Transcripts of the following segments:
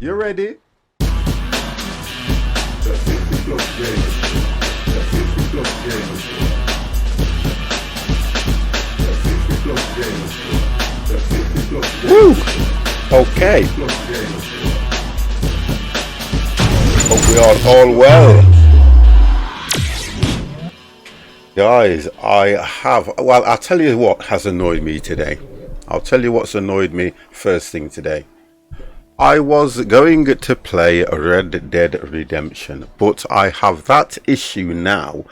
You ready? Woo! Okay. Hope we are all well. Guys, I'll tell you what has annoyed me today. I'll tell you what's annoyed me first thing today. I was going to play Red Dead Redemption, but I have that issue now.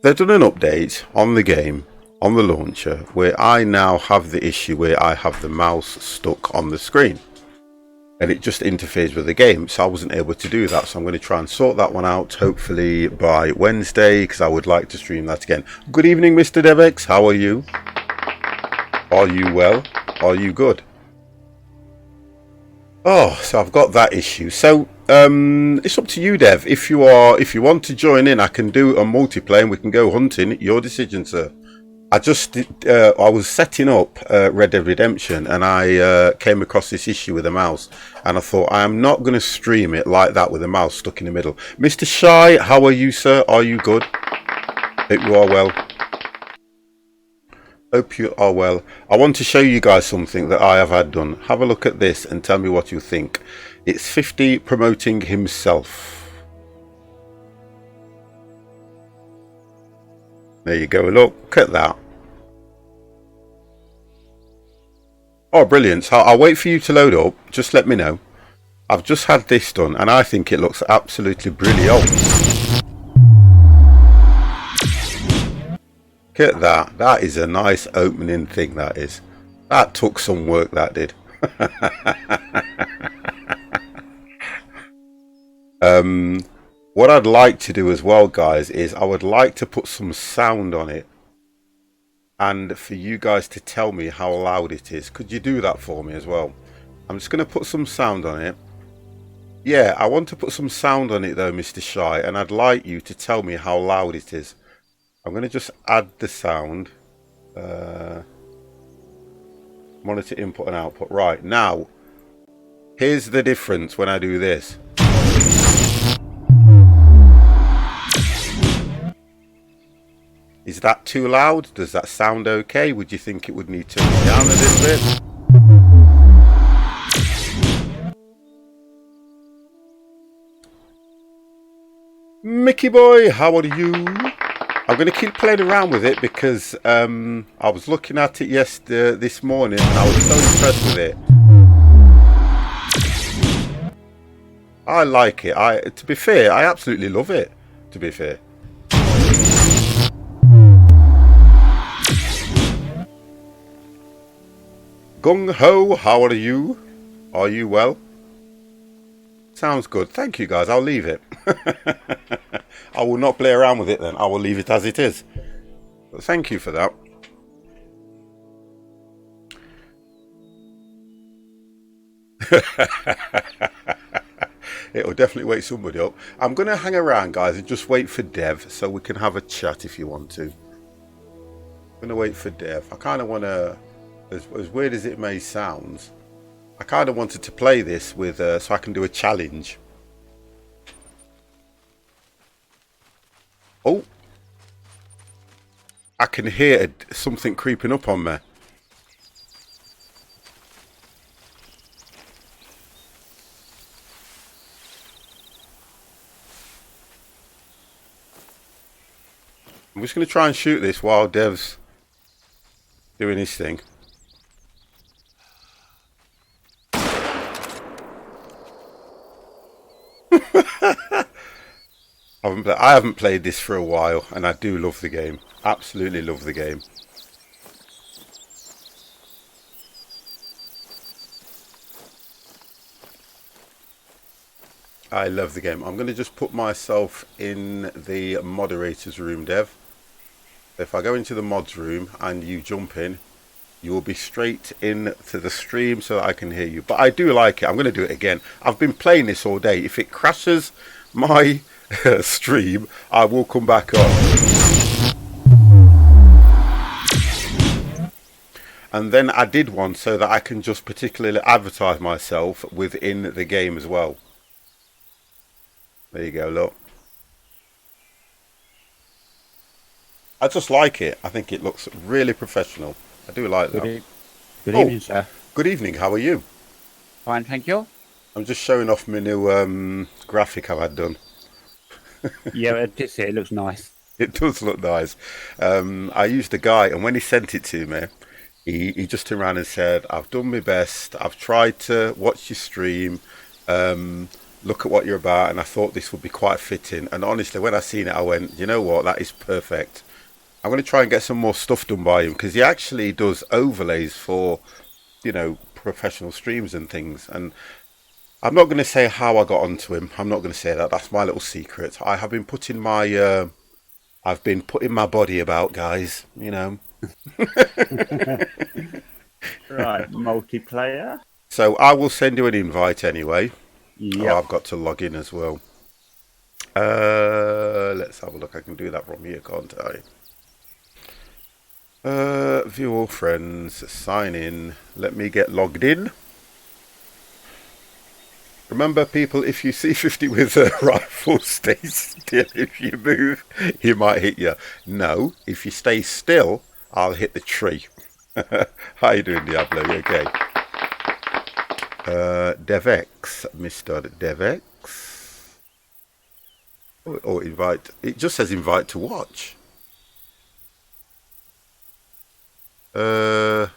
They've done an update on the game, on the launcher, where I now have the issue where I have the mouse stuck on the screen. And it just interferes with the game, so I wasn't able to do that. So I'm going to try and sort that one out, hopefully by Wednesday, because I would like to stream that again. Good evening, Mr. Devex. How are you? Are you well? Are you good? Oh, so I've got that issue. So it's up to you, Dev. If you want to join in, I can do a multiplayer and we can go hunting. Your decision, sir. I was setting up Red Dead Redemption and I came across this issue with the mouse, and I thought I am not going to stream it like that with the mouse stuck in the middle. Mr. Shy, how are you, sir? Are you good? Hope you are well. Hope you are well. I want to show you guys something that I have had done. Have a look at this and tell me what you think. It's 50 promoting himself. There you go. Look at that. Oh, brilliant. So I'll wait for you to load up. Just let me know. I've just had this done and I think it looks absolutely brilliant. Look at that. That is a nice opening thing, that is. That took some work, that did. What I'd like to do as well, guys, is I would like to put some sound on it. And for you guys to tell me how loud it is. Could you do that for me as well? I'm just going to put some sound on it. Yeah, I want to put some sound on it though, Mr. Shy. And I'd like you to tell me how loud it is. I'm going to just add the sound. Monitor input and output. Right, now, here's the difference when I do this. Is that too loud? Does that sound okay? Would you think it would need to turn down a little bit? Mickey boy, how are you? I'm going to keep playing around with it because I was looking at it this morning and I was so impressed with it. I like it. To be fair, I absolutely love it, to be fair. Gung Ho, how are you? Are you well? Sounds good. Thank you, guys. I'll leave it. I will not play around with it then. I will leave it as it is. But thank you for that. It'll definitely wake somebody up. I'm going to hang around, guys, and just wait for Dev so we can have a chat if you want to. I'm going to wait for Dev. I kind of want to, as weird as it may sound, I kind of wanted to play this with so I can do a challenge. Oh, I can hear something creeping up on me. I'm just going to try and shoot this while Dev's doing his thing. I haven't played this for a while and I do love the game. Absolutely love the game. I love the game. I'm going to just put myself in the moderator's room, Dev. If I go into the mods room and you jump in, you will be straight in to the stream so that I can hear you. But I do like it. I'm going to do it again. I've been playing this all day. If it crashes my stream, I will come back on. And then I did one so that I can just particularly advertise myself within the game as well. There you go, look. I just like it. I think it looks really professional. I do like Good, that. good Oh, evening, sir. good evening. How are you? Fine, thank you. I'm just showing off my new graphic I've had done. Yeah, I did see it. It looks nice. It does look nice. I used a guy, and when he sent it to me, he just turned around and said, "I've done my best. I've tried to watch your stream, um, look at what you're about, and I thought this would be quite fitting." And honestly, when I seen it, I went, "You know what? That is perfect." I'm going to try and get some more stuff done by him because he actually does overlays for, professional streams and things. And I'm not going to say how I got onto him. I'm not going to say that. That's my little secret. I have been putting I've been putting my body about, guys. Right, multiplayer. So I will send you an invite anyway. Oh, Yep. I've got to log in as well. Let's have a look. I can do that from here, can't I? View all friends. Sign in. Let me get logged in. Remember, people, if you see 50 with a rifle, stay still. If you move, he might hit you. No, if you stay still, I'll hit the tree. How you doing, Diablo? You okay? Devex, Mr. Devex. Oh, invite. It just says invite to watch. How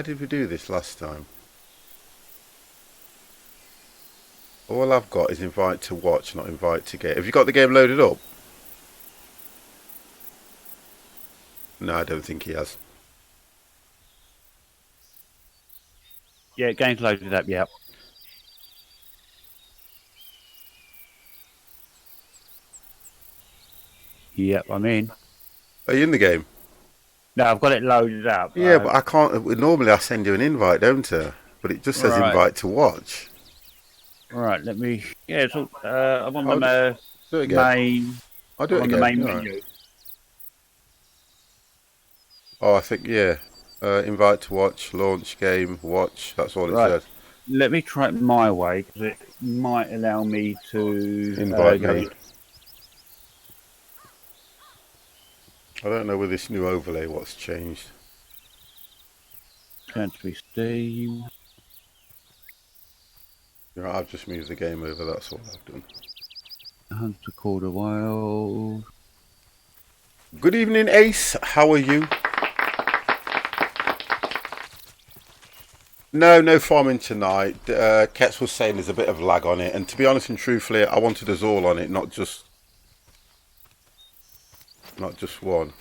did we do this last time? All I've got is invite to watch, not invite to get. Have you got the game loaded up? No, I don't think he has. Yeah, game's loaded up. Yep. Yep, I'm in. Are you in the game? No, I've got it loaded up. Yeah, but I can't. Normally, I send you an invite, don't I? But it just says Right, invite to watch. right. Let me. Yeah, so I'm on I'll the do it again. main. I'll do I'm it on the again. main All right. menu. Oh, I think yeah. Invite to watch, launch game, watch. That's all it Right. says. Let me try it my way because it might allow me to Invite go. me. I don't know with this new overlay what's changed. It's going to be Steam. I've just moved the game over. That's all I've done. Hunter called a while. Good evening, Ace. How are you? No farming tonight. Kets was saying there's a bit of lag on it, and to be honest and truthfully, I wanted us all on it, not just one.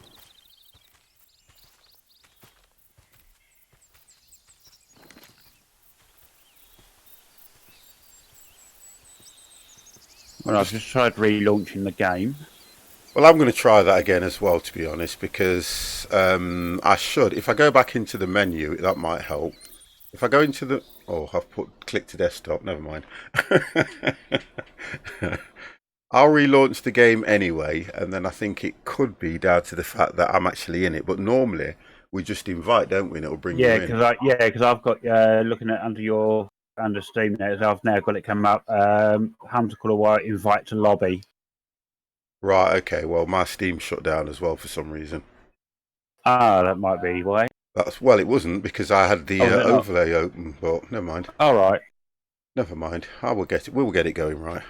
Well, I've just tried relaunching the game. Well, I'm going to try that again as well, to be honest, because I should. If I go back into the menu, that might help. If I go into the... Oh, I've put click to desktop. Never mind. I'll relaunch the game anyway, and then I think it could be down to the fact that I'm actually in it. But normally, we just invite, don't we? And it'll bring you Yeah, in. because I've got looking at under Steam there. I've now got it come up. Hunter called a while. Invite to lobby. Right, okay. Well, my Steam shut down as well for some reason. Ah, that might be why. Well, it wasn't because I had the Oh, was it not? overlay open, but never mind. All right. Never mind. I will get it. We will get it going right.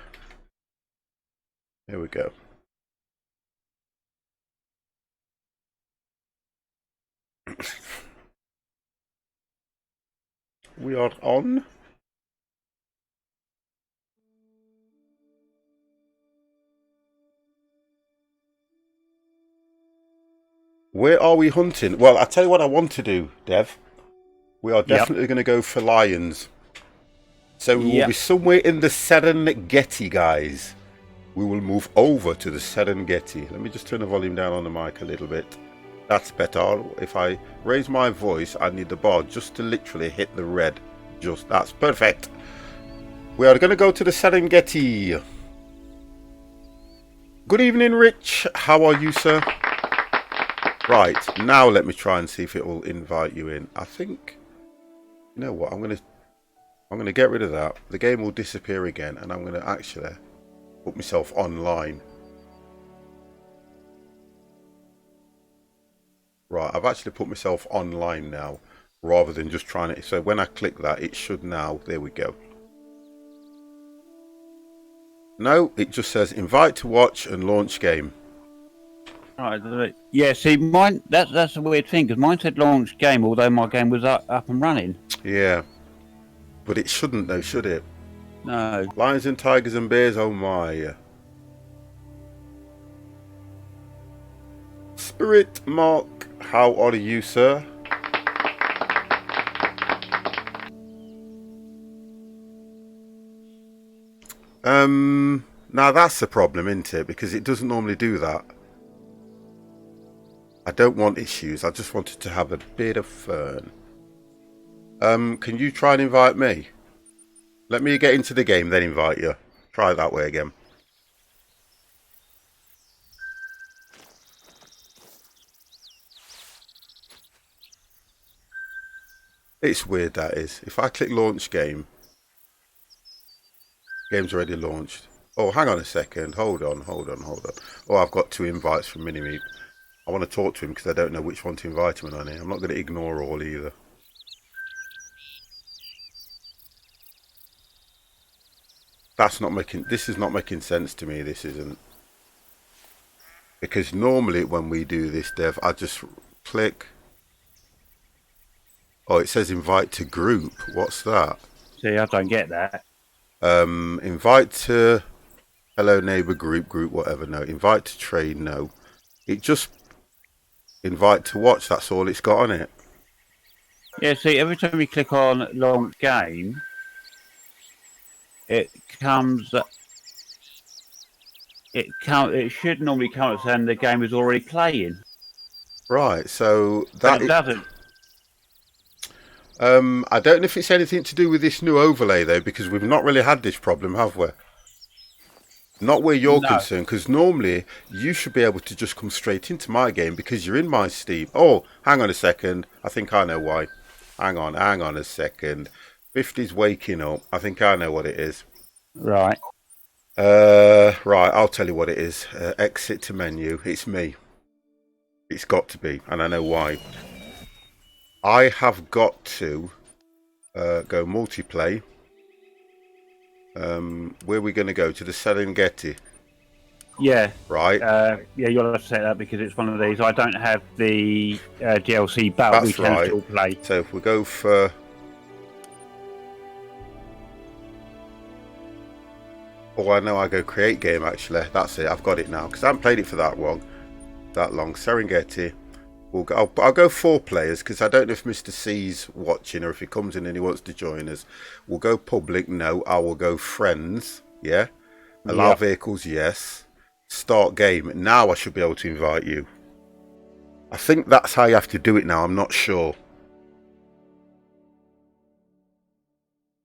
Here we go. We are on. Where are we hunting? Well, I tell you what I want to do, Dev. We are Yep. definitely going to go for lions. So we will be Yep. somewhere in the Serengeti, guys. We will move over to the Serengeti. Let me just turn the volume down on the mic a little bit. That's better. If I raise my voice, I need the bar just to literally hit the red. That's perfect. We are going to go to the Serengeti. Good evening, Rich. How are you, sir? Right, now let me try and see if it will invite you in. I think, you know what, I'm gonna get rid of that. The game will disappear again, and I'm gonna actually put myself online. Right, I've actually put myself online now rather than just trying it. So when I click that, it should now. There we go. No, it just says invite to watch and launch game. Right. Yeah. See, mine. That's a weird thing because mine said launch game, although my game was up and running. Yeah, but it shouldn't though, should it? No. Lions and tigers and bears. Oh my. Spirit Mark, how are you, sir? Now that's the problem, isn't it? Because it doesn't normally do that. I don't want issues. I just wanted to have a bit of fun. Can you try and invite me? Let me get into the game, then invite you. Try it that way again. It's weird, that is. If I click launch game, game's already launched. Oh, hang on a second. Hold on. Oh, I've got 2 invites from Minimeep. I want to talk to him because I don't know which one to invite him on here. I'm not going to ignore all either. This is not making sense to me. This isn't. Because normally when we do this, Dev, I just click. Oh, it says invite to group. What's that? See, I don't get that. Invite to hello neighbor group, whatever. No. Invite to trade. No. It just invite to watch. That's all it's got on it. Yeah. See, every time we click on launch game, it comes. It should normally come up saying the game is already playing. Right. So But it doesn't. I don't know if it's anything to do with this new overlay though, because we've not really had this problem, have we? Not where you're concerned, because normally you should be able to just come straight into my game because you're in my Steam. Oh, hang on a second. I think I know why. Hang on a second. 50's waking up. I think I know what it is. Right. Right, I'll tell you what it is. Exit to menu. It's me. It's got to be, and I know why. I have got to go multiplayer. Where are we going to go? To the Serengeti? Yeah. Right. Yeah, you'll have to set that because it's one of these. I don't have the DLC, but That's we can right. still play. So if we go for... Oh, I know. I go create game, actually. That's it. I've got it now because I haven't played it for that long. Serengeti. I'll go 4 players because I don't know if Mr. C's watching or if he comes in and he wants to join us. We'll go public. No. I will go friends. Yeah. Allow vehicles. Yes. Start game. Now I should be able to invite you. I think that's how you have to do it now. I'm not sure.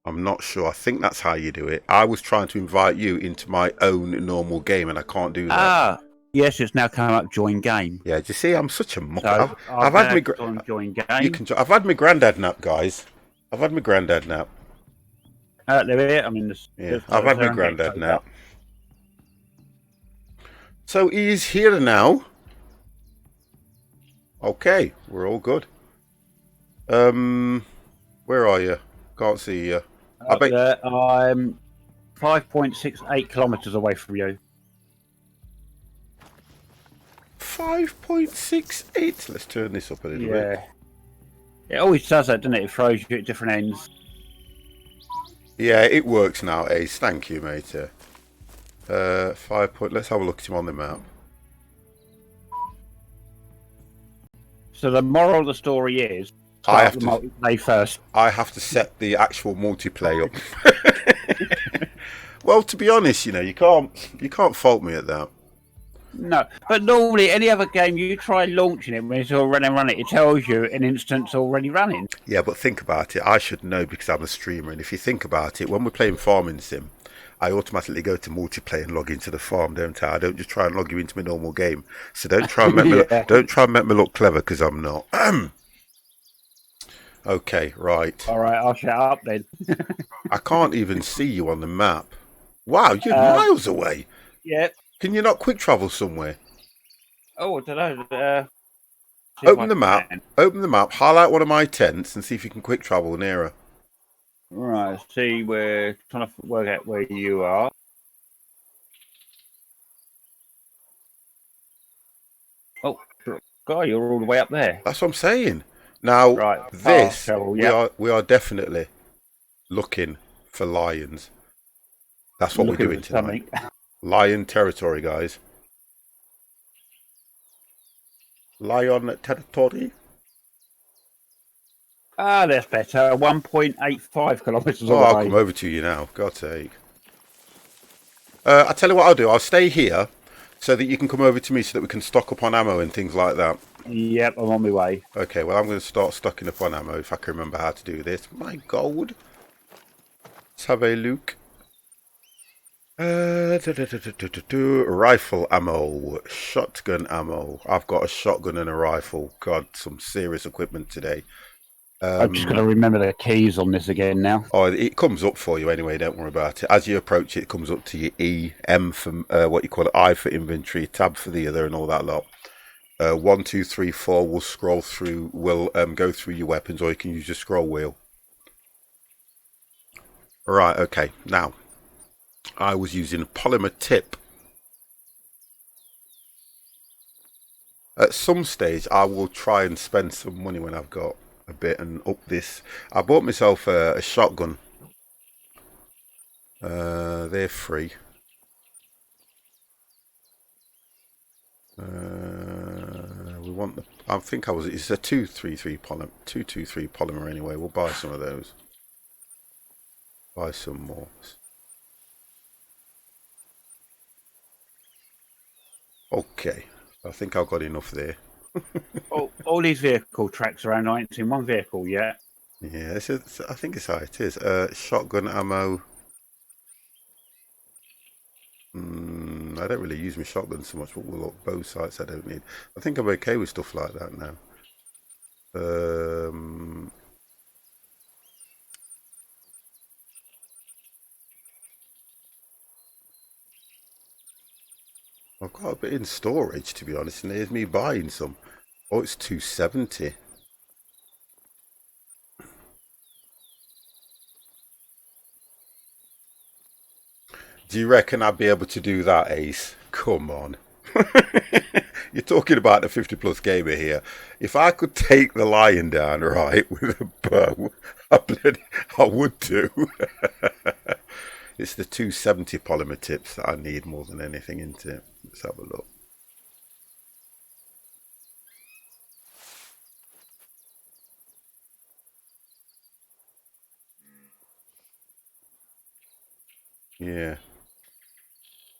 I think that's how you do it. I was trying to invite you into my own normal game and I can't do that. Ah, yes, it's now come up join game. Yeah, do you see? I'm such a mucker. So I've had my join game. I've had my granddad nap, guys. I've had my granddad nap. There, I mean, I've had my granddad nap. So he's here now. Okay, we're all good. Where are you? Can't see you. I'm 5.68 kilometres away from you. 5.68. Let's turn this up a little bit. It always does that, doesn't it? It throws you at different ends. Yeah, it works now, Ace. Thank you, mate. 5 point. Let's have a look at him on the map. So the moral of the story is I have to multiplayer first. I have to set the actual multiplayer up. Well, to be honest, you can't fault me at that. No, but normally any other game you try launching it when it's already running, it tells you an instance already running. Yeah, but think about it. I should know because I'm a streamer, and if you think about it, when we're playing farming sim, I automatically go to multiplayer and log into the farm, don't I? I don't just try and log you into my normal game. So don't try and make me look clever because I'm not. Okay, right. All right, I'll shut up then. I can't even see you on the map. Wow, you're miles away. Yeah. Can you not quick travel somewhere? Oh, I don't know. See if Open I the map. can. Open the map. Highlight one of my tents and see if you can quick travel nearer. Right, see, we're trying to work out where you are. Oh, God, you're all the way up there. That's what I'm saying. Now, Right, fast this travel, we yep. are definitely looking for lions. That's what we're Looking doing for tonight. something. Lion territory, guys. Lion territory. Ah, that's better. 1.85 kilometres Oh, I'll come away. over to you now. God's sake. I'll tell you what I'll do. I'll stay here so that you can come over to me so that we can stock up on ammo and things like that. Yep, I'm on my way. Okay, well, I'm going to start stocking up on ammo if I can remember how to do this. My God. Let's have a look. Rifle ammo, shotgun ammo. I've got a shotgun and a rifle. God, some serious equipment today. I've just got to remember the keys on this again now. Oh, it comes up for you anyway. Don't worry about it. As you approach it, it comes up to your E, M for what you call it, I for inventory, tab for the other, and all that lot. 1, 2, 3, 4 will scroll through. Will go through your weapons, or you can use your scroll wheel. Right. Okay. Now, I was using polymer tip. At some stage, I will try and spend some money when I've got a bit and up this. I bought myself a shotgun. They're free. We want the. I think I was. It's a 233 polymer. 223 polymer anyway. We'll buy some of those. Buy some more. Okay. I think I've got enough there. All these vehicle tracks are only in one vehicle, yeah. Yeah, I think it's how it is. Shotgun ammo. I don't really use my shotgun so much, but look, both sides I don't need. I think I'm okay with stuff like that now. I've got a bit in storage, to be honest, and there's me buying some. Oh, it's 270. Do you reckon I'd be able to do that, Ace? Come on. You're talking about the 50 plus gamer here. If I could take the lion down, right, with a bow, I would do. It's the 270 polymer tips that I need more than anything, isn't it? Let's have a look. Yeah.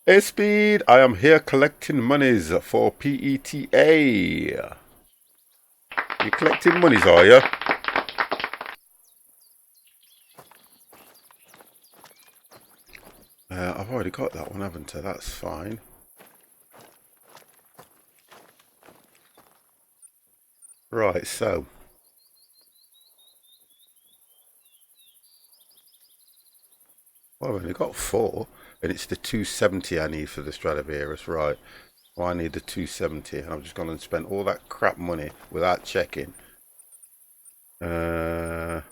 Hey Speed, I am here collecting monies for PETA. You collecting monies, are you? I've already got that one, haven't I? That's fine. Right, so. Well, I've only got 4, and it's the 270 I need for the Stradivarius, right? Well, I need the 270, and I've just gone and spent all that crap money without checking. Rifle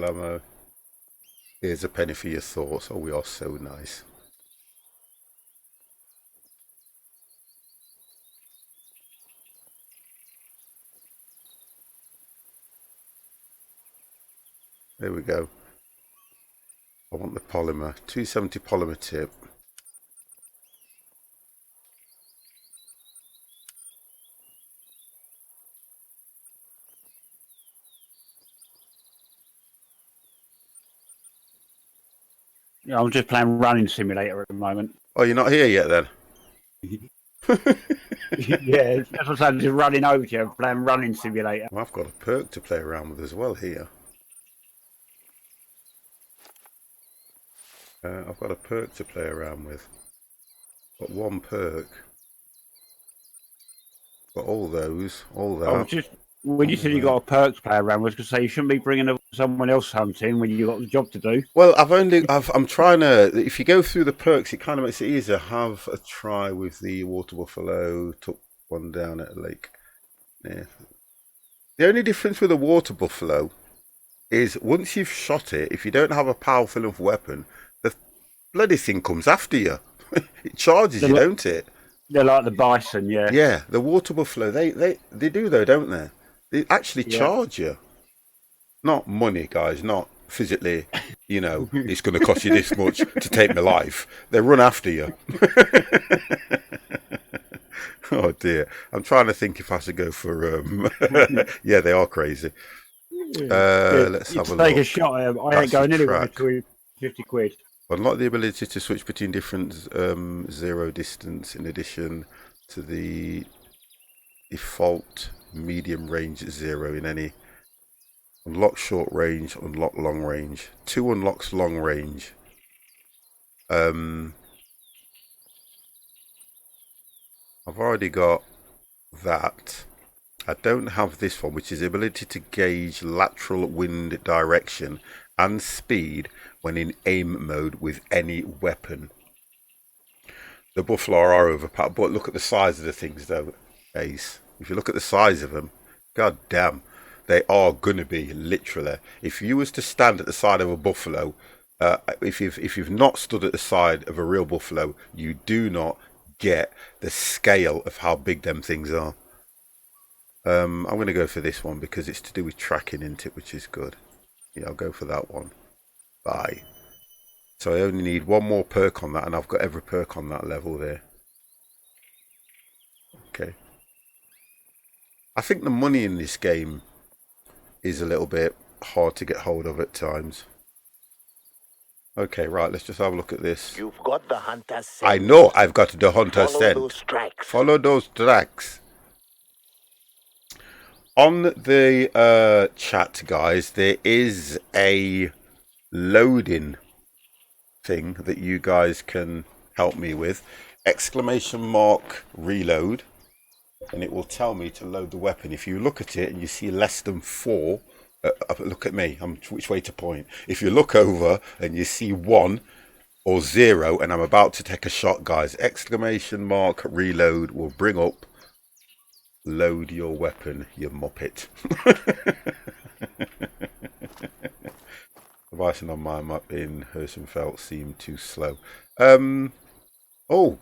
ammo. Here's a penny for your thoughts. Oh, we are so nice. There we go. I want the polymer. 270 polymer tip. Yeah, I'm just playing running simulator at the moment. Oh, you're not here yet then? Yeah, that's what I'm saying. Just running over to you, playing running simulator. Well, I've got a perk to play around with as well here. I've got a perk to play around with. Got one perk. Got all those, all that. I was just when you said you got a perk to play around, I was going to say you shouldn't be bringing someone else hunting when you got the job to do. Well, I'm trying to. If you go through the perks, it kind of makes it easier. Have a try with the water buffalo. Took one down at a lake. Yeah. The only difference with a water buffalo is once you've shot it, if you don't have a powerful enough weapon, the bloody thing comes after you. It charges They're you, like, don't it? they're like the bison, yeah. Yeah, the water buffalo, they do though, don't they? They actually Yeah. charge you. Not money, guys, not physically, it's going to cost you this much to take my life. They run after you. Oh dear. I'm trying to think if I should go for, yeah, they are crazy. Yeah, Let's you have a take a look. shot at them. I ain't That's your going anywhere track. between 50 quid. Unlock the ability to switch between different zero distance in addition to the default medium range zero in any. Unlock short range, unlock long range. 2 unlocks long range. I've already got that. I don't have this one, which is the ability to gauge lateral wind direction and speed when in aim mode with any weapon. The buffalo are overpowered, but look at the size of the things though, Ace. If you look at the size of them, god damn, they are gonna be literally. If you was to stand at the side of a buffalo, if you've not stood at the side of a real buffalo, you do not get the scale of how big them things are. I'm going to go for this one because it's to do with tracking, isn't it, which is good. Yeah, I'll go for that one. Bye. So I only need one more perk on that, and I've got every perk on that level there. Okay. I think the money in this game is a little bit hard to get hold of at times. Okay, right, let's just have a look at this. You've got the hunter's scent. I know I've got the hunter Follow scent. those tracks. Follow those tracks. On the chat, guys, there is a loading thing that you guys can help me with. !reload, and it will tell me to load the weapon. If you look at it and you see less than 4, look at me, I'm which way to point. If you look over and you see 1 or 0 and I'm about to take a shot, guys, !reload will bring up load your weapon, you muppet. The bison on my map in Hersenfeld seemed too slow. Oh,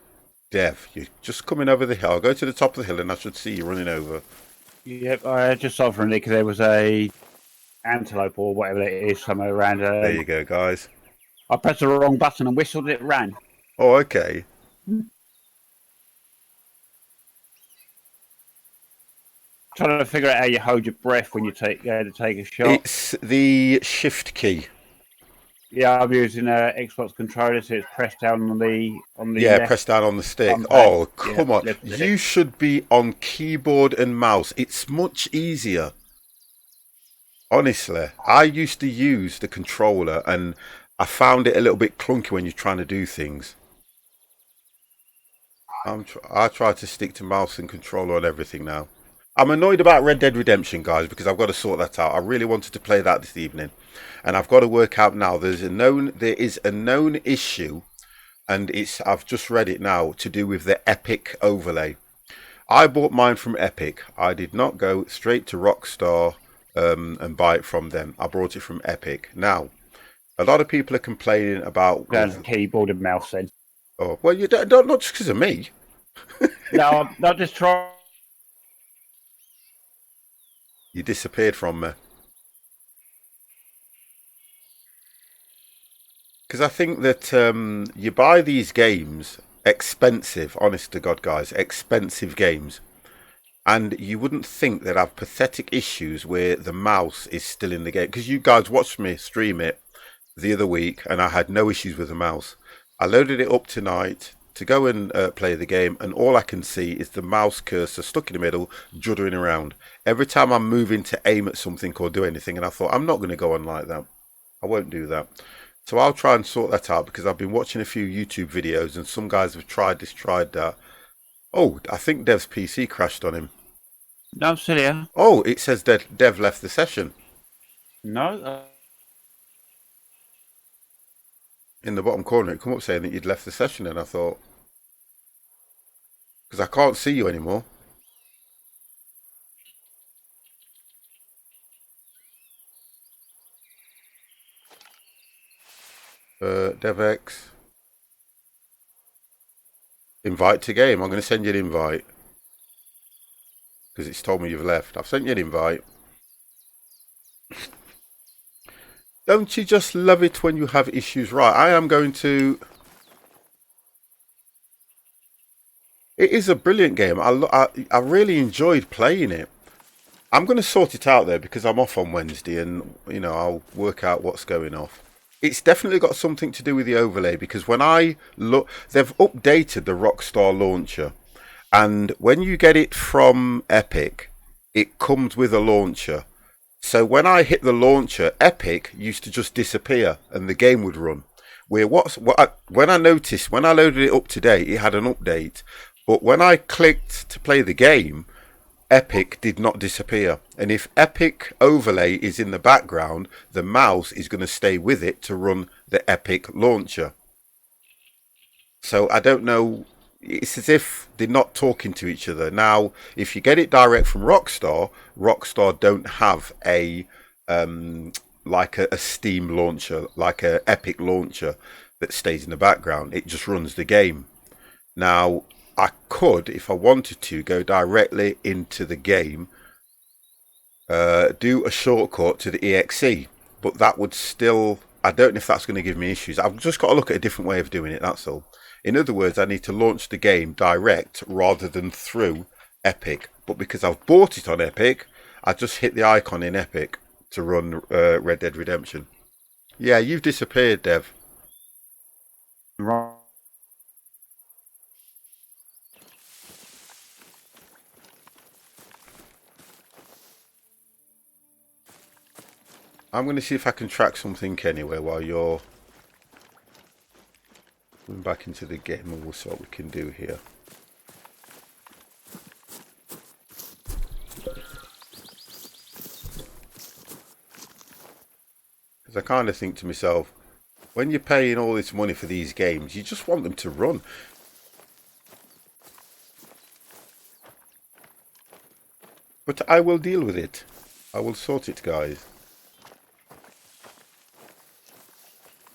Dev, you're just coming over the hill. I'll go to the top of the hill and I should see you running over. Yep, I just saw from because there was a antelope or whatever it is somewhere around. There you go, guys. I pressed the wrong button and whistled, it ran. Oh, okay. Trying to figure out how you hold your breath when you go to take a shot. It's the shift key. Yeah, I'm using an Xbox controller, so it's pressed down on the Yeah, left. press down on the stick. On Oh, come on. left You should be on keyboard and mouse. It's much easier. Honestly, I used to use the controller and I found it a little bit clunky when you're trying to do things. I try to stick to mouse and controller on everything now. I'm annoyed about Red Dead Redemption, guys, because I've got to sort that out. I really wanted to play that this evening, and I've got to work out now. There is a known issue, and I've just read it now, to do with the Epic overlay. I bought mine from Epic. I did not go straight to Rockstar and buy it from them. I bought it from Epic. Now, a lot of people are complaining about keyboard and mouse. Then. Oh well, you don't not just because of me. No, I'm not just trying. You disappeared from me. Because I think that you buy these games expensive, honest to God, guys, expensive games, and you wouldn't think they'd have pathetic issues where the mouse is still in the game. Because you guys watched me stream it the other week, and I had no issues with the mouse. I loaded it up tonight to go and play the game, and all I can see is the mouse cursor stuck in the middle, juddering around. Every time I'm moving to aim at something or do anything, and I thought, I'm not going to go on like that. I won't do that. So I'll try and sort that out, because I've been watching a few YouTube videos, and some guys have tried this, tried that. Oh, I think Dev's PC crashed on him. No, I'm still here. Oh, it says that Dev left the session. No. In the bottom corner, it come up saying that you'd left the session, and I thought, because I can't see you anymore. DevX. Invite to game. I'm going to send you an invite. Because it's told me you've left. I've sent you an invite. Don't you just love it when you have issues? Right, I am going to... It is a brilliant game. I really enjoyed playing it. I'm going to sort it out there because I'm off on Wednesday and, you know, I'll work out what's going off. It's definitely got something to do with the overlay because when I look... They've updated the Rockstar launcher. And when you get it from Epic, it comes with a launcher. So when I hit the launcher, Epic used to just disappear and the game would run. When I noticed, when I loaded it up today, it had an update. But when I clicked to play the game, Epic did not disappear. And if Epic overlay is in the background, the mouse is going to stay with it to run the Epic launcher. So I don't know. It's as if they're not talking to each other. Now, if you get it direct from Rockstar, Rockstar don't have a like a Steam launcher, like a Epic launcher that stays in the background. It just runs the game. Now, I could, if I wanted to, go directly into the game, do a shortcut to the EXE, but that would still... I don't know if that's going to give me issues. I've just got to look at a different way of doing it, that's all. In other words, I need to launch the game direct rather than through Epic. But because I've bought it on Epic, I just hit the icon in Epic to run Red Dead Redemption. Yeah, you've disappeared, Dev. Right. I'm going to see if I can track something anyway while you're going back into the game, and we'll see what we can do here. Because I kind of think to myself, when you're paying all this money for these games, you just want them to run. But I will deal with it. I will sort it, guys.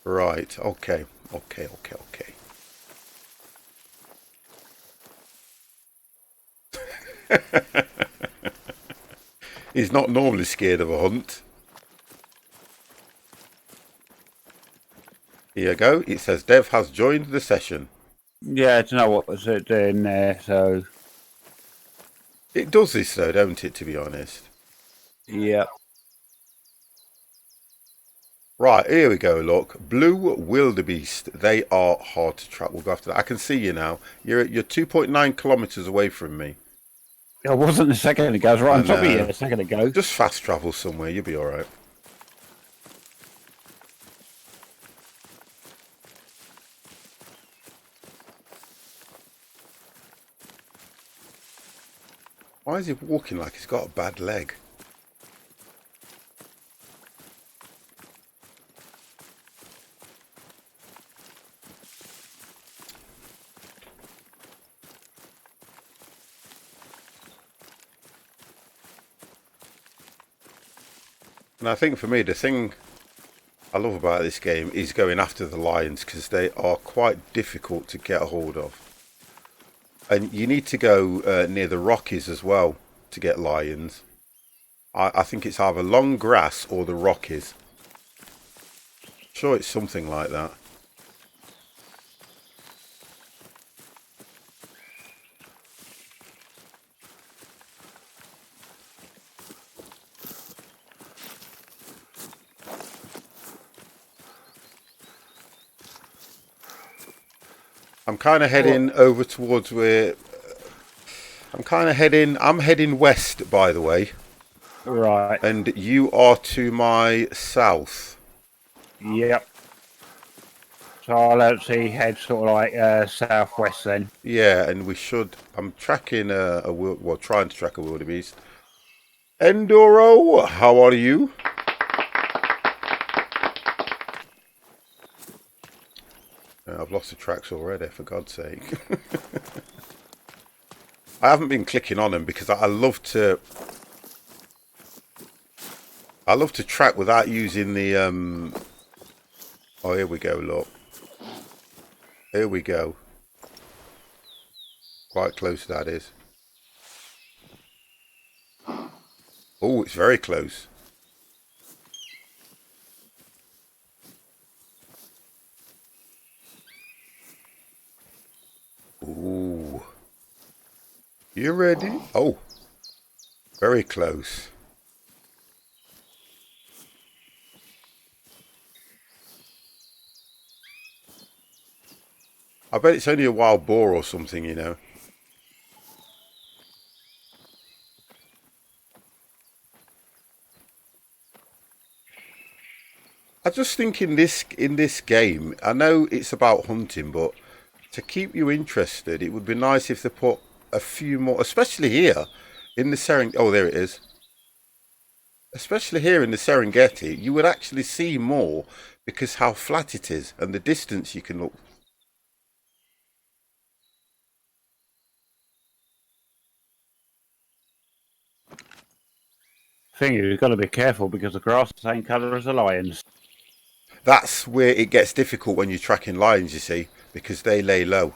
Right, okay. He's not normally scared of a hunt. Here you go. It says Dev has joined the session. Yeah, I don't know what was it doing there, so... It does this though, don't it, to be honest? Yeah. Right, here we go, look. Blue wildebeest. They are hard to track. We'll go after that. I can see you now. You're 2.9 kilometres away from me. I wasn't a second ago. I was right on top of you a second ago. Just fast travel somewhere. You'll be alright. Why is he walking like he's got a bad leg? And I think for me, the thing I love about this game is going after the lions, because they are quite difficult to get a hold of. And you need to go near the Rockies as well to get lions. I think it's either long grass or the Rockies. Sure, it's something like that. I'm kind of heading over towards where... I'm heading west, by the way. Right. And you are to my south. Yep. So I'll actually head sort of like southwest then. Yeah, and we should... I'm tracking trying to track a wildebeest. Enduro, how are you? I've lost the tracks already, for God's sake. I haven't been clicking on them because I love to track without using the Oh, here we go, look. Here we go. Quite close, that is. Oh, it's very close. Ooh. You ready? Oh, very close. I bet it's only a wild boar or something, you know. I just think in this game, I know it's about hunting, but to keep you interested, it would be nice if they put a few more, especially here in the Serengeti. Oh, there it is. Especially here in the Serengeti, you would actually see more because how flat it is and the distance you can look. Thing is, you've got to be careful because the grass is the same colour as the lions. That's where it gets difficult when you're tracking lions, you see, because they lay low.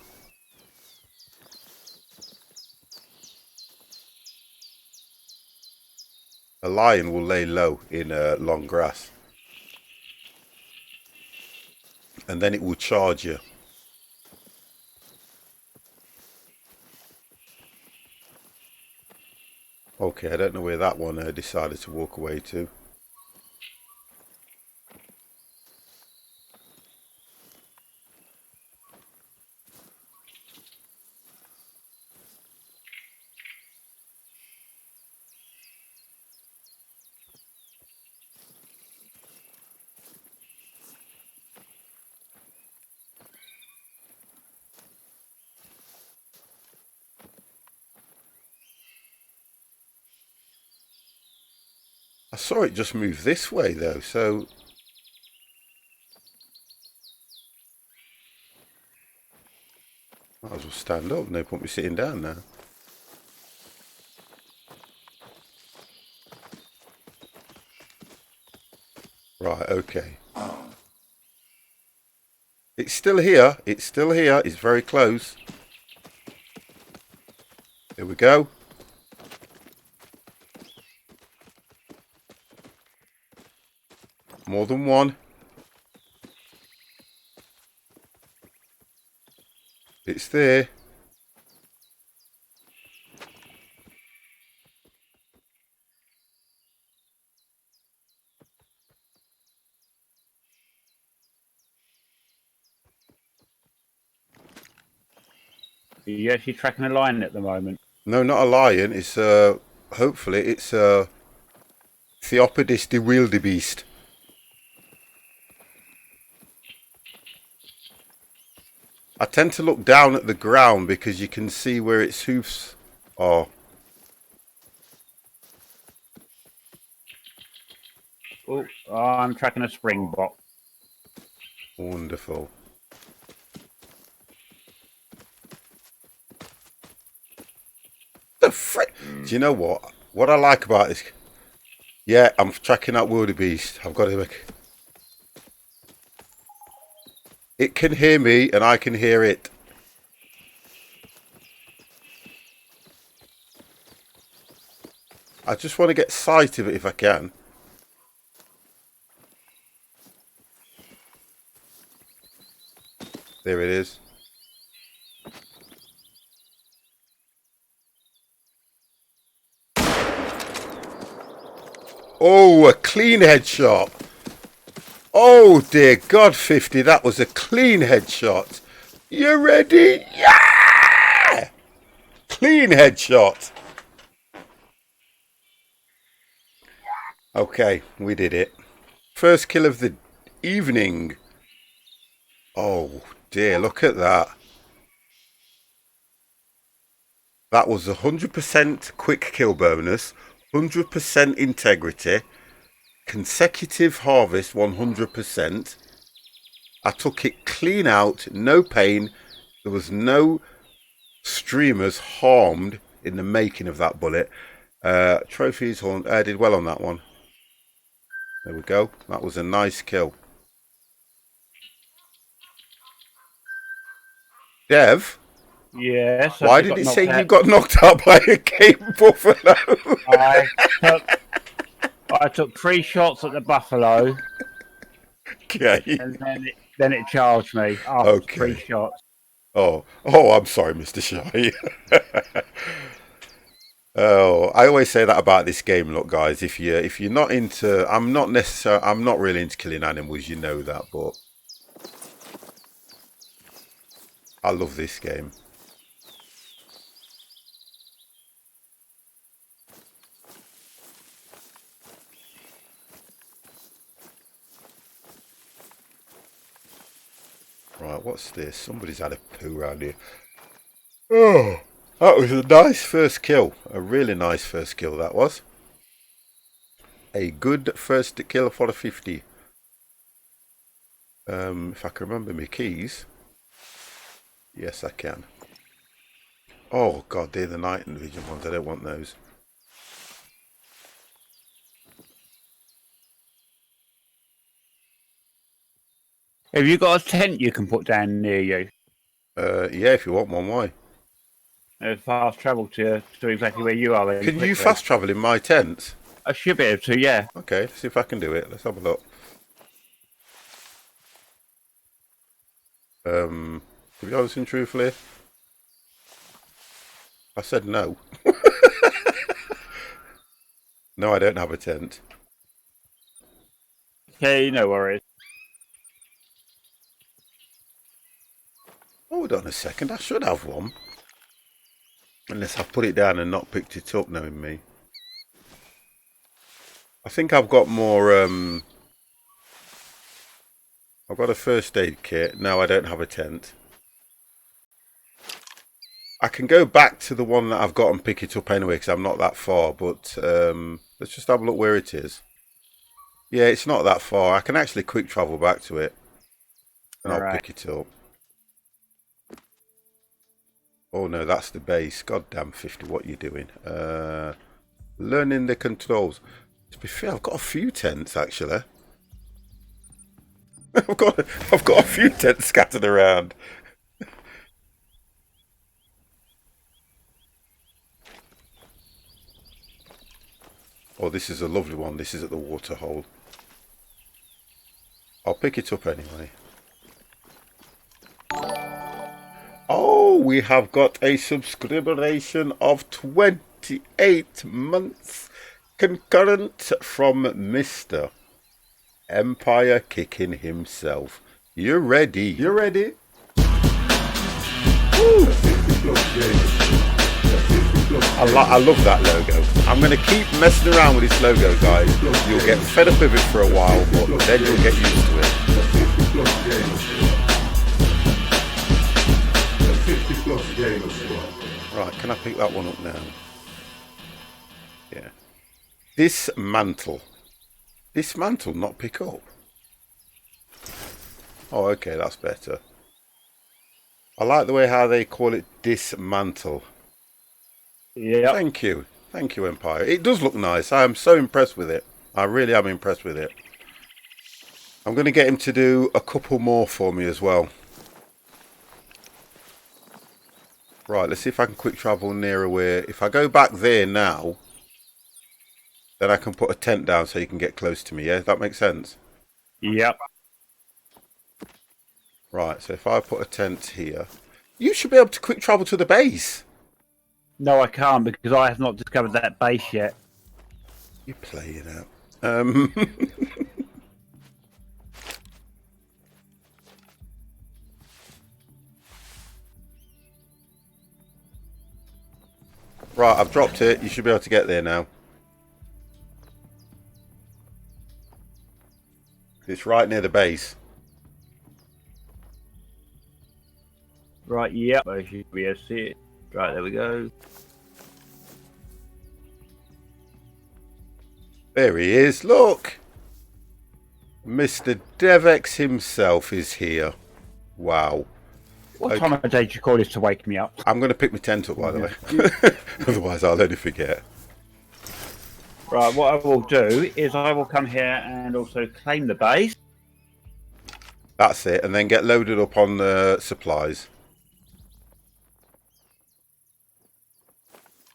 A lion will lay low in long grass. And then it will charge you. Okay, I don't know where that one decided to walk away to. I saw it just move this way though, so might as well stand up. No point me sitting down now. Right, okay. It's still here. It's still here. It's very close. Here we go. More than one. It's there. Are you actually tracking a lion at the moment? No, not a lion. It's hopefully it's a Theopodis de wildebeest. I tend to look down at the ground because you can see where its hoofs are. Oh, I'm tracking a springbok. Wonderful. The frick? Do you know what? What I like about this? Yeah, I'm tracking that wildebeest. I've got to make. It can hear me and I can hear it. I just want to get sight of it if I can. There it is. Oh, a clean headshot. Oh dear God, 50. That was a clean headshot. You ready? Yeah! Clean headshot. Okay, we did it. First kill of the evening. Oh dear, look at that. That was 100% quick kill bonus, 100% integrity, consecutive harvest 100%. I took it clean out, no pain. There was no streamers harmed in the making of that bullet. Trophies, did well on that one. There we go. That was a nice kill. Yes, Why I did got it knocked say you out. got knocked out by a game buffalo? I took I took 3 shots at the buffalo, Okay. and then it charged me after 3 Okay. shots. Oh, I'm sorry, Mr. Shy. Oh, I always say that about this game. Look, guys, if you're not into, I'm not really into killing animals. You know that, but I love this game. Right, what's this? Somebody's had a poo around here. Oh, that was a nice first kill. A really nice first kill, that was. A good first kill for the 50. If I can remember my keys. Yes, I can. Oh, God, they're the night vision ones. I don't want those. Have you got a tent you can put down near you? Yeah, if you want one, why? Fast travel to exactly where you are then Can you quickly. fast travel in my tent? I should be able to, yeah. Okay, let's see if I can do it. Let's have a look. To be honest and truthfully, I said no. No, I don't have a tent. Okay, no worries. Hold on a second, I should have one. Unless I've put it down and not picked it up, knowing me. I think I've got more, I've got a first aid kit. No, I don't have a tent. I can go back to the one that I've got and pick it up anyway, because I'm not that far. But let's just have a look where it is. Yeah, it's not that far. I can actually quick travel back to it. And I'll pick it up. Oh no, that's the base. Goddamn 50, what you doing? Learning the controls. To be fair, I've got a few tents actually. I've got a few tents scattered around. Oh, this is a lovely one. This is at the water hole. I'll pick it up anyway. Oh, we have got a subscription of 28 months concurrent from Mr. Empire Kicking himself. You ready? You ready? I love that logo. I'm going to keep messing around with this logo, guys. You'll get fed up with it for a while, but then you'll get used to it. Right, can I pick that one up now? Yeah. Dismantle. Dismantle, not pick up. Oh, okay, that's better. I like the way how they call it dismantle. Yeah. Thank you. Thank you, Empire. It does look nice. I am so impressed with it. I really am impressed with it. I'm going to get him to do a couple more for me as well. Right, let's see if I can quick travel nearer where... If I go back there now, then I can put a tent down so you can get close to me, yeah? That makes sense? Yep. Right, so if I put a tent here... You should be able to quick travel to the base. No, I can't because I have not discovered that base yet. You play it out. Right, I've dropped it. You should be able to get there now. It's right near the base. Right, yep. I should be able to see it. Right, there we go. There he is. Look. Mr. Devex himself is here. Wow. What time of day do you call this to wake me up? I'm going to pick my tent up, by the way. Otherwise, I'll only forget. Right, what I will do is I will come here and also claim the base. That's it. And then get loaded up on the supplies.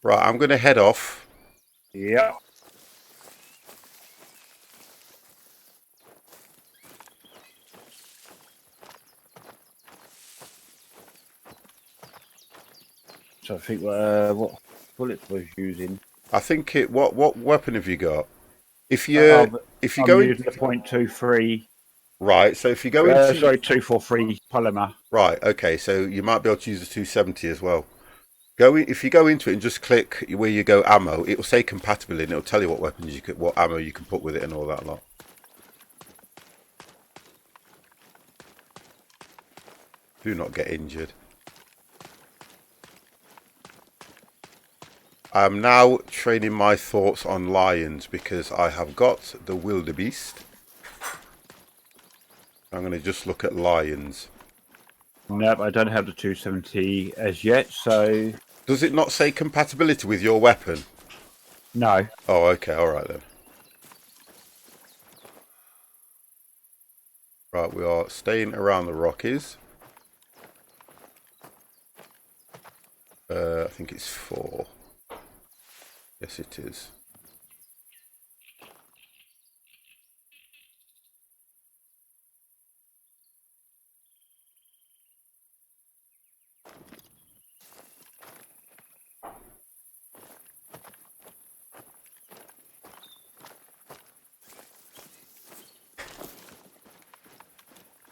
Right, I'm going to head off. Yep. So I think what bullets was using. I think it. What weapon have you got? If you I'm, if you I'm go in, using the .23. right, so if you go into Sorry, 243 polymer. right, okay, so you might be able to use the 270 as well. Go in, if you go into it and just click where you go ammo, it will say compatibility and it'll tell you what weapons you could, what ammo you can put with it and all that lot. Do not get injured. I am now training my thoughts on lions because I have got the wildebeest. I'm going to just look at lions. Nope, I don't have the 270 as yet, so Does it not say compatibility with your weapon? no. Oh, okay, alright then. Right, we are staying around the Rockies. I think it's 4. Yes, it is.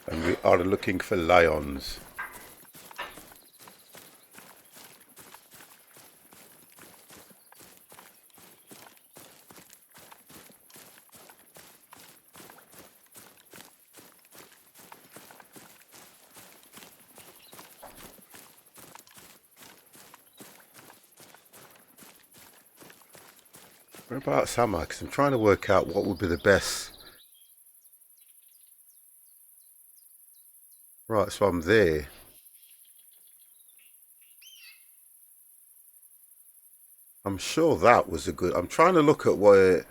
And we are looking for lions. Whereabouts am I? Because I'm trying to work out what would be the best. Right, so I'm there. I'm sure that was a good. I'm trying to look at where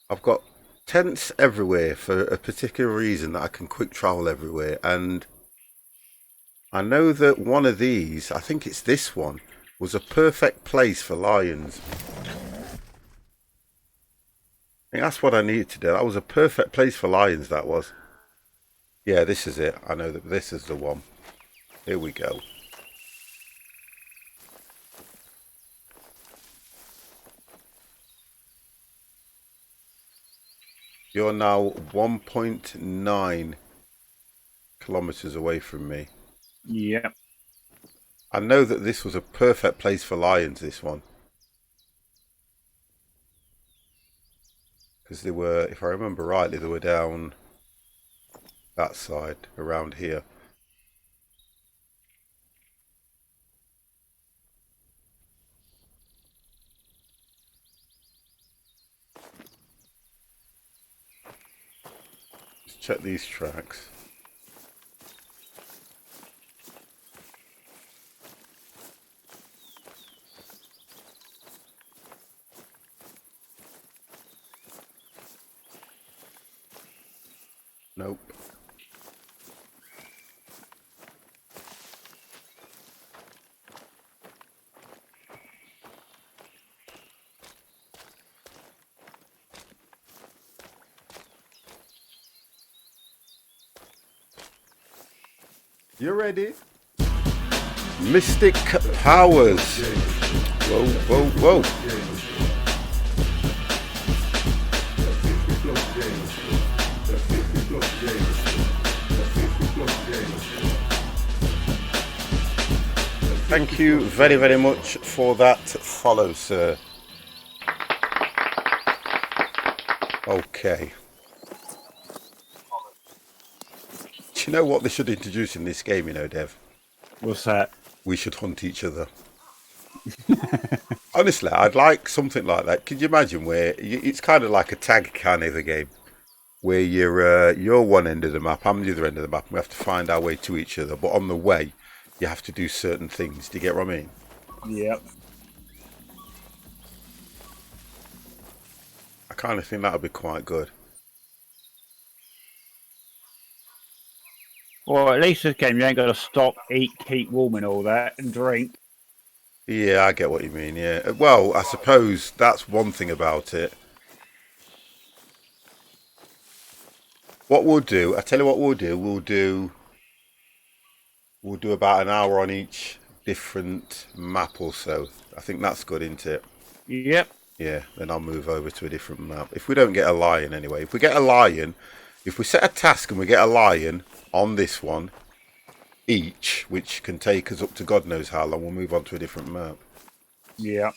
I've got tents everywhere for a particular reason that I can quick travel everywhere. And I know that one of these, I think it's this one, was a perfect place for lions. I think that's what I needed to do. That was a perfect place for lions, that was. Yeah, this is it. I know that this is the one. Here we go. You're now 1.9 kilometers away from me. Yep. I know that this was a perfect place for lions, this one. Because they were, if I remember rightly, they were down that side, around here. Let's check these tracks. Nope. You ready? Mystic powers. Whoa, whoa, whoa. Thank you very, very much for that follow, sir. Okay. Do you know what they should introduce in this game, you know, Dev? What's that? We should hunt each other. Honestly, I'd like something like that. Could you imagine where it's kind of like a tag kind of a game, where you're one end of the map, I'm the other end of the map, and we have to find our way to each other. But on the way, you have to do certain things. Do you get what I mean? Yep. I kind of think that would be quite good. Well, at least this game you ain't got to stop, eat, keep warm and all that, and drink. Yeah, I get what you mean. Yeah. Well, I suppose that's one thing about it. What we'll do, I tell you what we'll do. We'll do about an hour on each different map or so. I think that's good, isn't it? Yep. Yeah. Then I'll move over to a different map. If we don't get a lion anyway, if we get a lion, if we set a task and we get a lion on this one each, which can take us up to God knows how long, we'll move on to a different map. Yeah.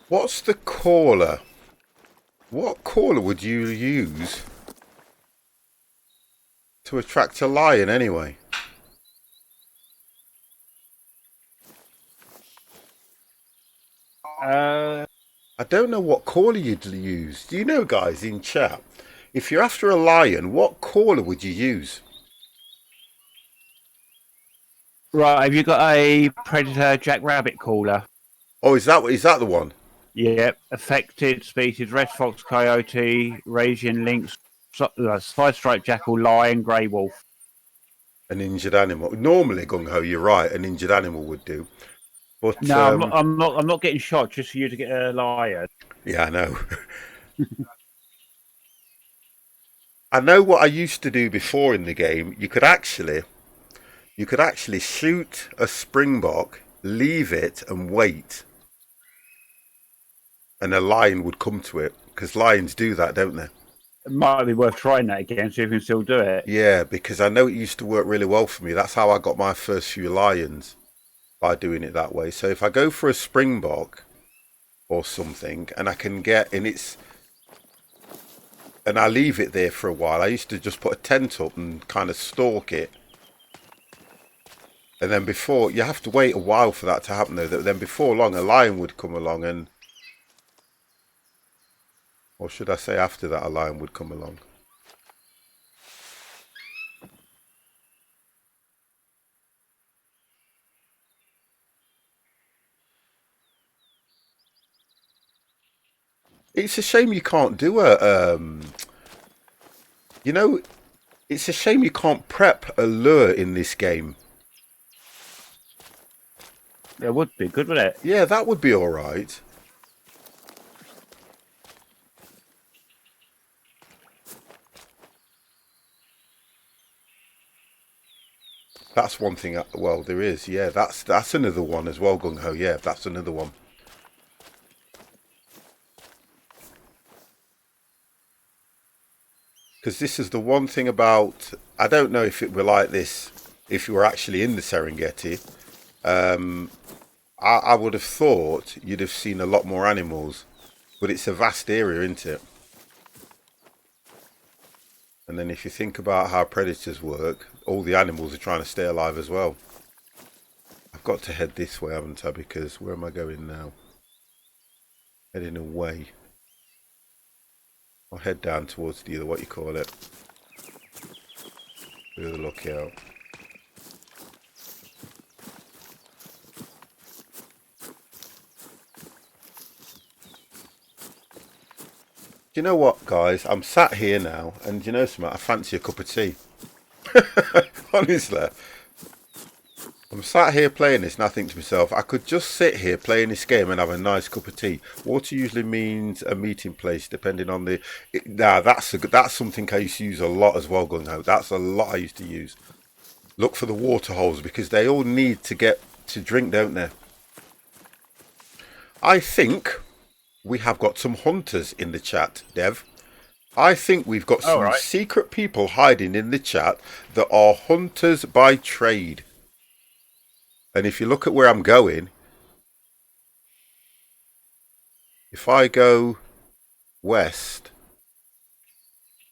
What's the caller? What caller would you use to attract a lion anyway? Uh, I don't know what caller you'd use. Do you know, guys, in chat? If you're after a lion, what caller would you use? right. Have you got a predator jackrabbit caller? Oh, is that the one? Yep. Affected species: red fox, coyote, Rasian lynx, five-striped jackal, lion, grey wolf. An injured animal. Normally, gung ho, you're right. An injured animal would do. But No, I'm not. I'm not. I'm not getting shot just for you to get a lion. yeah, I know. I know what I used to do before in the game. You could actually shoot a springbok, leave it, and wait, and a lion would come to it because lions do that, don't they? It might be worth trying that again, see if you can still do it. Yeah, because I know it used to work really well for me. That's how I got my first few lions, by doing it that way. So if I go for a springbok or something, and I can get and I leave it there for a while. I used to just put a tent up and kind of stalk it. And then before, you have to wait a while for that to happen though. Then before long, a lion would come along or should I say after that, a lion would come along. It's a shame you can't do you know, it's a shame you can't prep a lure in this game. It would be good, wouldn't it? Yeah, that would be alright. That's one thing. Well, there is. Yeah, that's another one as well. Gung ho. Yeah, that's another one. Because this is the one thing about. I don't know if it were like this if you were actually in the Serengeti. I would have thought you'd have seen a lot more animals, but it's a vast area, isn't it? And then if you think about how predators work, all the animals are trying to stay alive as well. I've got to head this way, haven't I? Because where am I going now? Heading away. I'll head down towards the other, what you call it. The other lookout. Do you know what, guys? I'm sat here now, and do you know something? I fancy a cup of tea. Honestly. I'm sat here playing this and I think to myself, I could just sit here playing this game and have a nice cup of tea. Water usually means a meeting place, depending on the... that's something I used to use a lot as well, Gung Ho. That's a lot I used to use. Look for the water holes, because they all need to get to drink, don't they? I think we have got some hunters in the chat, Dev. I think we've got some secret people hiding in the chat that are hunters by trade. And if you look at where I'm going, if I go west,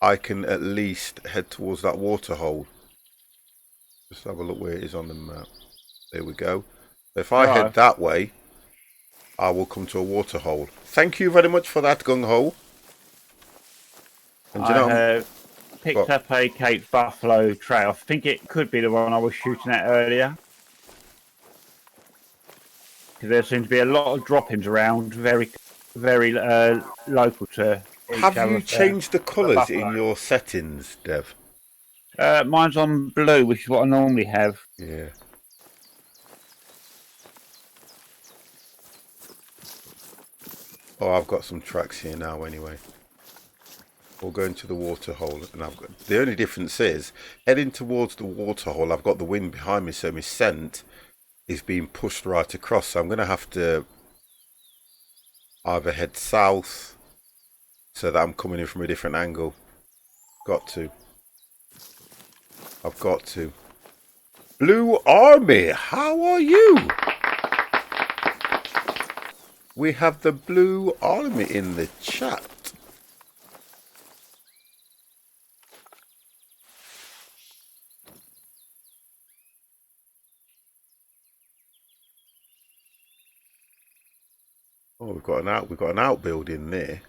I can at least head towards that water hole. Just have a look where it is on the map. There we go. So if I head that way, I will come to a water hole. Thank you very much for that, Gung Ho. And I have picked up a Cape Buffalo trail. I think it could be the one I was shooting at earlier. Because there seems to be a lot of droppings around, very local to each Have other. you changed the colours buffalo. in your settings, Dev? Mine's on blue, which is what I normally have. Yeah. Oh, I've got some tracks here now anyway. We'll go into the water hole, and I've got, the only difference is heading towards the water hole, I've got the wind behind me, so my scent is being pushed right across. So I'm going to have to either head south so that I'm coming in from a different angle. I've got to. Blue Army, how are you? We have the Blue Army in the chat. Oh, we've got an outbuilding there.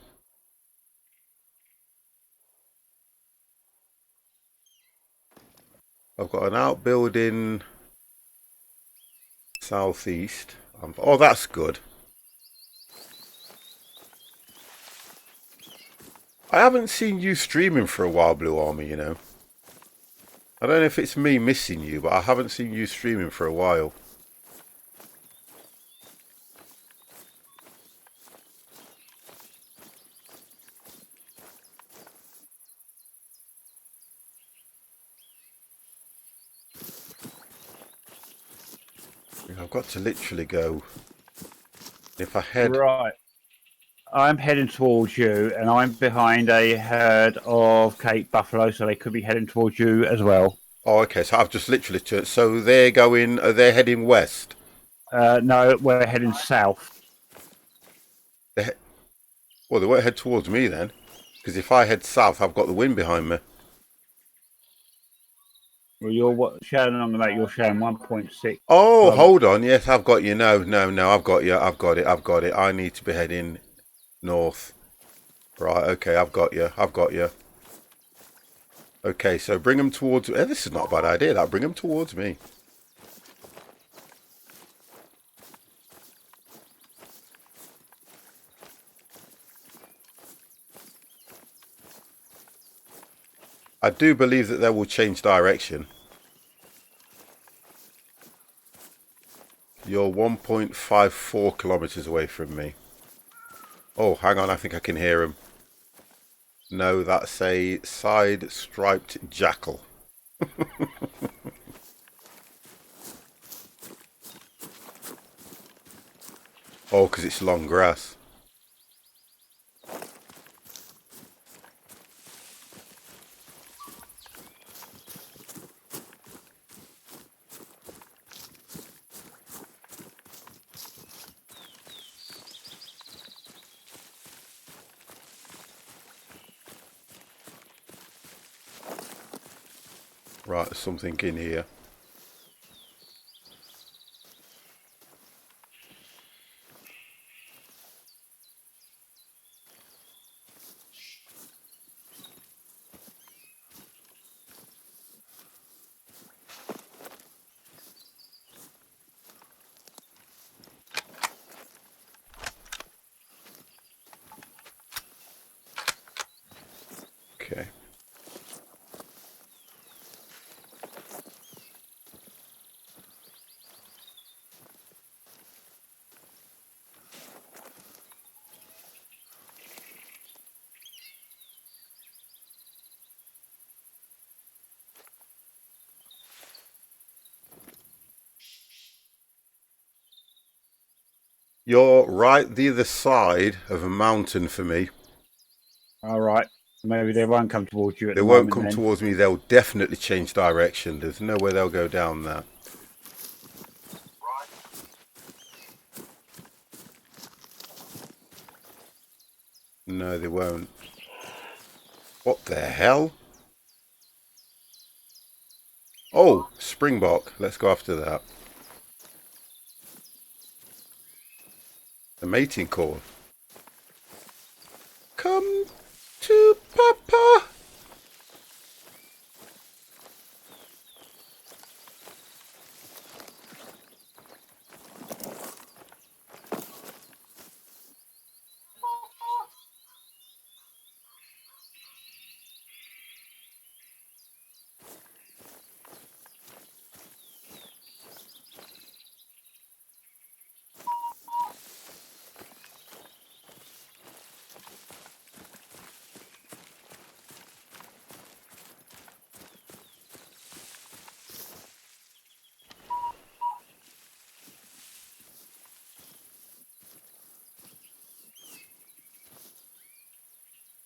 I've got an outbuilding southeast. Oh, that's good. I haven't seen you streaming for a while, Blue Army, you know. I don't know if it's me missing you, but I haven't seen you streaming for a while. I've got to literally go. If I head... Right. I'm heading towards you, and I'm behind a herd of Cape Buffalo, so they could be heading towards you as well. Oh, okay, so I've just literally turned. So they're going... Are they heading west? No, we're heading south. Well, they won't head towards me then. Because if I head south, I've got the wind behind me. Well, you're showing on the mate. You're showing 1.6. Oh, hold on. Yes, I've got you. No, I've got you. I've got it. I need to be heading north. Right, okay, I've got you. Okay, so bring them towards... this is not a bad idea, that. Bring them towards me. I do believe that they will change direction. You're 1.54 kilometers away from me. Oh, hang on, I think I can hear him. No, that's a side-striped jackal. Oh, because it's long grass. Right, there's something in here. Okay. You're right the other side of a mountain for me. All right. Maybe they won't come towards you at They the won't moment. come Then. towards me. They'll definitely change direction. There's no way they'll go down that. No, they won't. What the hell? Oh, springbok. Let's go after that. The mating call. Come to Papa.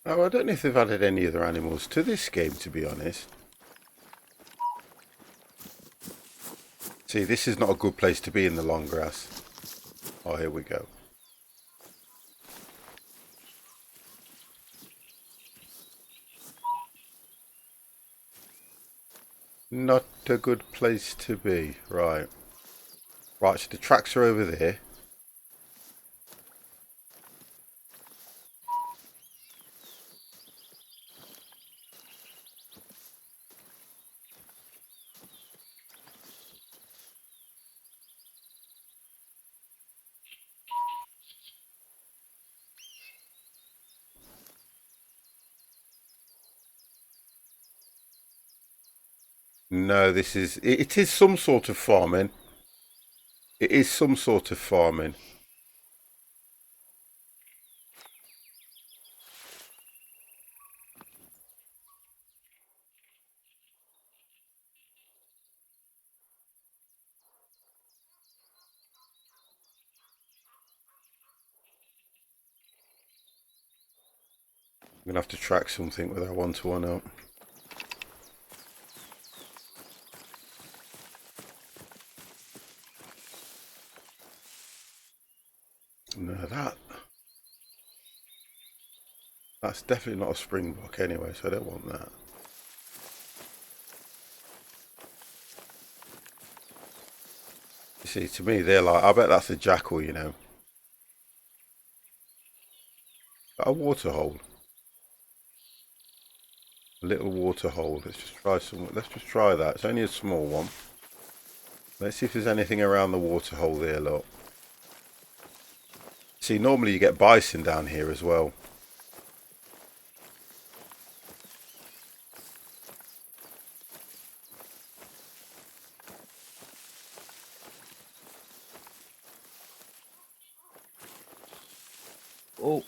Oh, I don't know if they've added any other animals to this game, to be honest. See, this is not a good place to be in the long grass. Oh, here we go. Not a good place to be. Right. Right, so the tracks are over there. No, this is... It is some sort of farming. It is some sort of farming. I'm going to have to track something with our one-to-one out. No, that's definitely not a springbok anyway, so I don't want that. You see, to me, they're like, I bet that's a jackal, you know. A water hole. A little water hole. Let's just try some. Let's just try that. It's only a small one. Let's see if there's anything around the water hole there, look. See, normally you get bison down here as well. Oh,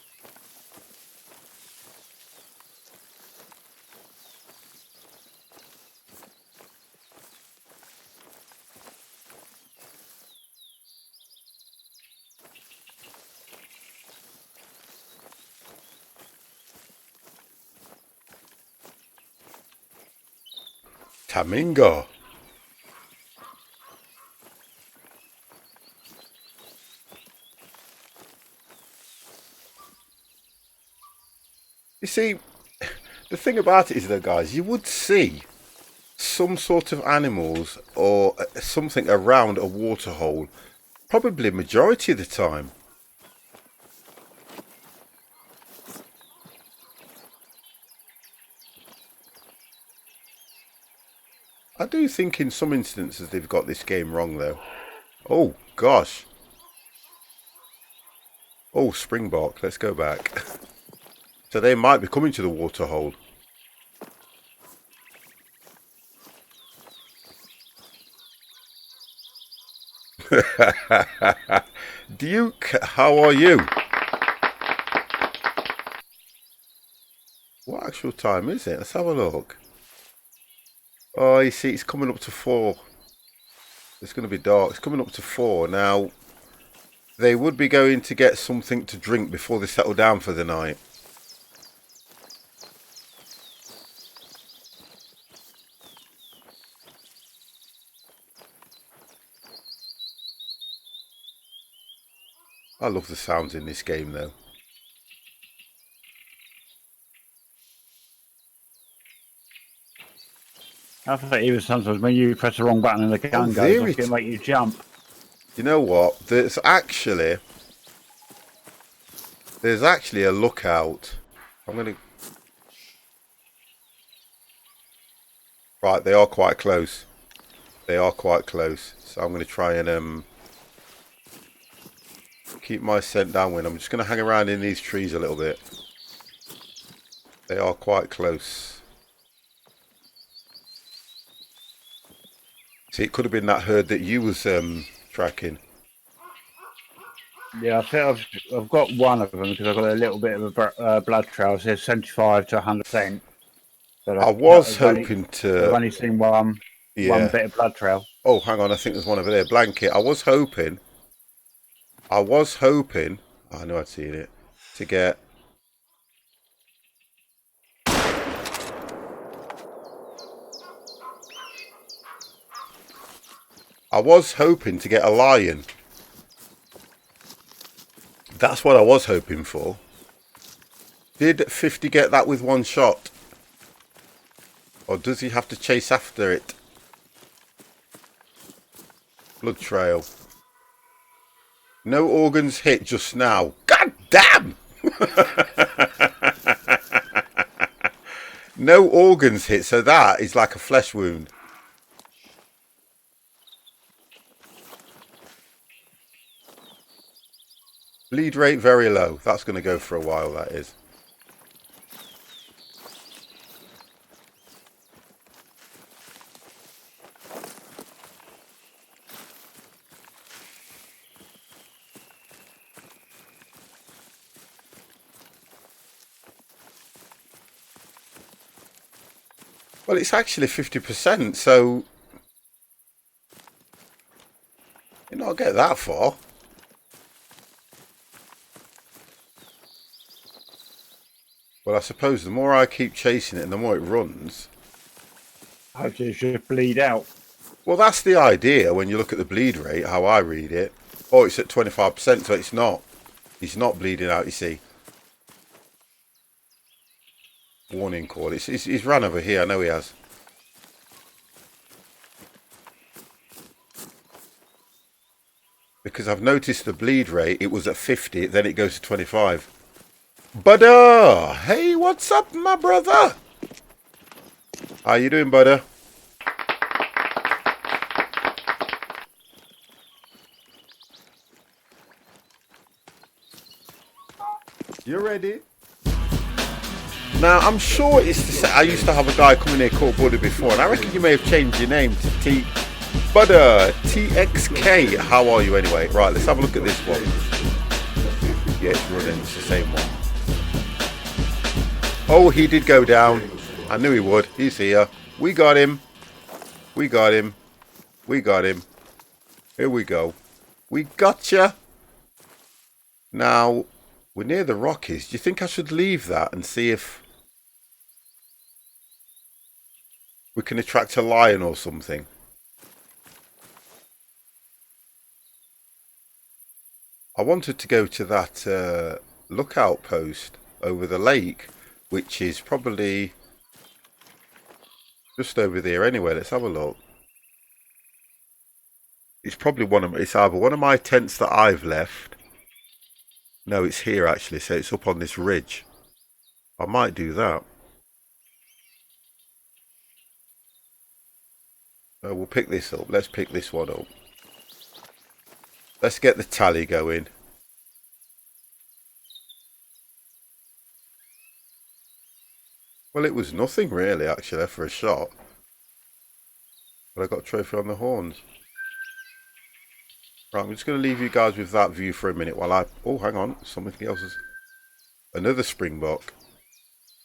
Tamingo. You see, the thing about it is though, guys, you would see some sort of animals or something around a water hole probably majority of the time. I do think in some instances they've got this game wrong though. Oh gosh. Oh, springbok, let's go back. So they might be coming to the water hole. Duke, how are you? What actual time is it? Let's have a look. Oh, you see, it's coming up to 4. It's going to be dark. It's coming up to 4. Now, they would be going to get something to drink before they settle down for the night. I love the sounds in this game, though. I think even sometimes when you press the wrong button and the gun goes there off, it it make you jump. You know what? There's actually a lookout. I'm going to... Right, they are quite close. They are quite close. So I'm going to try and keep my scent downwind. I'm just going to hang around in these trees a little bit. They are quite close. See, it could have been that herd that you was tracking. Yeah, I think I've got one of them because I've got a little bit of a blood trail. It says 75 to 100%. But I was hoping I've only seen one yeah. bit of blood trail. Oh, hang on. I think there's one over there. Blanket. I was hoping. I know I'd seen it. To get... I was hoping to get a lion. That's what I was hoping for. Did 50 get that with one shot? Or does he have to chase after it? Blood trail. No organs hit just now. God damn! No organs hit, so that is like a flesh wound. Bleed rate very low. That's going to go for a while, that is. Well, it's actually 50%, so you're not get that far. Well, I suppose the more I keep chasing it and the more it runs. Hopefully, it should bleed out. Well, that's the idea when you look at the bleed rate, how I read it. Oh, it's at 25%, so it's not. He's not bleeding out, you see. Warning call. He's run over here, I know he has. Because I've noticed the bleed rate, it was at 50, then it goes to 25. Budder! Hey, what's up, my brother? How you doing, Budder? You ready? Now, I'm sure it's the same. I used to have a guy come in here called Budder before, and I reckon you may have changed your name to Budder, TXK. How are you anyway? Right, let's have a look at this one. Yeah, it's running. It's the same one. Oh, he did go down. I knew he would. He's here. We got him. We got him. We got him. Here we go. We gotcha. Now, we're near the Rockies. Do you think I should leave that and see if we can attract a lion or something? I wanted to go to that lookout post over the lake, which is probably just over there anyway. Let's have a look. It's probably it's either one of my tents that I've left. No, it's here actually, so it's up on this ridge. I might do that. So we'll pick this up. Let's pick this one up. Let's get the tally going. Well, it was nothing really, actually, for a shot. But I got a trophy on the horns. Right, I'm just going to leave you guys with that view for a minute while I... Oh, hang on. Something else is... Another springbok.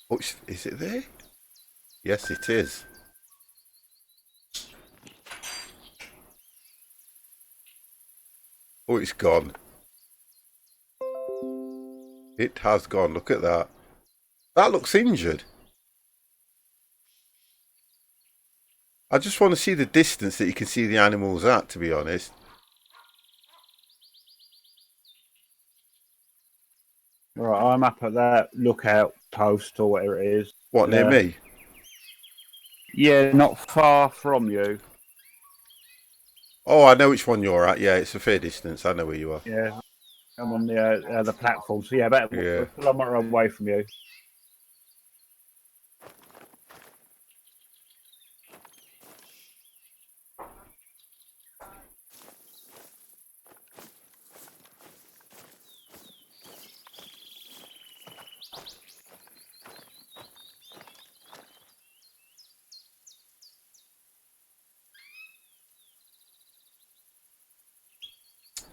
Oh, is it there? Yes, it is. Oh, it's gone. It has gone. Look at that. That looks injured. I just want to see the distance that you can see the animals at, to be honest. Right, I'm up at that lookout post or whatever it is. What, near me? Yeah, not far from you. Oh, I know which one you're at. Yeah, it's a fair distance. I know where you are. Yeah, I'm on the platform. So yeah, about a kilometre away from you.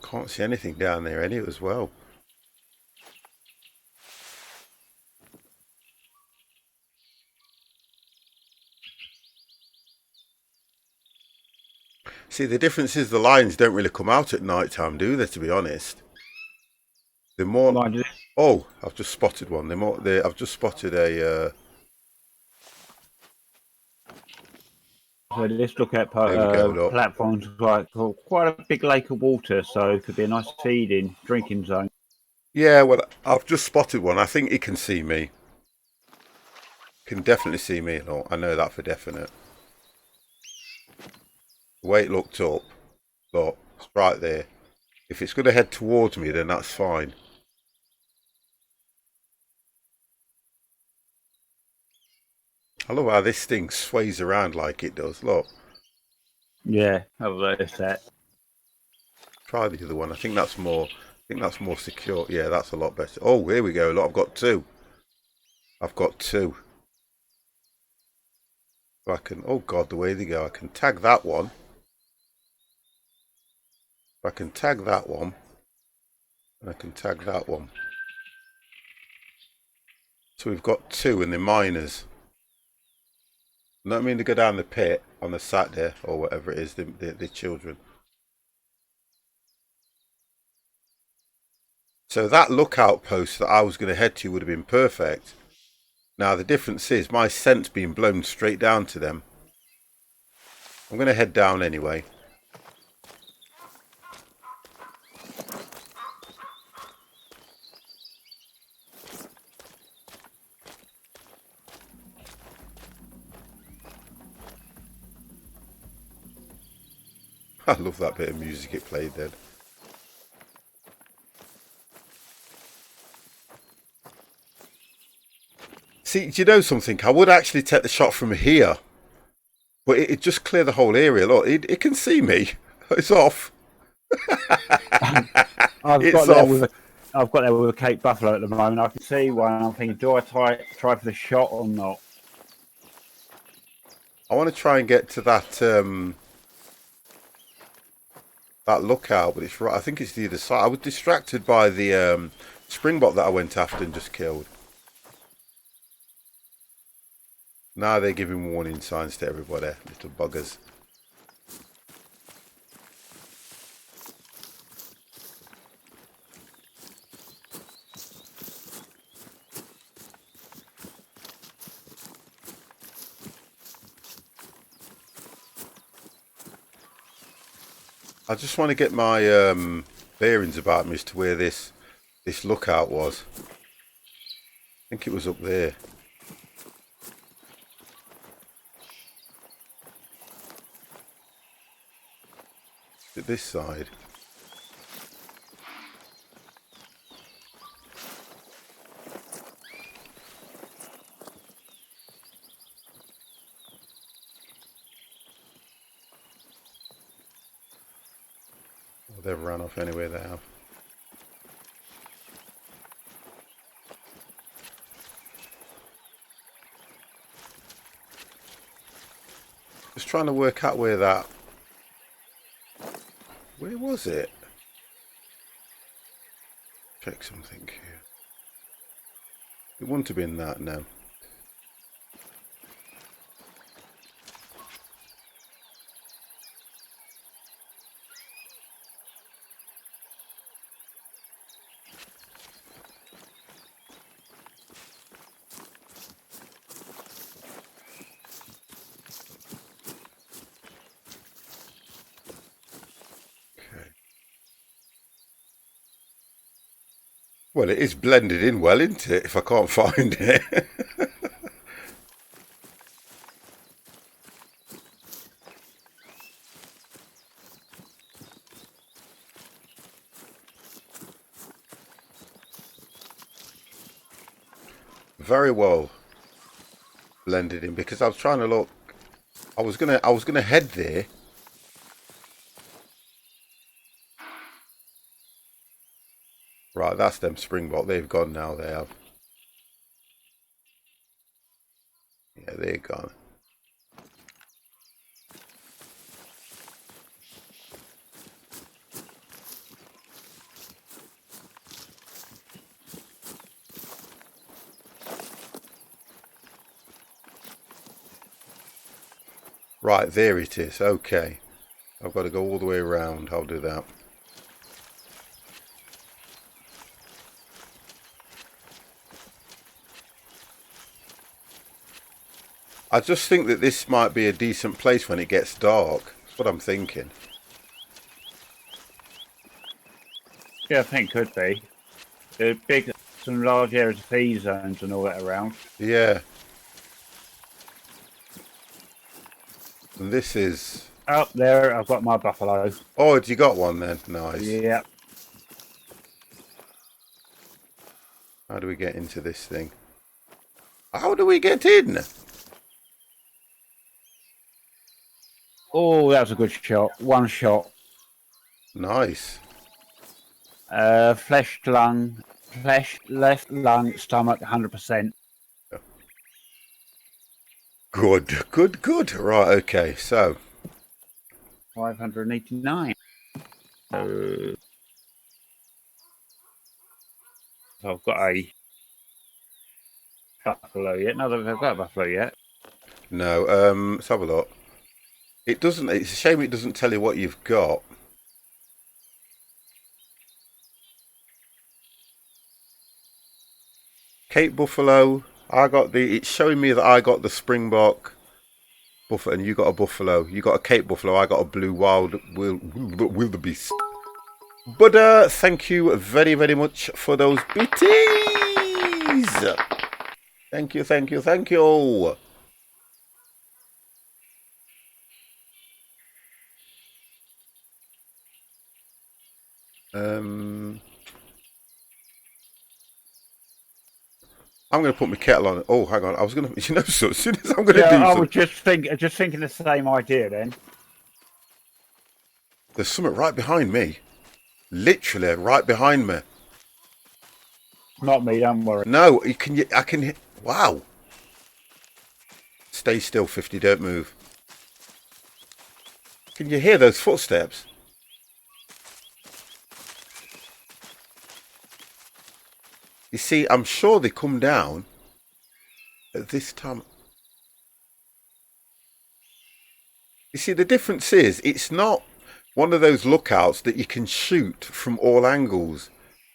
Can't see anything down there, any as well. See, the difference is the lions don't really come out at night time, do they, to be honest? They're more... Oh, I've just spotted one. I've just spotted a... So this look at There we go, look. platforms like quite a big lake of water, so it could be a nice feeding, drinking zone. Yeah, well, I've just spotted one. I think he can see me. Can definitely see me, look. I know that for definite. The way it looked up, look, it's right there. If it's going to head towards me, then that's fine. I love how this thing sways around like it does. Look, Yeah, I've noticed that. try the other one. I think that's more. I think that's more secure. Yeah, that's a lot better. Oh, here we go. Look, I've got two. I've got two. I can. Oh God, the way they go. I can tag that one. I can tag that one. And I can tag that one. So we've got two, and they're miners. I don't mean to go down the pit on the sat there or whatever it is. The children. So that lookout post that I was going to head to would have been perfect. Now the difference is my scent's being blown straight down to them. I'm going to head down anyway. I love that bit of music it played then. See, do you know something? I would actually take the shot from here. But it just clear the whole area. Look, it can see me. It's off. I've got It's there off. with a I've got there with a Cape Buffalo at the moment. I can see one. I'm thinking, do I try for the shot or not? I want to try and get to that that lookout, but it's right. I think it's the other side. I was distracted by the springbok that I went after and just killed. Now they're giving warning signs to everybody, little buggers. I just want to get my bearings about me as to where this lookout was. I think it was up there. At this side. Oh, they've run off anyway, they have. Just trying to work out where that... Where was it? Check something here. It wouldn't have been that, no. Okay. Well, it is blended in well, isn't it, if I can't find it? Very well blended in, because I was trying to look... I was gonna head there. Right, that's them springbok. They've gone now, they have. Yeah, they're gone. Right, there it is. Okay. I've got to go all the way around. I'll do that. I just think that this might be a decent place when it gets dark. That's what I'm thinking. Yeah, I think it could be. There's some large areas of P zones and all that around. Yeah. And this is... Up there, I've got my buffalo. Oh, have you got one then? Nice. Yeah. How do we get into this thing? How do we get in? Oh, that was a good shot. One shot. Nice. Flesh, left lung, stomach, 100%. Good. Right, okay. So 589. So I've got a buffalo yet. No, I've got a buffalo yet. no, let's have a look. It doesn't. It's a shame it doesn't tell you what you've got. Cape Buffalo. I got the. It's showing me that I got the Springbok buffalo, and you got a buffalo. You got a Cape Buffalo. I got a blue wildebeest. But thank you very much for those bitties. Thank you. I'm going to put my kettle on. Oh, hang on. I was going to, so as soon as I'm going to do I something. was just thinking the same idea then. There's something right behind me. Literally right behind me. Not me, don't worry. No, I can, wow. Stay still, 50, don't move. Can you hear those footsteps? You see, I'm sure they come down at this time. You see, the difference is, it's not one of those lookouts that you can shoot from all angles.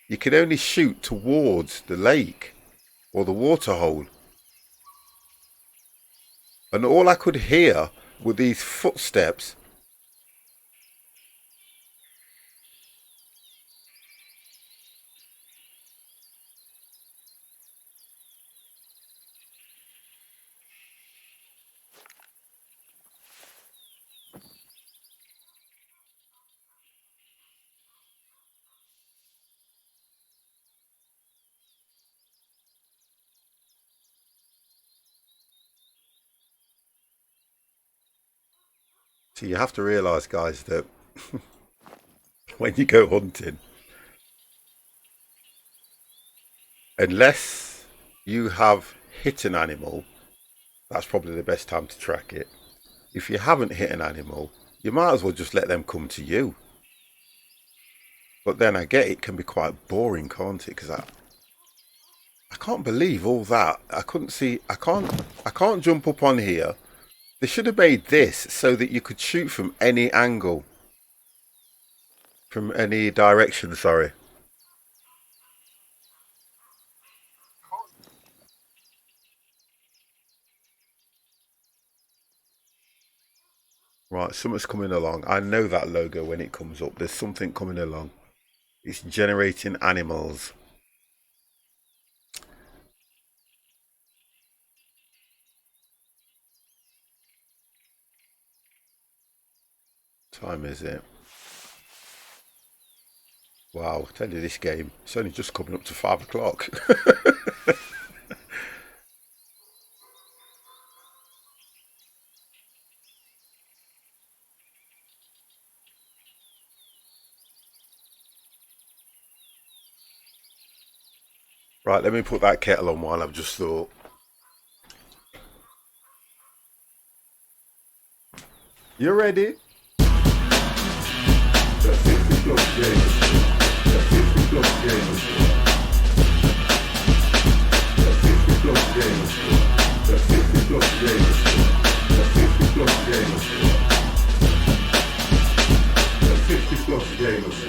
You can only shoot towards the lake or the waterhole. And all I could hear were these footsteps. So you have to realise, guys, that when you go hunting, unless you have hit an animal, that's probably the best time to track it. If you haven't hit an animal, you might as well just let them come to you. But then I get it can be quite boring, can't it? Because I can't believe all that. I can't jump up on here. They should have made this so that you could shoot from any angle. From any direction, sorry. Right, something's coming along. I know that logo when it comes up. There's something coming along. It's generating animals. What time is it? Wow, I tell you, this game, it's only just coming up to 5 o'clock. Right, let me put that kettle on while I've just thought. You ready? The 50 plus gamers. The 50 plus gamers. The 50 plus gamers. The 50 plus gamers. The 50 plus gamers. The 50 plus gamers.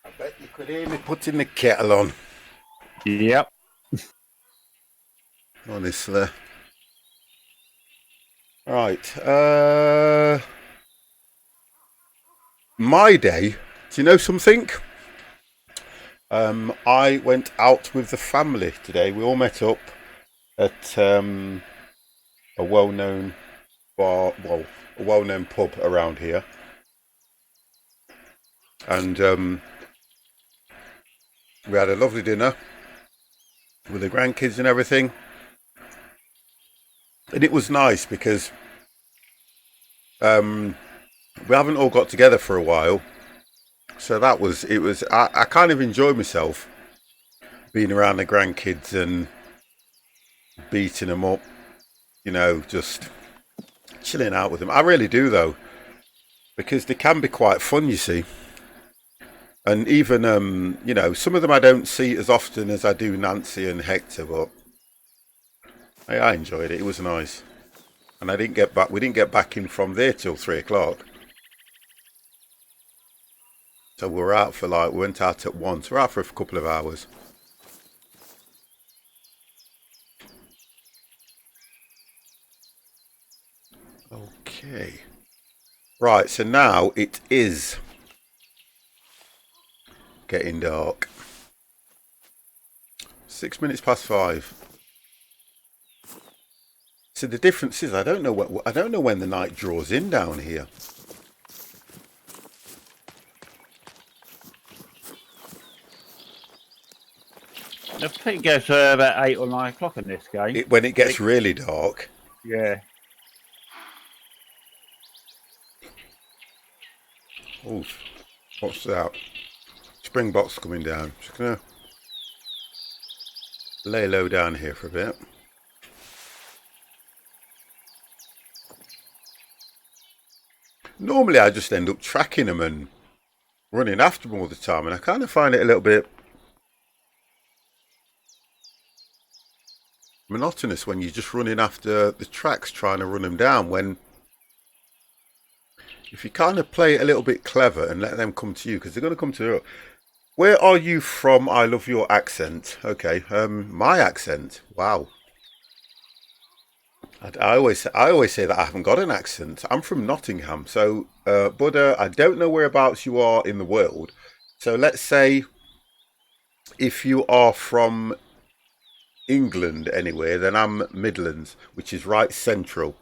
I bet you could hear me putting the kettle on. Yep. Honestly. Right. My day. Do you know something? I went out with the family today. We all met up at a well-known bar, well, a well-known pub around here, and we had a lovely dinner with the grandkids and everything. And it was nice because we haven't all got together for a while, so that was it. Was I kind of enjoyed myself being around the grandkids and beating them up, just chilling out with them. I really do though, because they can be quite fun, you see. And even some of them I don't see as often as I do Nancy and Hector, but I enjoyed it. It was nice. And I didn't get back. We didn't get back in from there till 3 o'clock. So we were out we went out at 1. So we're out for a couple of hours. Okay. Right, so now it is getting dark. 6 minutes past 5. So the difference is I don't know when the night draws in down here. I think it goes to about 8 or 9 o'clock in this game. When it gets really dark. Yeah. Oh, what's that? Springboks coming down. Just gonna lay low down here for a bit. Normally I just end up tracking them and running after them all the time, and I kind of find it a little bit monotonous when you're just running after the tracks trying to run them down, when if you kind of play it a little bit clever and let them come to you, because they're going to come to you. Where are you from? I love your accent. Okay, my accent. Wow. I always say that I haven't got an accent. I'm from Nottingham, so but I don't know whereabouts you are in the world. So let's say if you are from England anywhere, then I'm Midlands, which is right central,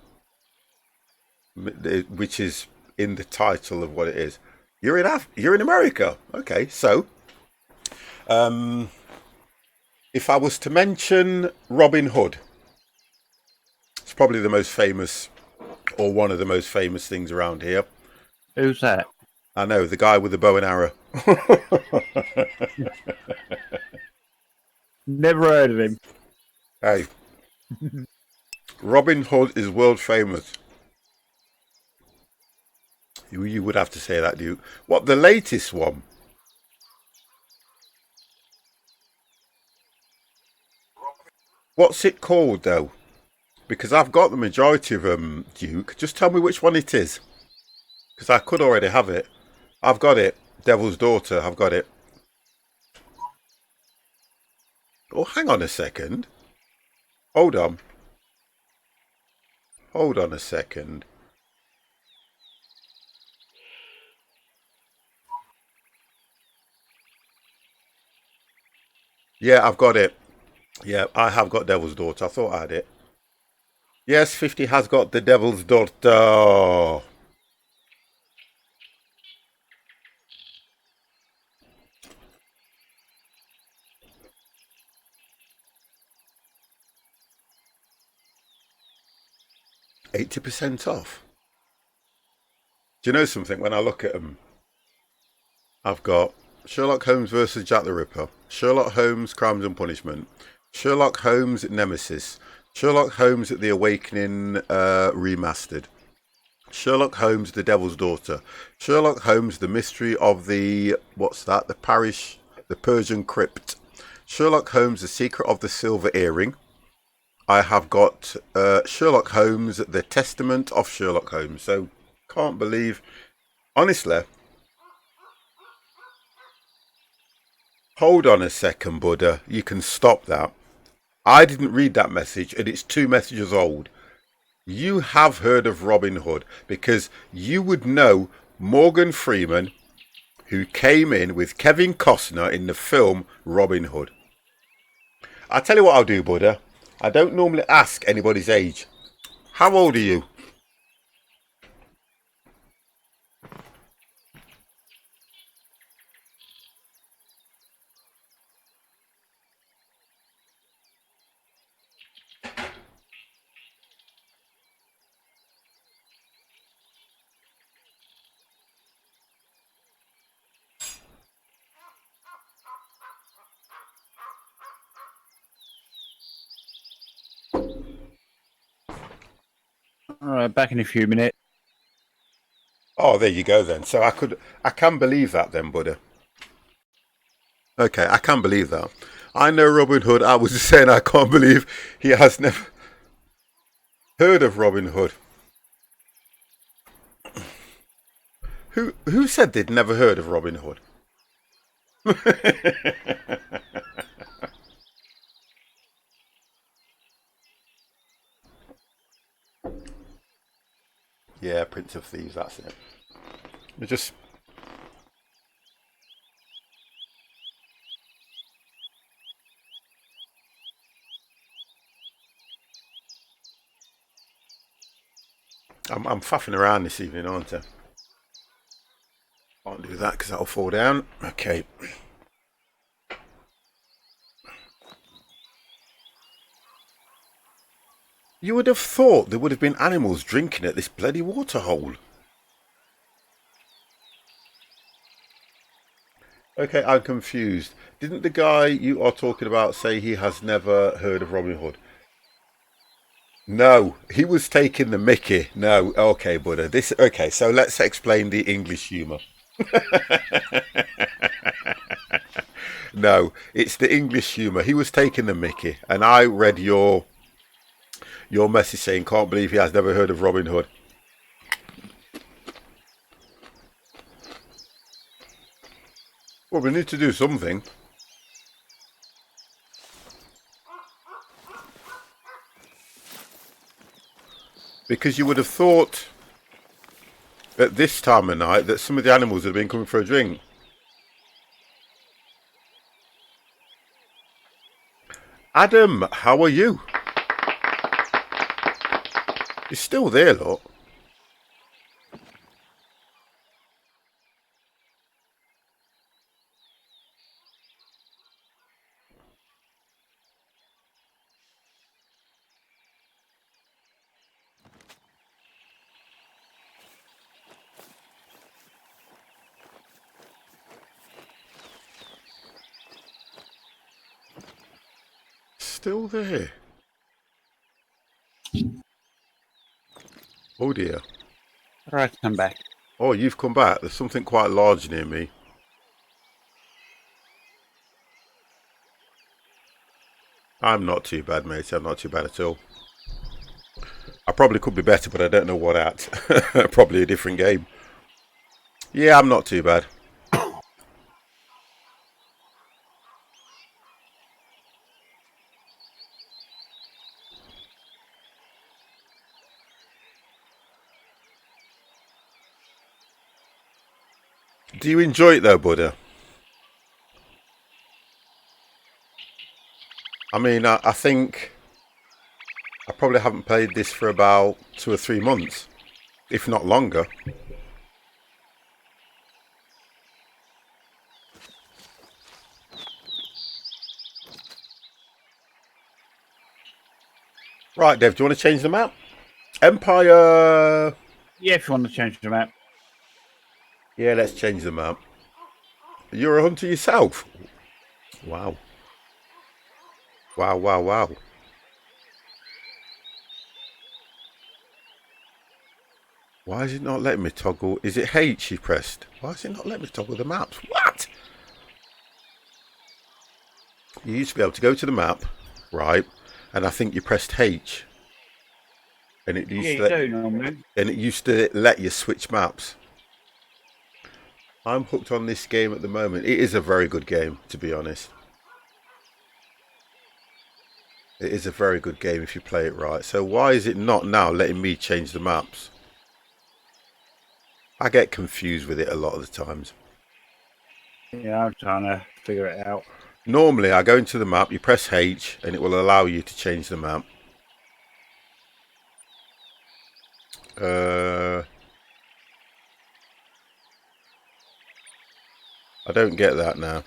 which is in the title of what it is. You're in America. Okay, so if I was to mention Robin Hood, it's probably the most famous, or one of the most famous things around here. Who's that? I know, the guy with the bow and arrow. Never heard of him. Hey, Robin Hood is world famous. You would have to say that, Duke. What, the latest one? What's it called, though? Because I've got the majority of them, Duke. Just tell me which one it is. Because I could already have it. I've got it. Devil's Daughter. I've got it. Oh, hang on a second. Hold on. Hold on a second. Yeah, I've got it. Yeah, I have got Devil's Daughter. I thought I had it. Yes, 50 has got the Devil's Daughter. %80 off. Do you know something? When I look at them, I've got Sherlock Holmes versus Jack the Ripper, Sherlock Holmes Crimes and Punishment, Sherlock Holmes Nemesis, Sherlock Holmes The Awakening Remastered, Sherlock Holmes The Devil's Daughter, Sherlock Holmes The Mystery of the the Persian Crypt, Sherlock Holmes The Secret of the Silver Earring. I have got Sherlock Holmes The Testament of Sherlock Holmes. So can't believe, honestly, Hold on a second, Buddha. You can stop that. I didn't read that message, and it's 2 messages old. You have heard of Robin Hood because you would know Morgan Freeman, who came in with Kevin Costner in the film Robin Hood. I'll tell you what I'll do, Buddha. I don't normally ask anybody's age. How old are you? All right, back in a few minutes. Oh, there you go then. So I can believe that then, Buddha. Okay, I can believe that. I know Robin Hood. I was just saying I can't believe he has never heard of Robin Hood. Who said they'd never heard of Robin Hood? Yeah, Prince of Thieves, that's it. It just I'm faffing around this evening, aren't I? Can't do that because that'll fall down. Okay. You would have thought there would have been animals drinking at this bloody waterhole. Okay, I'm confused. Didn't the guy you are talking about say he has never heard of Robin Hood? No, he was taking the mickey. No, okay, Buddha. Okay, so let's explain the English humour. No, it's the English humour. He was taking the mickey, and I read your message saying can't believe he has never heard of Robin Hood. Well, we need to do something. Because you would have thought at this time of night that some of the animals would have been coming for a drink. Adam, how are you? You're still there, look. Still there. Oh dear. Right, come back. Oh, you've come back. There's something quite large near me. I'm not too bad, mate. I'm not too bad at all. I probably could be better, but I don't know what at. Probably a different game. Yeah, I'm not too bad. Do you enjoy it though, Buddha? I mean, I think I probably haven't played this for about 2 or 3 months, if not longer. Right, Dev, do you want to change the map? Empire. Yeah, if you want to change the map. Yeah, let's change the map. You're a hunter yourself. Wow. Wow, wow, wow. Why is it not letting me toggle? Is it H you pressed? Why is it not letting me toggle the maps? What? You used to be able to go to the map, right? And I think you pressed H. And it used Yeah, you do normally. and it used to let you switch maps. I'm hooked on this game at the moment. It is a very good game, to be honest. It is a very good game if you play it right. So why is it not now letting me change the maps? I get confused with it a lot of the times. Yeah, I'm trying to figure it out. Normally, I go into the map, you press H, and it will allow you to change the map. I don't get that now.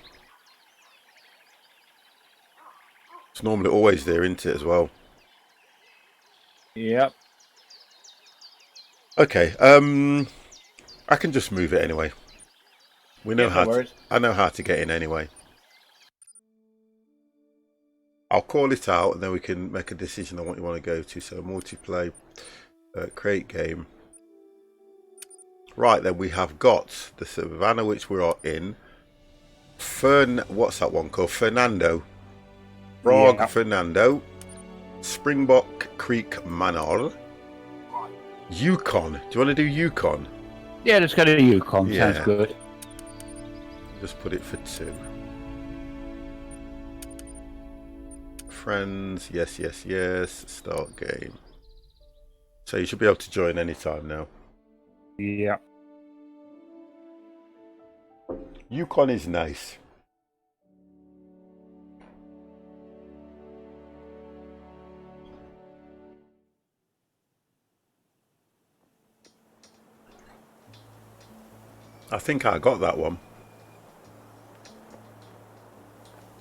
It's normally always there, isn't it, as well? Yep. Okay, I can just move it anyway. We know Yeah, no how to. worries. I know how to get in anyway. I'll call it out, and then we can make a decision on what you want to go to. So multiplayer, create game. Right then, we have got the savannah which we are in. What's that one called? Fernando. Frog Yeah. Fernando. Springbok Creek Manor. Yukon. Do you want to do Yukon? Yeah, let's go to Yukon. Yeah. Sounds good. Just put it for 2. Friends. Yes, yes, yes. Start game. So you should be able to join anytime now. Yeah. Yukon is nice. I think I got that one.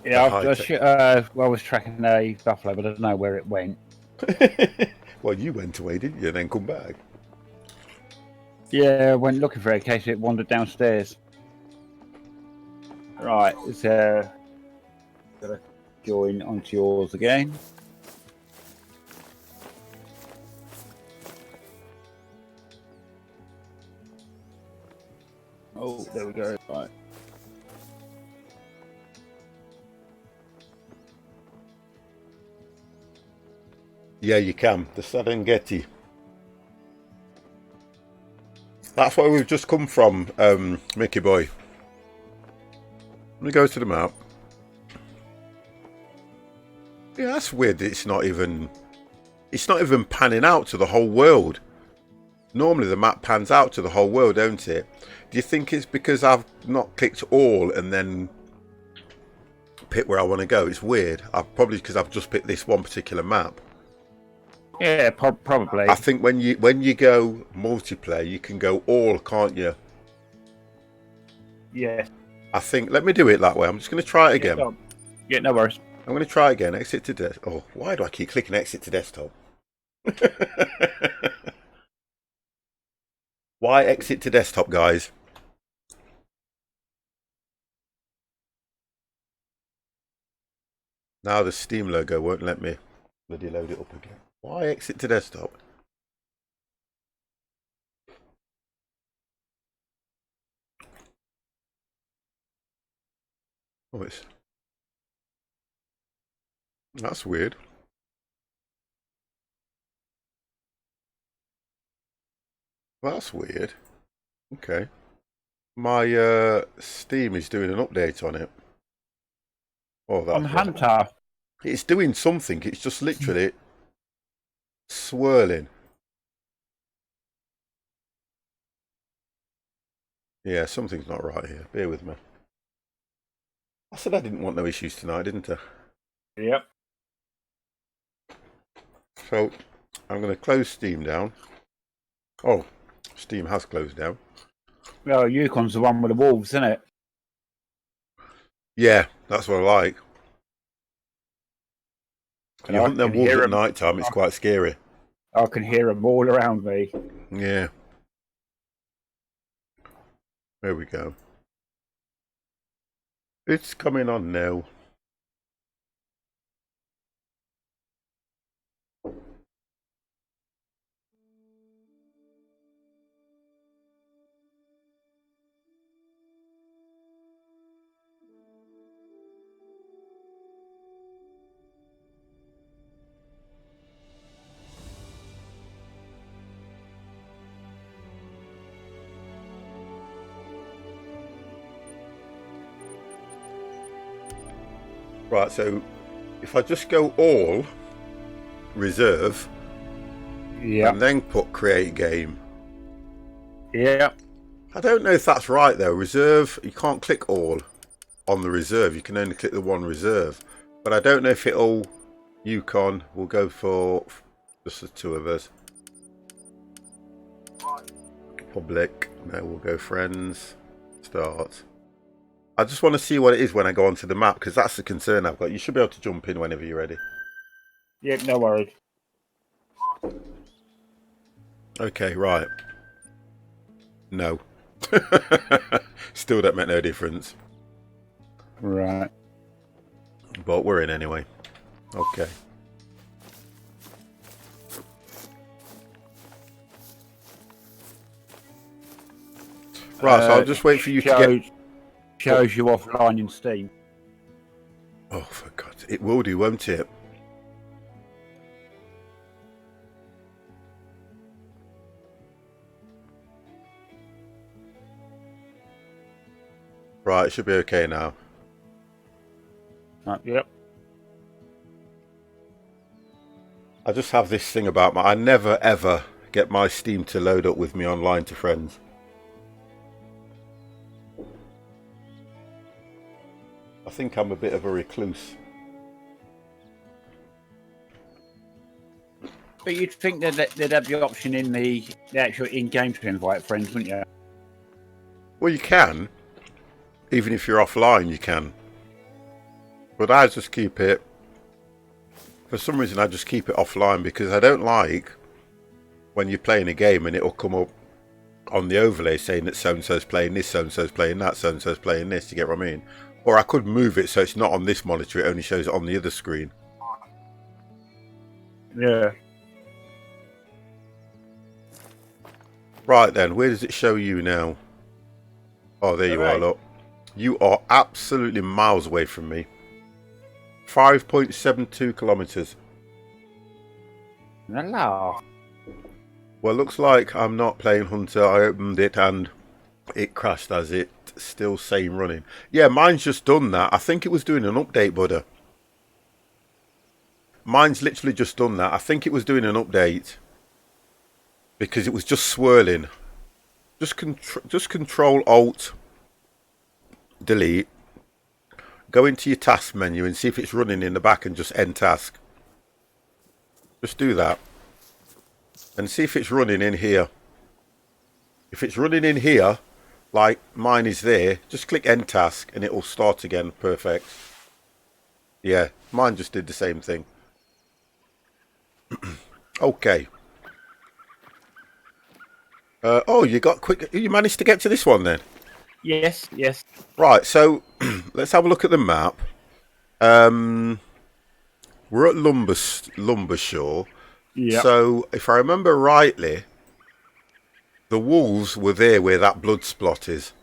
Yeah, I was tracking a buffalo, but I don't know where it went. Well, you went away, didn't you? And then come back. Yeah, I went looking for it in case it wandered downstairs. Right, so gotta join onto yours again. Oh, there we go. Right. Yeah, you can. The Serengeti. That's where we've just come from, Mickey boy. Let me go to the map. Yeah, that's weird that it's not even panning out to the whole world. Normally the map pans out to the whole world, don't it? Do you think it's because I've not clicked all and then pick where I want to go? It's weird. Probably because I've just picked this one particular map. Yeah, probably. I think when you go multiplayer, you can go all, can't you? Yeah. I think. Let me do it that way. I'm just going to try it again. Yeah, no worries. I'm going to try again. Exit to desktop. Oh, why do I keep clicking exit to desktop? Why exit to desktop, guys? Now the Steam logo won't let me bloody load it up again. Why exit to desktop? Oh, that's weird. That's weird. Okay. My Steam is doing an update on it. Oh, that's On right. Hunter. It's doing something. It's just literally swirling. Yeah, something's not right here. Bear with me. I said I didn't want no issues tonight, didn't I? Yep. So, I'm going to close Steam down. Oh, Steam has closed down. Well, Yukon's the one with the wolves, isn't it? Yeah, that's what I like. And You I hunt them can wolves hear at them. night time, it's quite scary. I can hear them all around me. Yeah. There we go. It's coming on now. Right, so if I just go all reserve Yeah. and then put create game. Yeah. I don't know if that's right though. Reserve, you can't click all on the reserve. You can only click the one reserve. But I don't know if it'll Yukon. We'll go for just the two of us. Public. No, we'll go friends. Start. I just want to see what it is when I go onto the map because that's the concern I've got. You should be able to jump in whenever you're ready. Yeah, no worries. Okay, right. No. Still don't make no difference. Right. But we're in anyway. Okay. Right, so I'll just wait for you to get... Shows you offline in Steam. Oh, for God. It will do, won't it? Right, it should be okay now. Yep. I just have this thing about I never ever get my Steam to load up with me online to friends. I think I'm a bit of a recluse. But you'd think that they'd have the option in the actual in-game to invite friends, wouldn't you? Well, you can. Even if you're offline, you can. But I just keep it... For some reason, I just keep it offline because I don't like when you're playing a game and it'll come up on the overlay saying that so-and-so's playing this, so-and-so's playing that, so-and-so's playing this, you get what I mean? Or I could move it so it's not on this monitor, it only shows it on the other screen. Yeah. Right then, where does it show you now? Oh, there you are, look. You are absolutely miles away from me. 5.72 kilometers. Hello. Well, looks like I'm not playing Hunter. I opened it and it crashed as it still saying running. Yeah, mine's just done that. I think it was doing an update, Buddha. Mine's literally just done that. I think it was doing an update because it was just swirling. Just control alt delete. Go into your task menu and see if it's running in the back and just end task. Just do that. And see if it's running in here. If it's running in here, like mine is there, just click end task and it will start again. Perfect. Yeah, mine just did the same thing. Okay. Oh, you got quick. You managed to get to this one then? Yes, yes. Right, so let's have a look at the map. We're at Lumbershore. Yeah. So, if I remember rightly, the wolves were there where that blood spot is.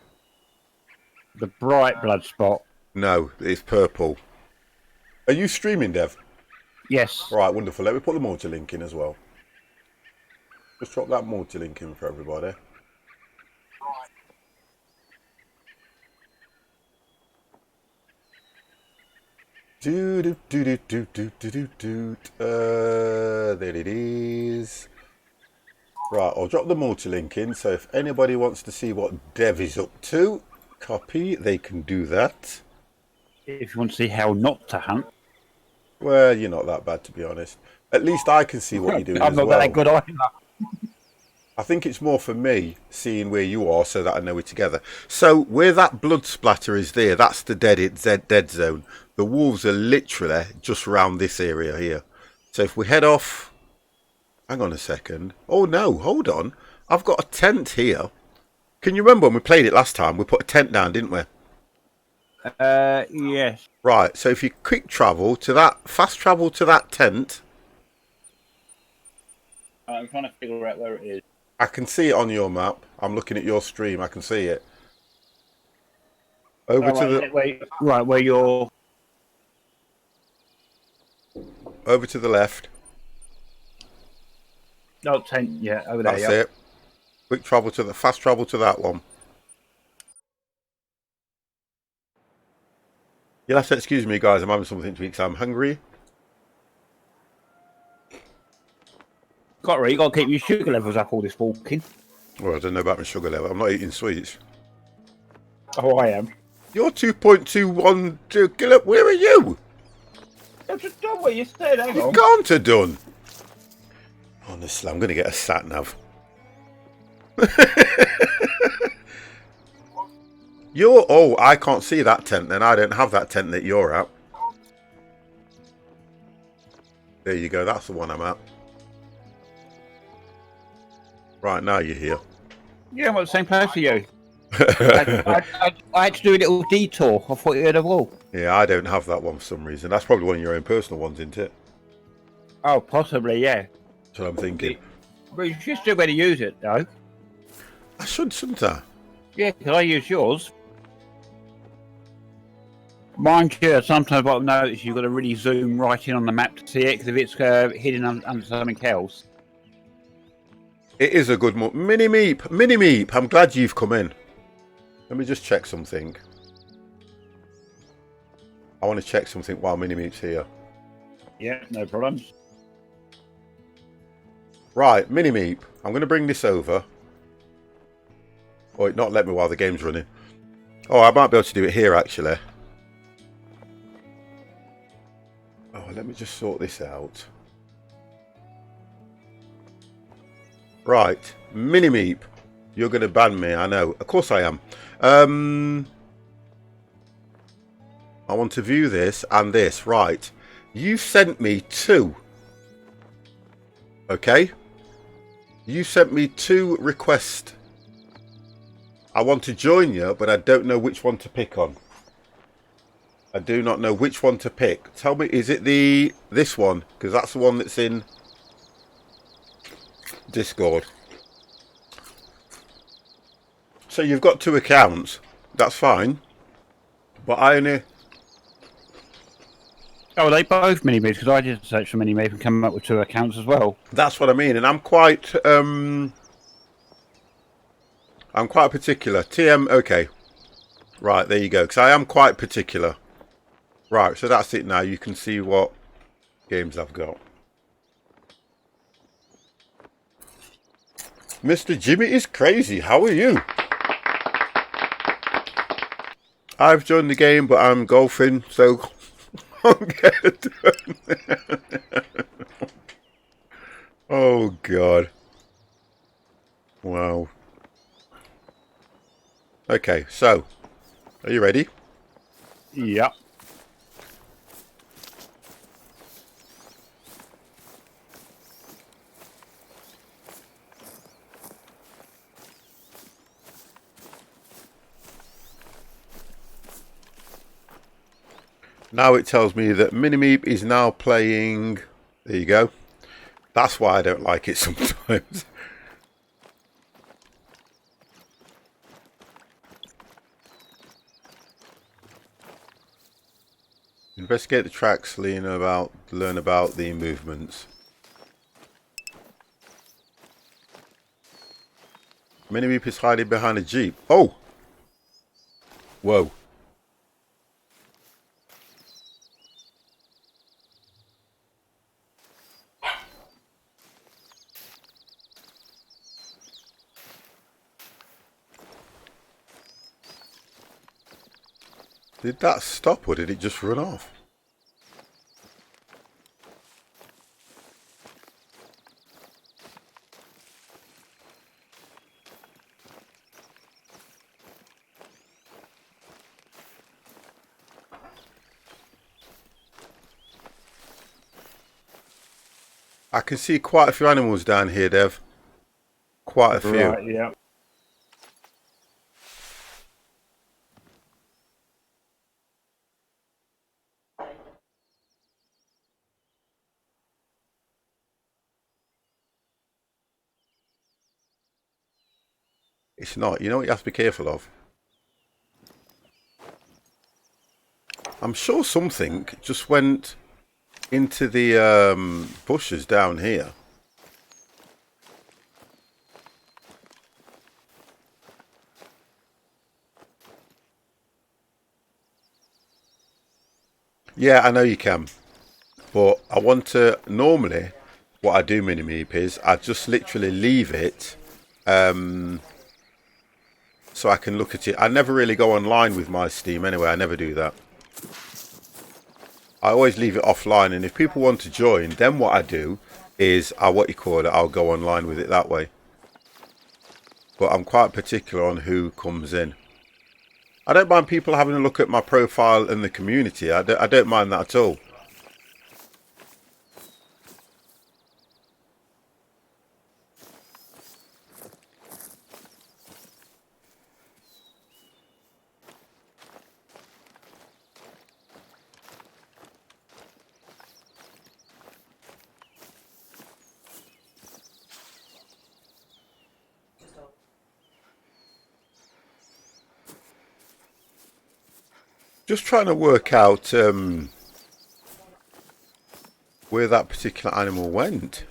The bright blood spot. No, it's purple. Are you streaming, Dev? Yes. Right, wonderful. Let me put the multi-link in as well. Just drop that multi-link in for everybody. There it is. Right, I'll drop the multi-link in, so if anybody wants to see what Dev is up to, copy, they can do that. If you want to see how not to hunt. Well, you're not that bad, to be honest. At least I can see what you're doing I'm as well. not that good either. I think it's more for me seeing where you are so that I know we're together. So where that blood splatter is there, that's the dead zone. The wolves are literally just around this area here. So if we head off... Hang on a second. Oh no, hold on. I've got a tent here. Can you remember when we played it last time? We put a tent down, didn't we? Yes. Right, so if you quick travel to that, fast travel to that tent... I'm trying to figure out where it is. I can see it on your map. I'm looking at your stream. I can see it. Over to the where you're. over to the left. Oh, tent. Yeah, over there. That's it. Quick travel to the fast travel to that one. You'll have to excuse me, guys. I'm having something to eat because I'm hungry. You got to keep your sugar levels up all this walking. Well, I don't know about my sugar level. I'm not eating sweets. Oh, I am. You're 2.21 kilo. Where are you? I've just done what you said. Hang You on. can't have done. Honestly, I'm going to get a sat nav. I can't see that tent then. I don't have that tent that you're at. There you go. That's the one I'm at. Right, now you're here. Yeah, I'm at the same place as you. I had to do a little detour. I thought you had a wall. Yeah, I don't have that one for some reason. That's probably one of your own personal ones, isn't it? Oh, possibly, yeah. That's what I'm thinking. But you should still better use it, though. I should, shouldn't I? Yeah, because I use yours. Mind you, sometimes what I've noticed, you've got to really zoom right in on the map to see it, because if it's hidden under something else. It is a good mini meep. Mini meep. I'm glad you've come in. Let me just check something. I want to check something while mini meep's here. Yeah, no problems. Right, mini meep. I'm going to bring this over. Oh, not let me while the game's running. Oh, I might be able to do it here actually. Oh, let me just sort this out. Right, mini meep. You're going to ban me, I know. Of course I am. I want to view this and this. Right. You sent me two. Okay. You sent me two requests. I want to join you, but I don't know which one to pick on. I do not know which one to pick. Tell me, is it this one? Because that's the one that's in Discord. So you've got two accounts. That's fine. But I only... Oh, they both mini-meep, because I did search for mini-meep and come up with two accounts as well. That's what I mean. And I'm quite particular. TM, okay. Right, there you go. Because I am quite particular. Right, so that's it now. You can see what games I've got. Mr. Jimmy is crazy. How are you? I've joined the game, but I'm golfing, so I'll get it done. Oh, God. Wow. Okay, so, are you ready? Yep. Now it tells me that Minimeep is now playing... There you go. That's why I don't like it sometimes. Investigate the tracks, learn about the movements. Minimeep is hiding behind a jeep. Oh! Whoa. Did that stop or did it just run off? I can see quite a few animals down here, Dev. Quite a few. Right, yeah. It's not. You know what you have to be careful of? I'm sure something just went into the bushes down here. Yeah, I know you can. But I want to, normally, what I do mini meep is I just literally leave it so I can look at it. I never really go online with my Steam anyway. I never do that. I always leave it offline, and if people want to join, then what I do is I'll go online with it that way. But I'm quite particular on who comes in. I don't mind people having a look at my profile and the community. I don't mind that at all. Just trying to work out where that particular animal went.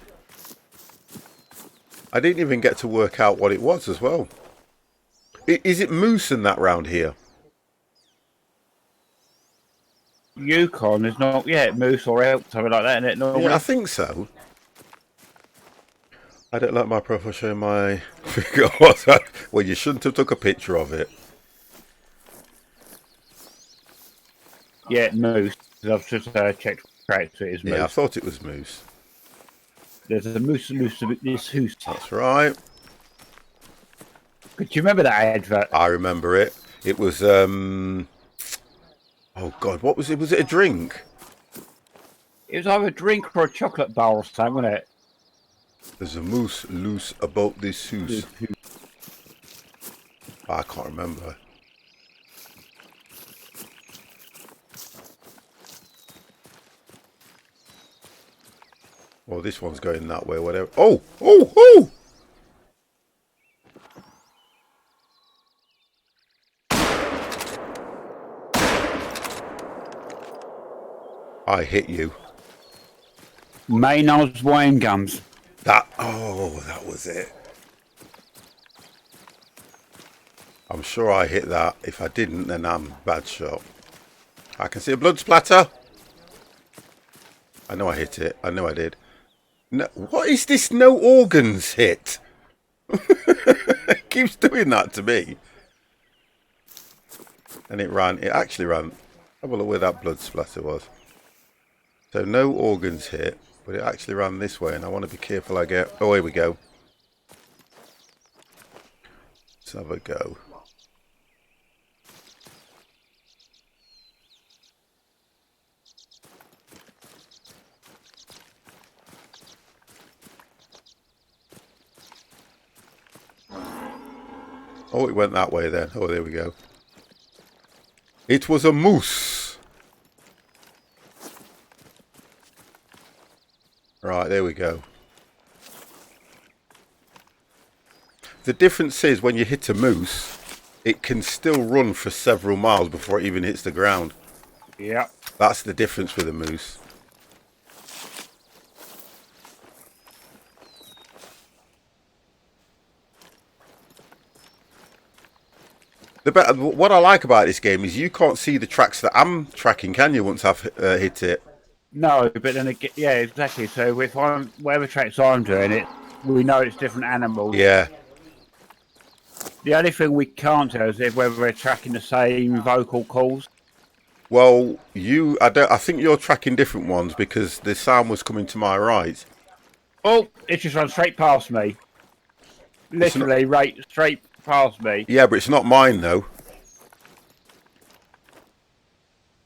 I didn't even get to work out what it was as well. Is it moose in that round here? Yukon is not yet moose or elk, something like that, isn't it? Normally. Yeah, I think so. I don't like my profile showing my figure. Well, you shouldn't have took a picture of it. Yeah, moose. I've just checked tracks. It is moose. Yeah, I thought it was moose. There's a moose, this hoose. That's right. Could you remember that advert? I remember it. It was oh God, what was it? Was it a drink? It was either a drink or a chocolate bar or something, wasn't it? There's a moose loose about this hoose. I can't remember. Well, this one's going that way, whatever. Oh, oh, oh! I hit you. Maynard's wine gums. That was it. I'm sure I hit that. If I didn't, then I'm a bad shot. I can see a blood splatter. I know I hit it. I know I did. No, what is this no organs hit? It keeps doing that to me. And it actually ran. Have a look where that blood splatter was. So no organs hit, but it actually ran this way, and I want to be careful I get... Oh, here we go. Let's have a go. Oh, it went that way then. Oh, there we go. It was a moose. Right, there we go. The difference is when you hit a moose, it can still run for several miles before it even hits the ground. Yeah. That's the difference with a moose. What I like about this game is you can't see the tracks that I'm tracking, can you, once I've hit it? No, but then again, yeah, exactly. So if I'm whatever tracks I'm doing, it we know it's different animals. Yeah. The only thing we can't tell is if whether we're tracking the same vocal calls. Well, I think you're tracking different ones because the sound was coming to my right. Oh, it just runs straight past me. Literally, right straight past me. Yeah, but it's not mine though.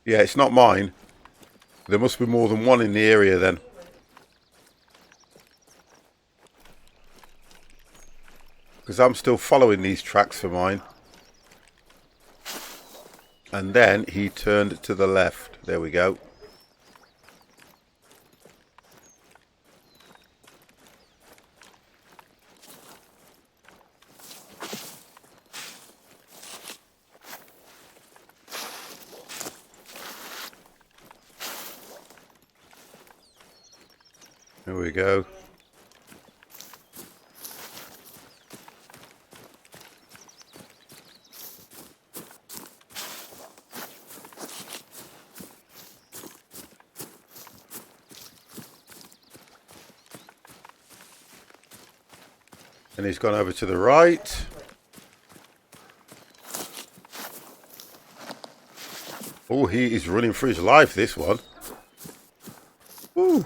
Yeah, it's not mine. There must be more than one in the area then. Because I'm still following these tracks for mine. And then he turned to the left. There we go. There we go. And he's gone over to the right. Oh, he is running for his life, this one. Ooh.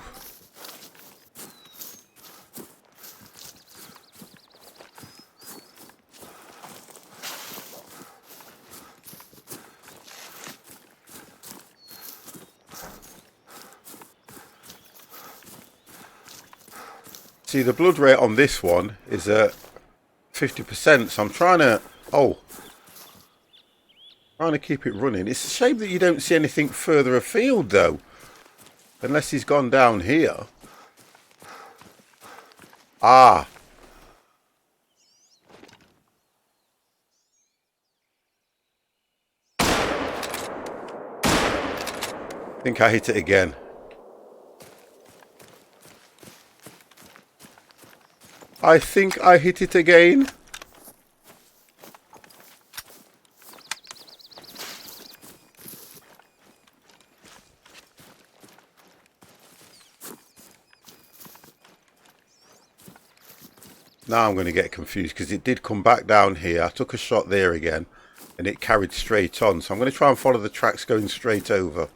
See, the blood rate on this one is at 50%, so I'm trying to keep it running. It's a shame that you don't see anything further afield though, unless he's gone down here. Ah, I think I hit it again. I think I hit it again. Now I'm going to get confused because it did come back down here. I took a shot there again and it carried straight on. So I'm going to try and follow the tracks going straight over.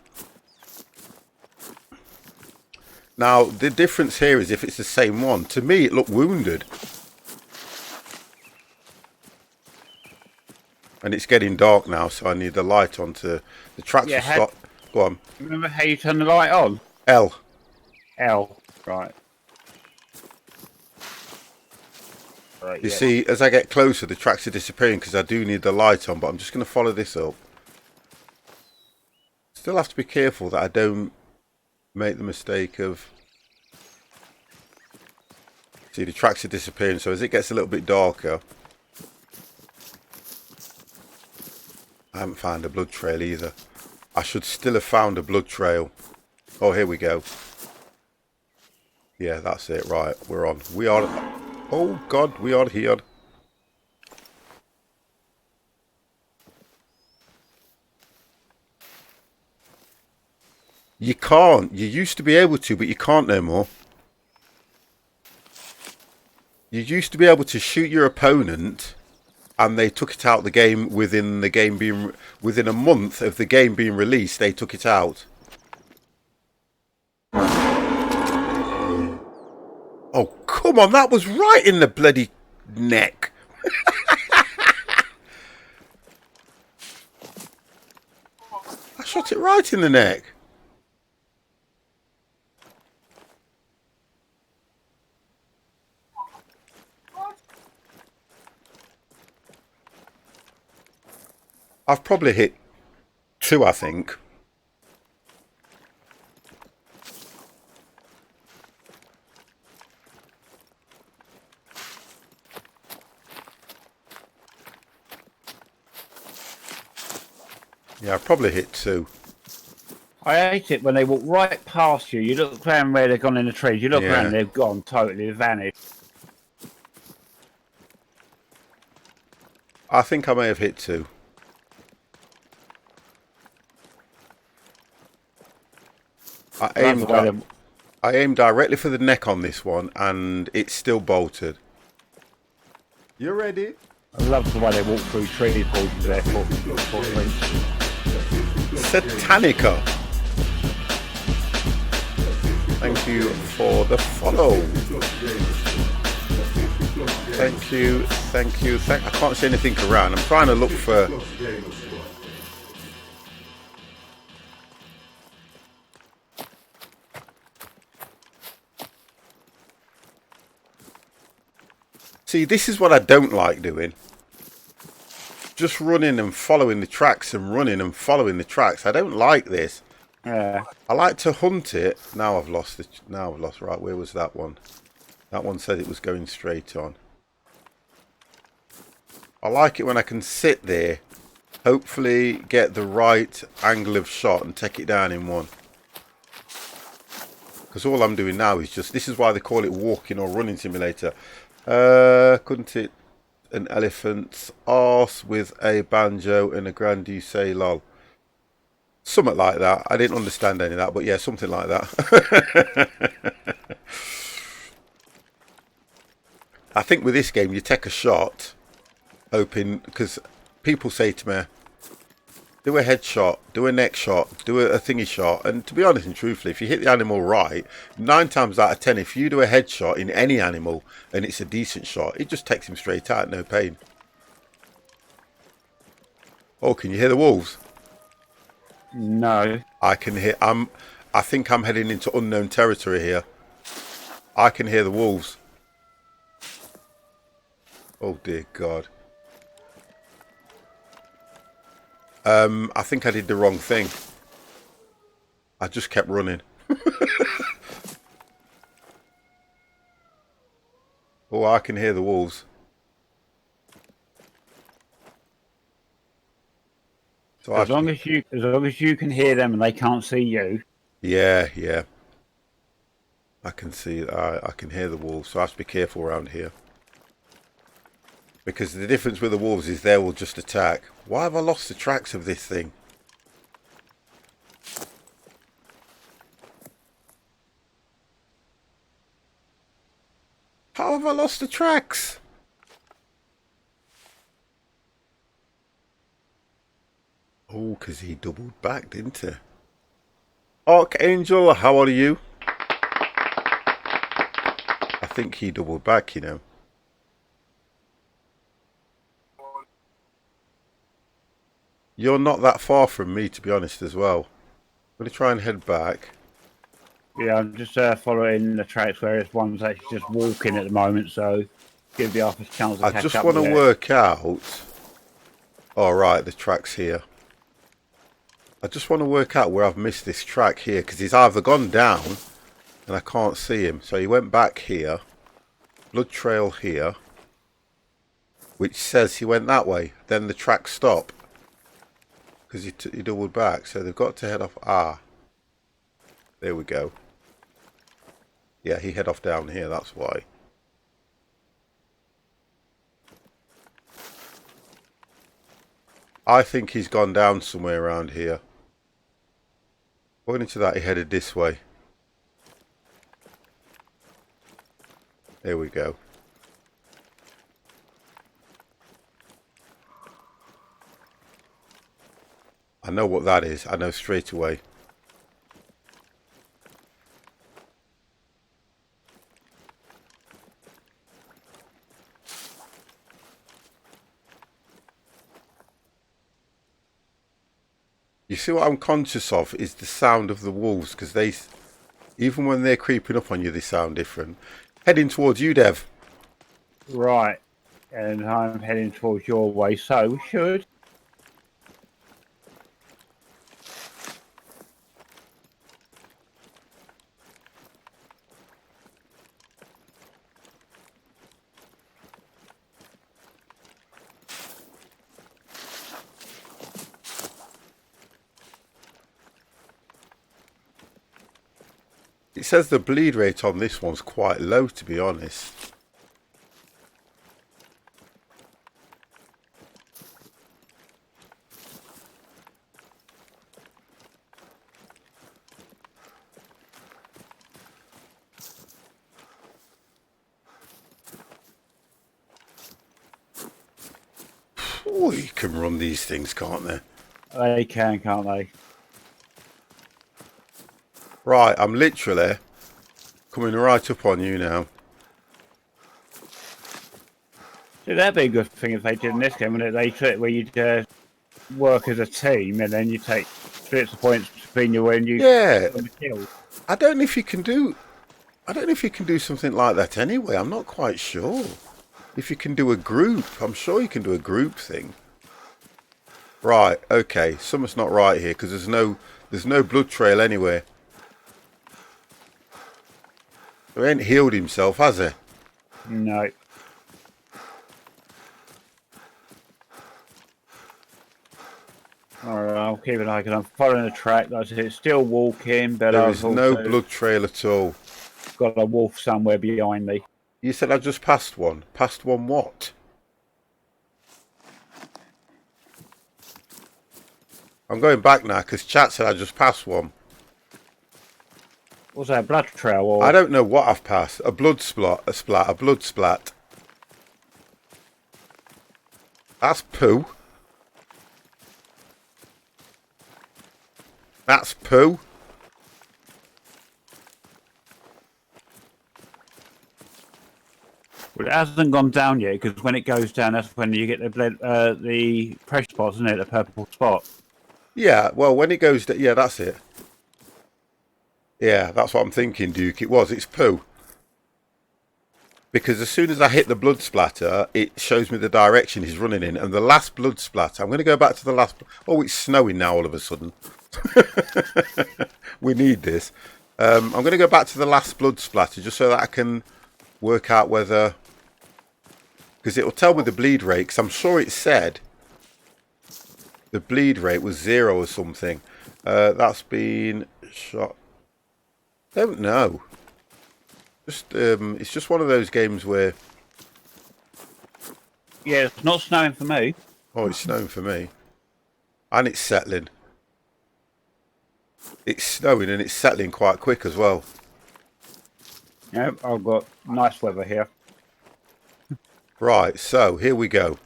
Now, the difference here is if it's the same one. To me, it looked wounded. And it's getting dark now, so I need the light on to... The tracks will stop. Go on. Remember how you turn the light on? L. L. Right. You see, as I get closer, the tracks are disappearing because I do need the light on, but I'm just going to follow this up. Still have to be careful that I don't make the mistake of... See, the tracks are disappearing, so as it gets a little bit darker... I haven't found a blood trail either. I should still have found a blood trail. Oh, here we go. Yeah, that's it. Right, we're on. We are... Oh, God, we are here. You can't. You used to be able to, but you can't no more. You used to be able to shoot your opponent, and they took it out the game within a month of the game being released. They took it out. Oh, come on, that was right in the bloody neck. I shot it right in the neck. I've probably hit 2, I think. Yeah, I've probably hit 2. I hate it when they walk right past you. You look around where they've gone in the trees. You look around, they've gone totally vanished. I think I may have hit 2. I aimed directly for the neck on this one, and it's still bolted. You ready? I love the way they walk through trees, balls into their footprints. Satanica. Thank you for the follow. Thank you. I can't see anything around. I'm trying to look for... See, this is what I don't like doing. Just running and following the tracks and running and following the tracks. I don't like this. Yeah. I like to hunt it. Now I've lost it. Now I've lost. Right, where was that one? That one said it was going straight on. I like it when I can sit there, hopefully get the right angle of shot and take it down in one. Because all I'm doing now is just... This is why they call it walking or running simulator. Couldn't hit an elephant's arse with a banjo and a grand you say lol. Something like that. I didn't understand any of that, but yeah, something like that. I think with this game, you take a shot, hoping, because people say to me, do a headshot, do a neck shot, do a thingy shot. And to be honest and truthfully, if you hit the animal right, 9 times out of 10, if you do a headshot in any animal and it's a decent shot, it just takes him straight out, no pain. Oh, can you hear the wolves? No. I can hear. I think I'm heading into unknown territory here. I can hear the wolves. Oh dear God. I think I did the wrong thing. I just kept running. Oh, I can hear the wolves. So As long as you can hear them and they can't see you. Yeah, yeah. I can see. I can hear the wolves. So I have to be careful around here. Because the difference with the wolves is they will just attack. Why have I lost the tracks of this thing? How have I lost the tracks? Oh, because he doubled back, didn't he? Archangel, how are you? I think he doubled back, you know. You're not that far from me, to be honest, as well. I'm going to try and head back. Yeah, I'm just following the tracks, whereas one's actually just walking at the moment, so give the office a chance to catch up. I just want to work out... All right, the track's here. I just want to work out where I've missed this track here, because he's either gone down and I can't see him. So he went back here. Blood trail here. Which says he went that way. Then the track stopped. Because he doubled back. So they've got to head off. Ah. There we go. Yeah, he head off down here. That's why. I think he's gone down somewhere around here. According to that, he headed this way. There we go. I know what that is. I know straight away. You see what I'm conscious of is the sound of the wolves, because they, even when they're creeping up on you, they sound different. Heading towards you, Dev. Right, and I'm heading towards your way, so we should. It says the bleed rate on this one's quite low, to be honest. Oh, you can run these things, can't they? They can, can't they? Right, I'm literally coming right up on you now. So that'd be a good thing if they did in this game, wouldn't it? They took where you'd work as a team, and then you take splits of points between you when you kill. I don't know if you can do. I don't know if you can do something like that anyway. I'm not quite sure. If you can do a group, I'm sure you can do a group thing. Right, okay. Something's not right here because there's no blood trail anywhere. He ain't healed himself, has he? No. Alright, I'll keep an eye because I'm following the track. That's it. Still walking, but there is no blood trail at all. Got a wolf somewhere behind me. You said I just passed one. Passed one what? I'm going back now because chat said I just passed one. What's that, blood trail? Or... I don't know what I've passed. A blood splat, a blood splat. That's poo. That's poo. Well, it hasn't gone down yet, because when it goes down, that's when you get the pressure spots, isn't it? The purple spot. Yeah, well, when it goes down, yeah, that's it. Yeah, that's what I'm thinking, Duke. It's poo. Because as soon as I hit the blood splatter, it shows me the direction he's running in. And the last blood splatter, I'm going to go back to the last... Oh, it's snowing now all of a sudden. We need this. I'm going to go back to the last blood splatter just so that I can work out whether... Because it will tell me the bleed rate, because I'm sure it said the bleed rate was 0 or something. That's been shot... Don't know. It's just one of those games where... Yeah, it's not snowing for me. Oh, it's snowing for me. And it's settling. It's snowing and it's settling quite quick as well. Yeah, I've got nice weather here. Right, so here we go.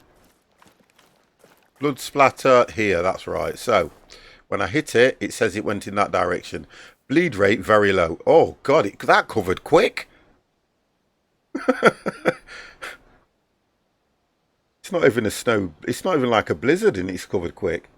Blood splatter here, that's right. So, when I hit it, it says it went in that direction. Bleed rate, very low. Oh, God, that covered quick. It's not even a snow... It's not even like a blizzard and it's covered quick.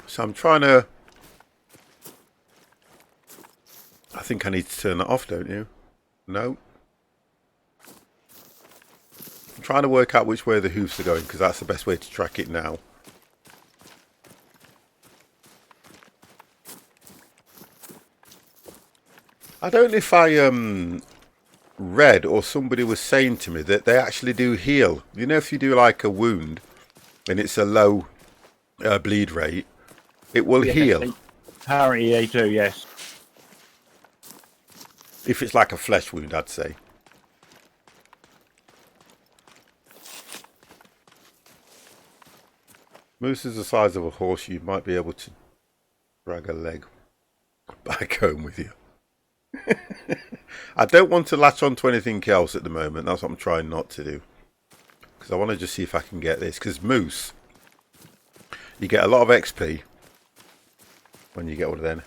So I'm trying to... I think I need to turn that off, don't you? No. I'm trying to work out which way the hoofs are going because that's the best way to track it now. I don't know if I read or somebody was saying to me that they actually do heal. You know, if you do like a wound and it's a low bleed rate, it will heal. Apparently they do, yes. If it's like a flesh wound, I'd say. Moose is the size of a horse. You might be able to drag a leg back home with you. I don't want to latch on to anything else at the moment. That's what I'm trying not to do. Because I want to just see if I can get this. Because moose, you get a lot of XP when you get one of them.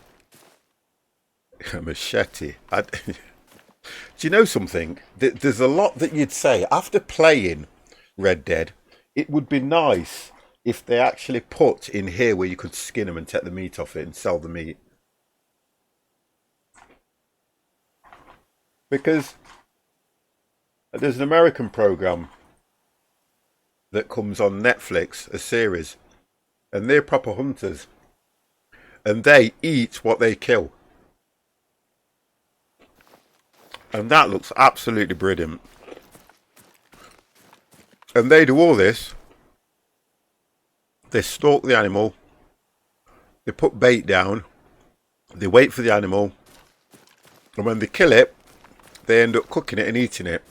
A machete. Do you know something? There's a lot that you'd say. After playing Red Dead, it would be nice if they actually put in here where you could skin them and take the meat off it and sell the meat. Because there's an American program that comes on Netflix, a series, and they're proper hunters. And they eat what they kill. And that looks absolutely brilliant. And they do all this. They stalk the animal. They put bait down. They wait for the animal. And when they kill it, they end up cooking it and eating it.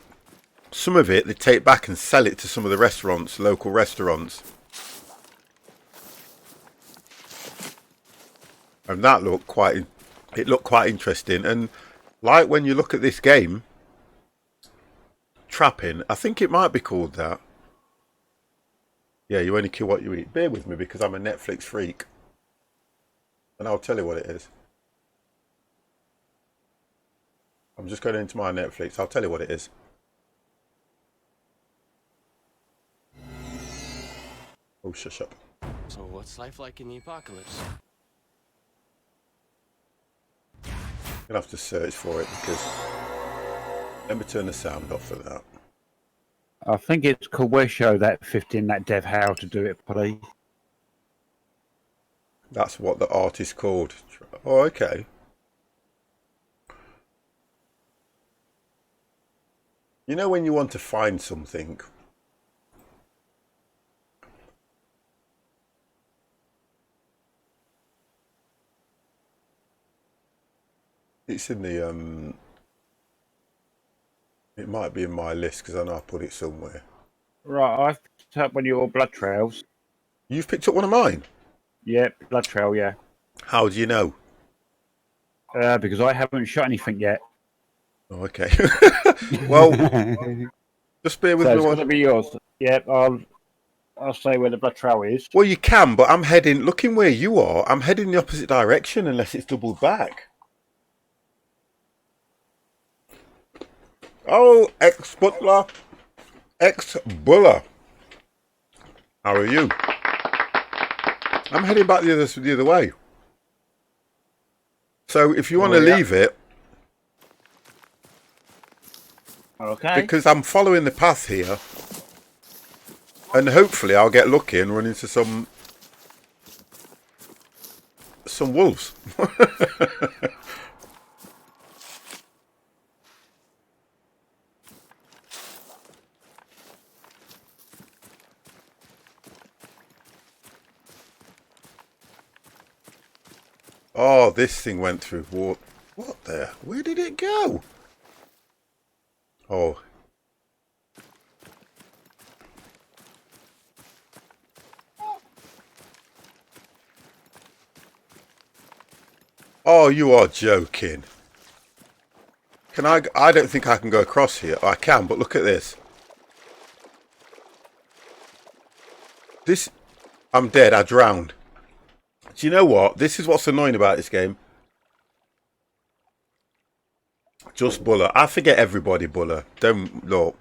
Some of it they take back and sell it to some of the restaurants, local restaurants. And that looked quite interesting. And like when you look at this game, trapping, I think it might be called that. Yeah, you only kill what you eat. Bear with me because I'm a Netflix freak. And I'll tell you what it is. I'm just going into my Netflix. I'll tell you what it is. Oh, shush up. So what's life like in the apocalypse? I'm going to have to search for it because... Let me turn the sound off for that. I think it's called Where Show that 15 that Dev How to do it, please. That's what the artist called. Oh, okay. You know when you want to find something, it's in the it might be in my list because I know I put it somewhere. Right, I've picked up one of your blood trails. You've picked up one of mine? Yep, blood trail, yeah. How do you know? Because I haven't shot anything yet. Oh, okay. Well, just bear with So me it's got one. to be yours. Yep, I'll say where the blood trail is. Well, you can, but I'm heading, looking where you are, I'm heading the opposite direction unless it's doubled back. Oh, ex-butler. Ex-buller. How are you? I'm heading back the other way. So if you want to leave it, Okay. because I'm following the path here, and hopefully I'll get lucky and run into some wolves. Oh, this thing went through water. What the? Where did it go? Oh. Oh, you are joking. Can I don't think I can go across here. I can, but look at this. I'm dead. I drowned. Do you know what? This is what's annoying about this game. Just Buller. I forget everybody, Buller. Don't look.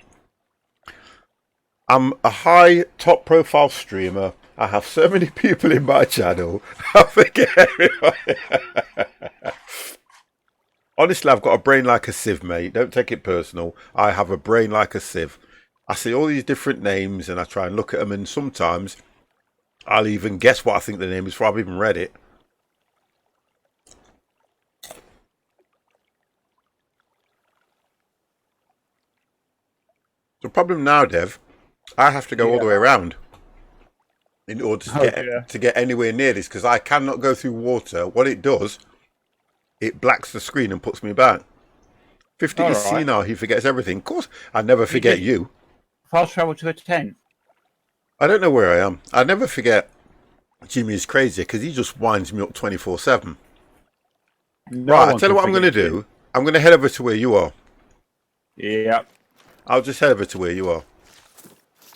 I'm a high top profile streamer. I have so many people in my channel. I forget everybody. Honestly, I've got a brain like a sieve, mate. Don't take it personal. I have a brain like a sieve. I see all these different names and I try and look at them, and sometimes I'll even guess what I think the name is before I've even read it. The problem now, Dev, I have to go all the way around in order to get anywhere near this, because I cannot go through water. What it does, it blacks the screen and puts me back. 50 is senile, he forgets everything. Of course, I never forget you. Fast travel to a tent. I don't know where I am. I never forget Jimmy is crazy because he just winds me up 24/7. Right, I'll tell you what I'm going to do. I'm going to head over to where you are. Yep. I'll just head over to where you are.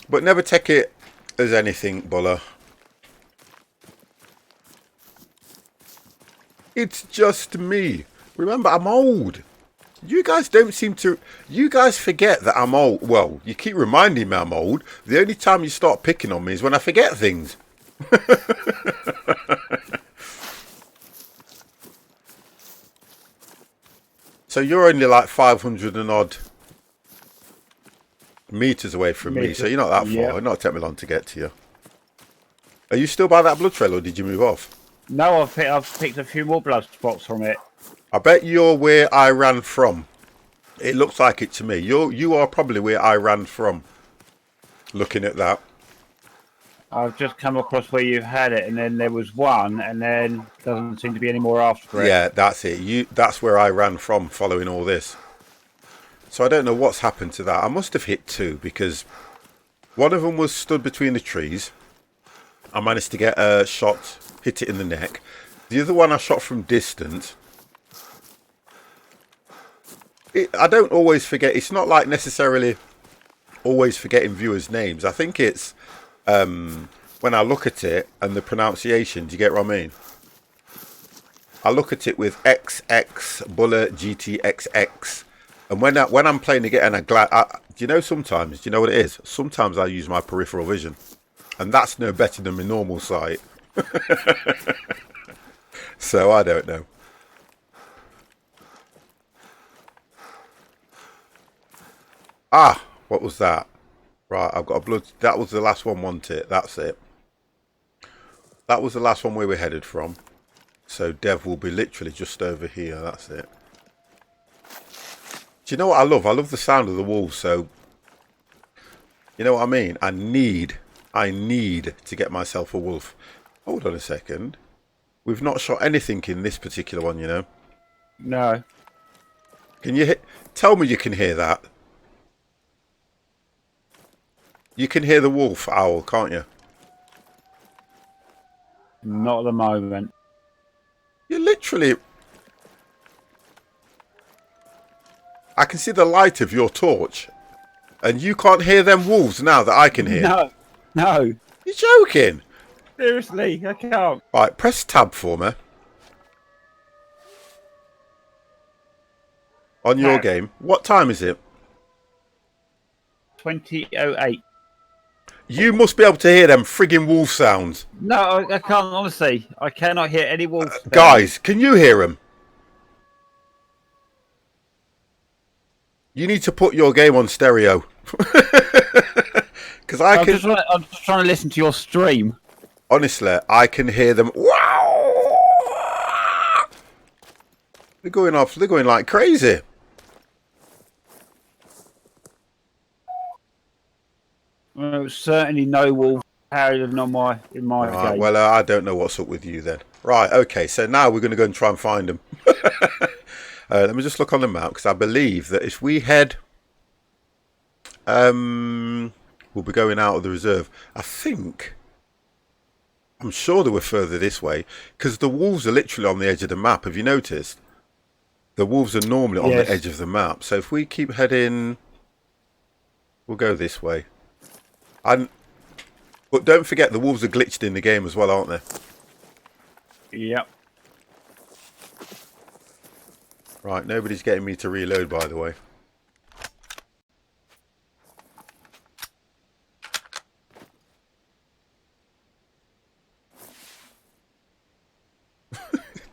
But never take it as anything, Buller. It's just me. Remember, I'm old. You guys don't seem to... You guys forget that I'm old. Well, you keep reminding me I'm old. The only time you start picking on me is when I forget things. So you're only like 500 and odd meters away from me. So you're not that far. It'll not take me long to get to you. Are you still by that blood trail or did you move off? No, I've picked a few more blood spots from it. I bet you're where I ran from. It looks like it to me. You are probably where I ran from. Looking at that. I've just come across where you've had it, and then there was one, and then doesn't seem to be any more after it. Yeah, that's it. That's where I ran from following all this. So I don't know what's happened to that. I must have hit two because one of them was stood between the trees. I managed to get a shot, hit it in the neck. The other one I shot from distance. I don't always forget. It's not like necessarily always forgetting viewers' names. I think it's when I look at it and the pronunciation. Do you get what I mean? I look at it with XX Buller GTXX, and when I'm playing again, and do you know sometimes? Do you know what it is? Sometimes I use my peripheral vision, and that's no better than my normal sight. So I don't know. Ah, what was that? Right, I've got a blood. That was the last one, wasn't it? That's it. That was the last one we were headed from. So Dev will be literally just over here. That's it. Do you know what I love? I love the sound of the wolves. So, you know what I mean? I need to get myself a wolf. Hold on a second. We've not shot anything in this particular one, you know. No. Can you tell me you can hear that? You can hear the wolf owl, can't you? Not at the moment. You literally... I can see the light of your torch. And you can't hear them wolves now that I can hear. No, no. You're joking. Seriously, I can't. Right, press tab for me. On your game. What time is it? 20:08. You must be able to hear them frigging wolf sounds. No, I can't, honestly. I cannot hear any wolves. Guys, can you hear them? You need to put your game on stereo. Because I'm just trying to listen to your stream. Honestly, I can hear them. Wow! They're going off. They're going like crazy. Well, certainly no wolves howling on in my Right, game. well, I don't know what's up with you then. Right, okay, so now we're going to go and try and find them. Let me just look on the map, because I believe that if we head... we'll be going out of the reserve. I'm sure they were further this way, because the wolves are literally on the edge of the map. Have you noticed? The wolves are normally on the edge of the map. So if we keep heading... We'll go this way. But don't forget, the wolves are glitched in the game as well, aren't they? Yep. Right, nobody's getting me to reload, by the way.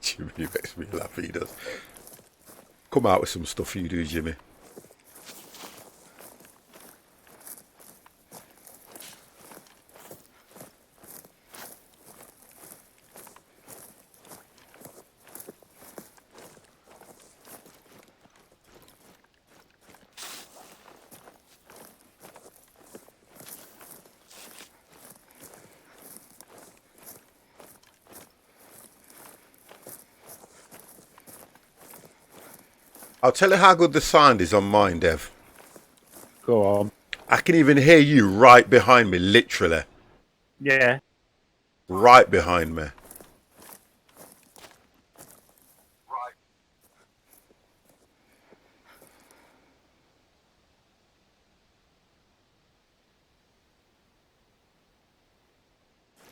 Jimmy makes me laugh, he does. Come out with some stuff you do, Jimmy. I'll tell you how good the sound is on mine, Dev. Go on. I can even hear you right behind me, literally. Yeah. Right behind me.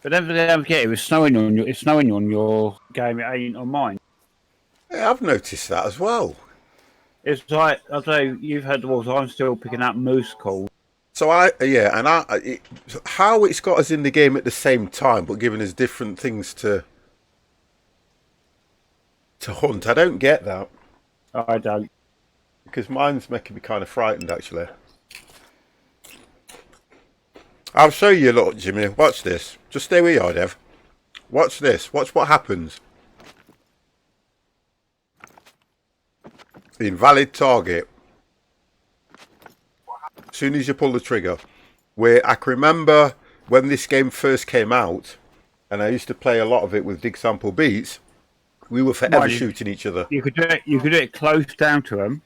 But don't forget, it was snowing on your. It's snowing on your game. It ain't on mine. Yeah, I've noticed that as well. It's like I say, you've heard the wolves. I'm still picking up moose calls. So how it's got us in the game at the same time, but giving us different things to hunt. I don't get that. I don't. Because mine's making me kind of frightened, actually. I'll show you, look, Jimmy. Watch this. Just stay where you are, Dev. Watch this. Watch what happens. Invalid target. As soon as you pull the trigger. I can remember when this game first came out, and I used to play a lot of it with Dig Sample Beats, we were forever shooting each other. You could do it close down to them.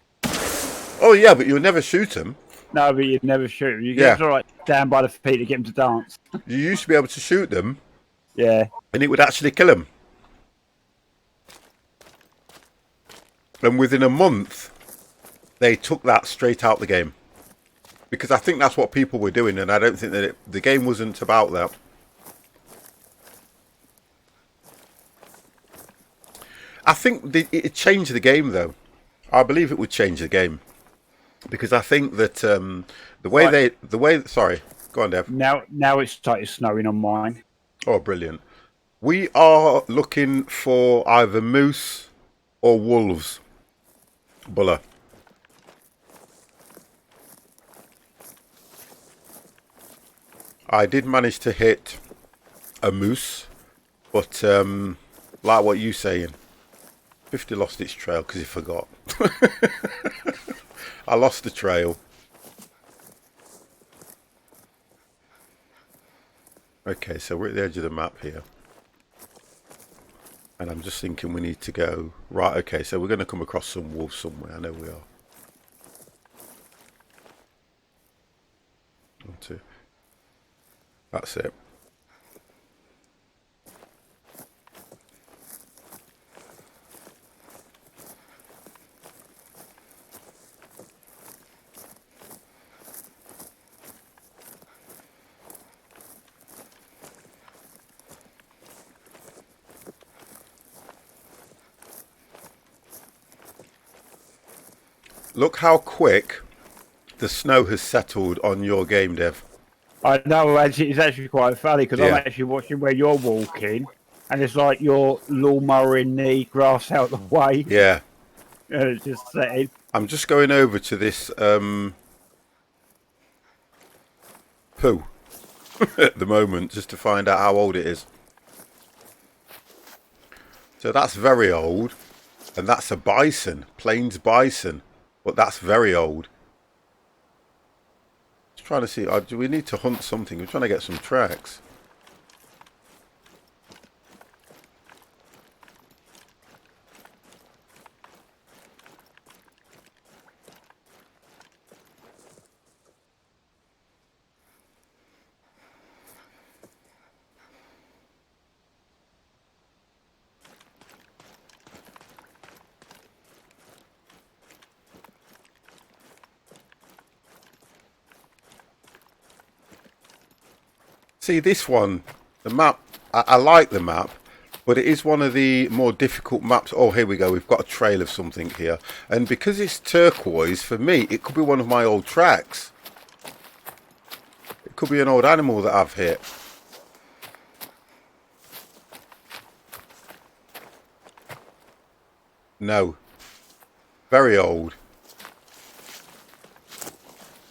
Oh yeah, but you'll never shoot them. No, but you'd never shoot them. You get right down by the feet to get them to dance. You used to be able to shoot them. Yeah. And it would actually kill them. And within a month, they took that straight out the game. Because I think that's what people were doing, and I don't think that the game wasn't about that. I think it changed the game, though. I believe it would change the game. Because I think that sorry, go on, Dev. Now it's started snowing on mine. Oh, brilliant. We are looking for either moose or wolves. Buller. I did manage to hit a moose, but like what you saying, 50 lost its trail because he forgot. I lost the trail. Okay, so we're at the edge of the map here. And I'm just thinking we need to go... Right, okay, so we're going to come across some wolves somewhere. I know we are. 1, 2. That's it. Look how quick the snow has settled on your game, Dev. I know, actually, it's actually quite funny because I'm Yeah. actually watching where you're walking, and it's like you're lawnmowing the grass out the way. Yeah. And it's just setting. I'm just going over to this poo at the moment just to find out how old it is. So that's very old, and that's a bison, plains bison, but that's very old. Just trying to see, do we need to hunt something? We're trying to get some tracks. See this one, the map, I like the map, but it is one of the more difficult maps. Oh, here we go, we've got a trail of something here. And because it's turquoise, for me, it could be one of my old tracks. It could be an old animal that I've hit. No. Very old.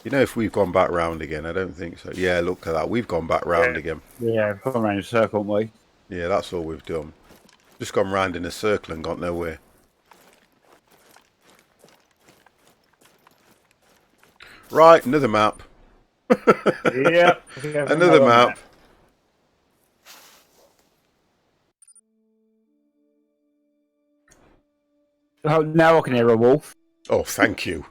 You know if we've gone back round again? I don't think so. Yeah, look at that. We've gone back round again. Yeah, we've gone around in a circle, haven't we? Yeah, that's all we've done. Just gone round in a circle and got nowhere. Right, another map. Yeah. Another map. Oh, now I can hear a wolf. Oh, thank you.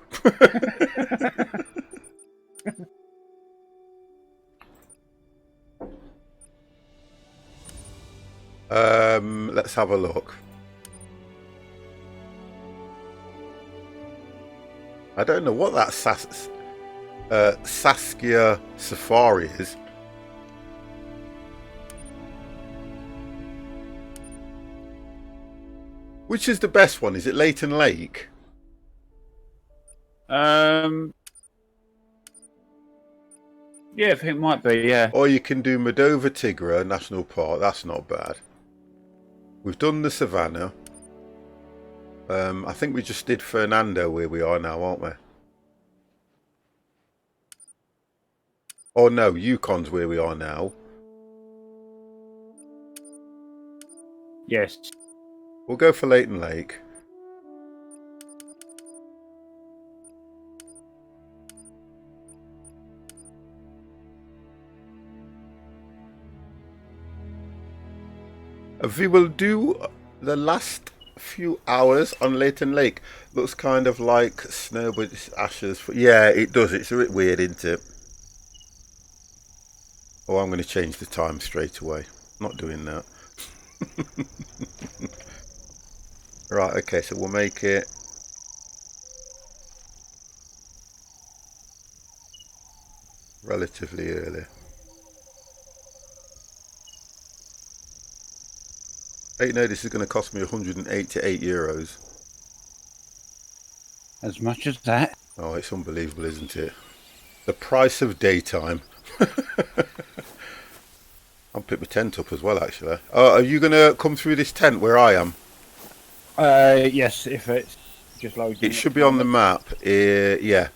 Let's have a look. I don't know what that Saskia Safari is. Which is the best one? Is it Leighton Lake? Yeah, I think it might be, yeah. Or you can do Moldova Tigra National Park. That's not bad. We've done the Savannah. I think we just did Fernando where we are now, aren't we? Oh no, Yukon's where we are now. Yes. We'll go for Leighton Lake. We will do the last few hours on Leighton Lake. Looks kind of like snow, but it's ashes. Yeah, it does. It's a bit weird, isn't it? Oh, I'm going to change the time straight away. Not doing that. Right, okay, so we'll make it relatively early. Hey, no, this is going to cost me €188. As much as that? Oh, it's unbelievable, isn't it? The price of daytime. I'll pick my tent up as well, actually. Are you going to come through this tent where I am? Yes, if it's just loading. It should be on the map. Yeah.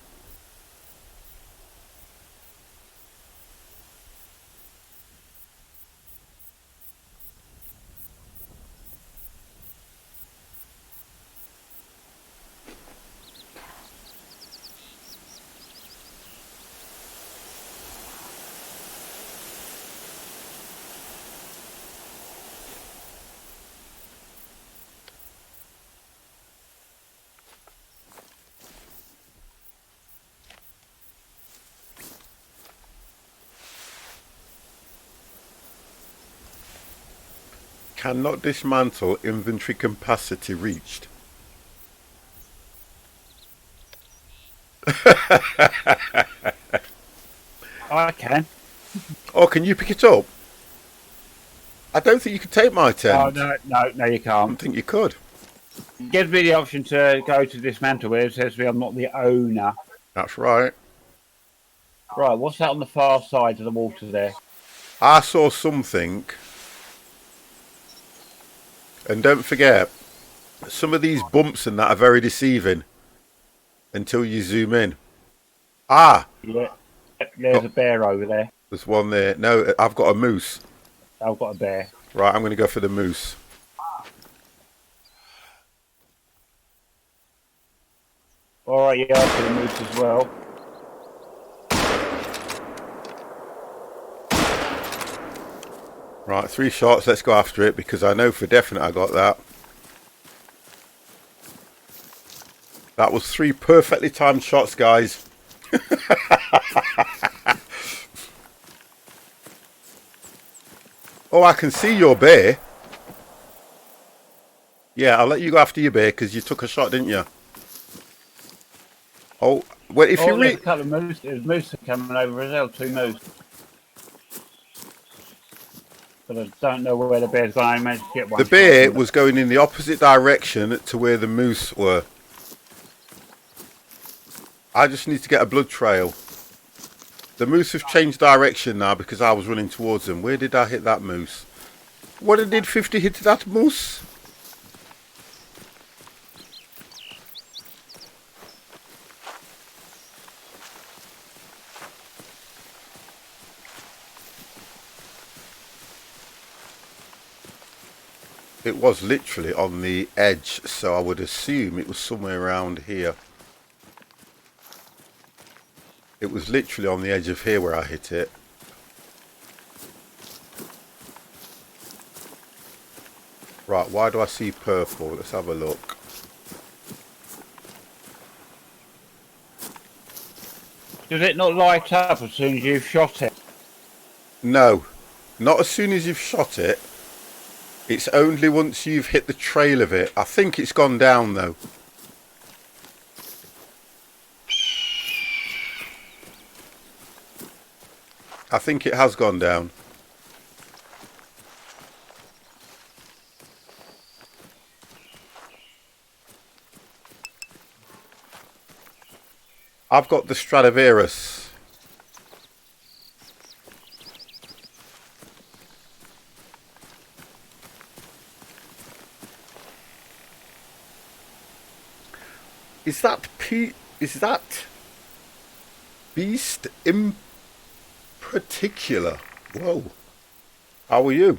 Cannot dismantle, inventory capacity reached. I can. Oh, can you pick it up? I don't think you can take my tent. Oh, no, you I don't can't. think you could. It gives me the option to go to dismantle where it says to me I'm not the owner. That's right. Right, what's that on the far side of the water there? I saw something. And don't forget, some of these bumps and that are very deceiving until you zoom in. Ah! Yeah, there's a bear over there. There's one there. No, I've got a moose. I've got a bear. Right, I'm going to go for the moose. Alright, yeah, I'll for the moose as well. Right, 3 shots. Let's go after it because I know for definite I got that. That was 3 perfectly timed shots, guys. Oh, I can see your bear. Yeah, I'll let you go after your bear because you took a shot, didn't you? Oh, well, if you there's a couple of moose. There's moose coming over as well, 2 moose. But I don't know where the bear's going. I managed to get one. The bear was going in the opposite direction to where the moose were. I just need to get a blood trail. The moose have changed direction now because I was running towards them. Where did I hit that moose? What did 50 hit that moose? It was literally on the edge, so I would assume it was somewhere around here. It was literally on the edge of here where I hit it. Right, why do I see purple? Let's have a look. Does it not light up as soon as you've shot it? No, not as soon as you've shot it. It's only once you've hit the trail of it. I think it's gone down though. I think it has gone down. I've got the Stradivarius. Is that beast in particular? Whoa. How are you?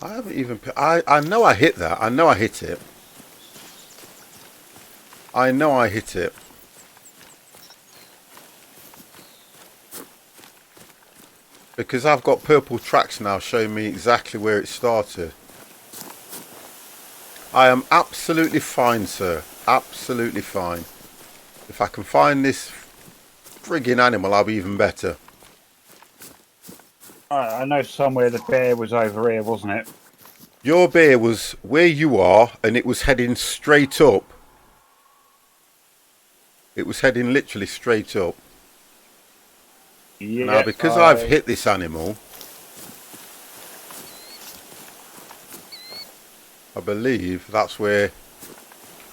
I haven't even... I know I hit that. I know I hit it. I know I hit it. Because I've got purple tracks now showing me exactly where it started. I am absolutely fine, sir. Absolutely fine. If I can find this frigging animal, I'll be even better. I know somewhere the bear was over here, wasn't it? Your bear was where you are, and it was heading straight up. It was heading literally straight up. Yeah, now, because I've hit this animal, I believe that's where...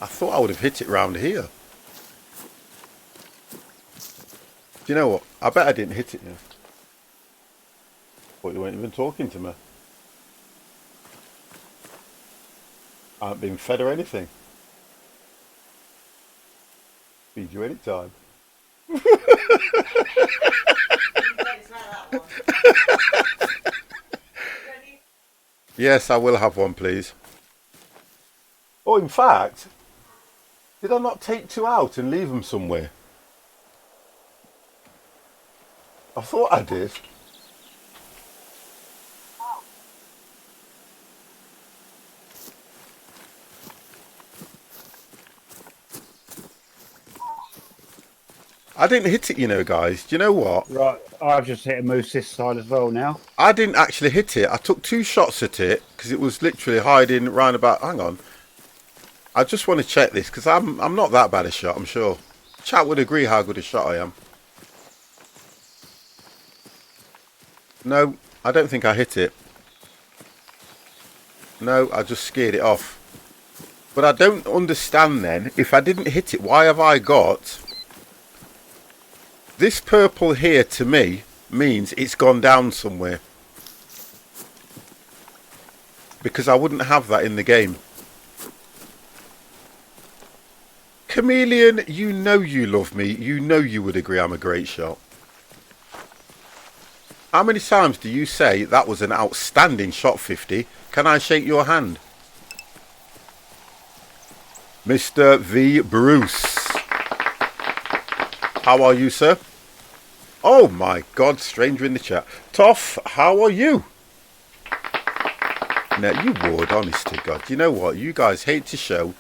I thought I would have hit it round here. Do you know what? I bet I didn't hit it now. But you weren't even talking to me. I haven't been fed or anything. Feed you any time. Yes, I will have one, please. Oh, in fact, did I not take 2 out and leave them somewhere? I thought I did. I didn't hit it, you know, guys. Do you know what? Right, I've just hit a moose this side as well now. I didn't actually hit it. I took 2 shots at it because it was literally hiding round about... Hang on. I just want to check this because I'm not that bad a shot, I'm sure. Chat would agree how good a shot I am. No, I don't think I hit it. No, I just scared it off. But I don't understand then, if I didn't hit it, why have I got... This purple here, to me, means it's gone down somewhere. Because I wouldn't have that in the game. Chameleon, you know you love me. You know you would agree I'm a great shot. How many times do you say that was an outstanding shot, 50? Can I shake your hand? Mr. V. Bruce. How are you, sir? Oh my God, stranger in the chat. Toff, how are you? Now, you would, honest to God. You know what? You guys hate to show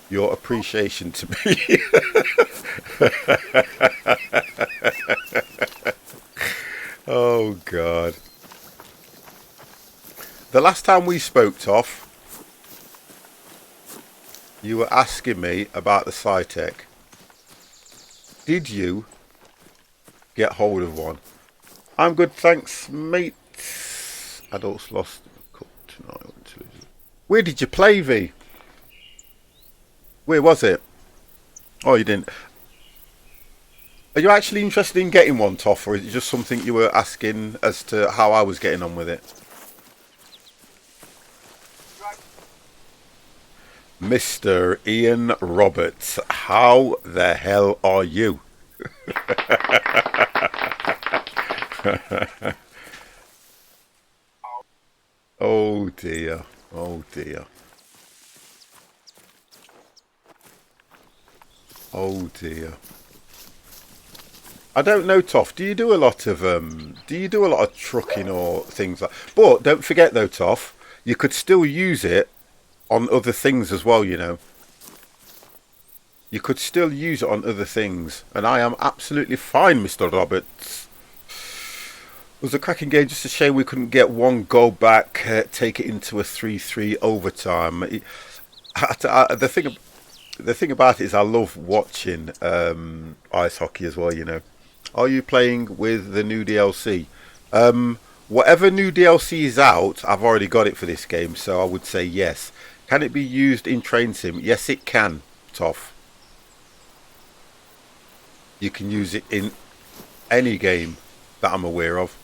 your appreciation to me. Oh, God. The last time we spoke, Toff, you were asking me about the Cytec. Did you get hold of one? I'm good, thanks, mate. Adults lost tonight. Where did you play, V? Where was it? Oh, you didn't. Are you actually interested in getting one, Toff, or is it just something you were asking as to how I was getting on with it? Mr. Ian Roberts, how the hell are you? Oh dear, oh dear. Oh dear. I don't know, Toff. Do you do a lot of trucking or things like? But don't forget though, Toff, you could still use it on other things as well. You know, you could still use it on other things, and I am absolutely fine, Mr. Roberts. It was a cracking game. Just a shame we couldn't get one goal back, take it into a 3-3 overtime. The thing about it is I love watching ice hockey as well, you know. Are you playing with the new DLC? Whatever new DLC is out, I've already got it for this game, so I would say yes. Can it be used in Train Sim? Yes, it can, Toff. You can use it in any game that I'm aware of.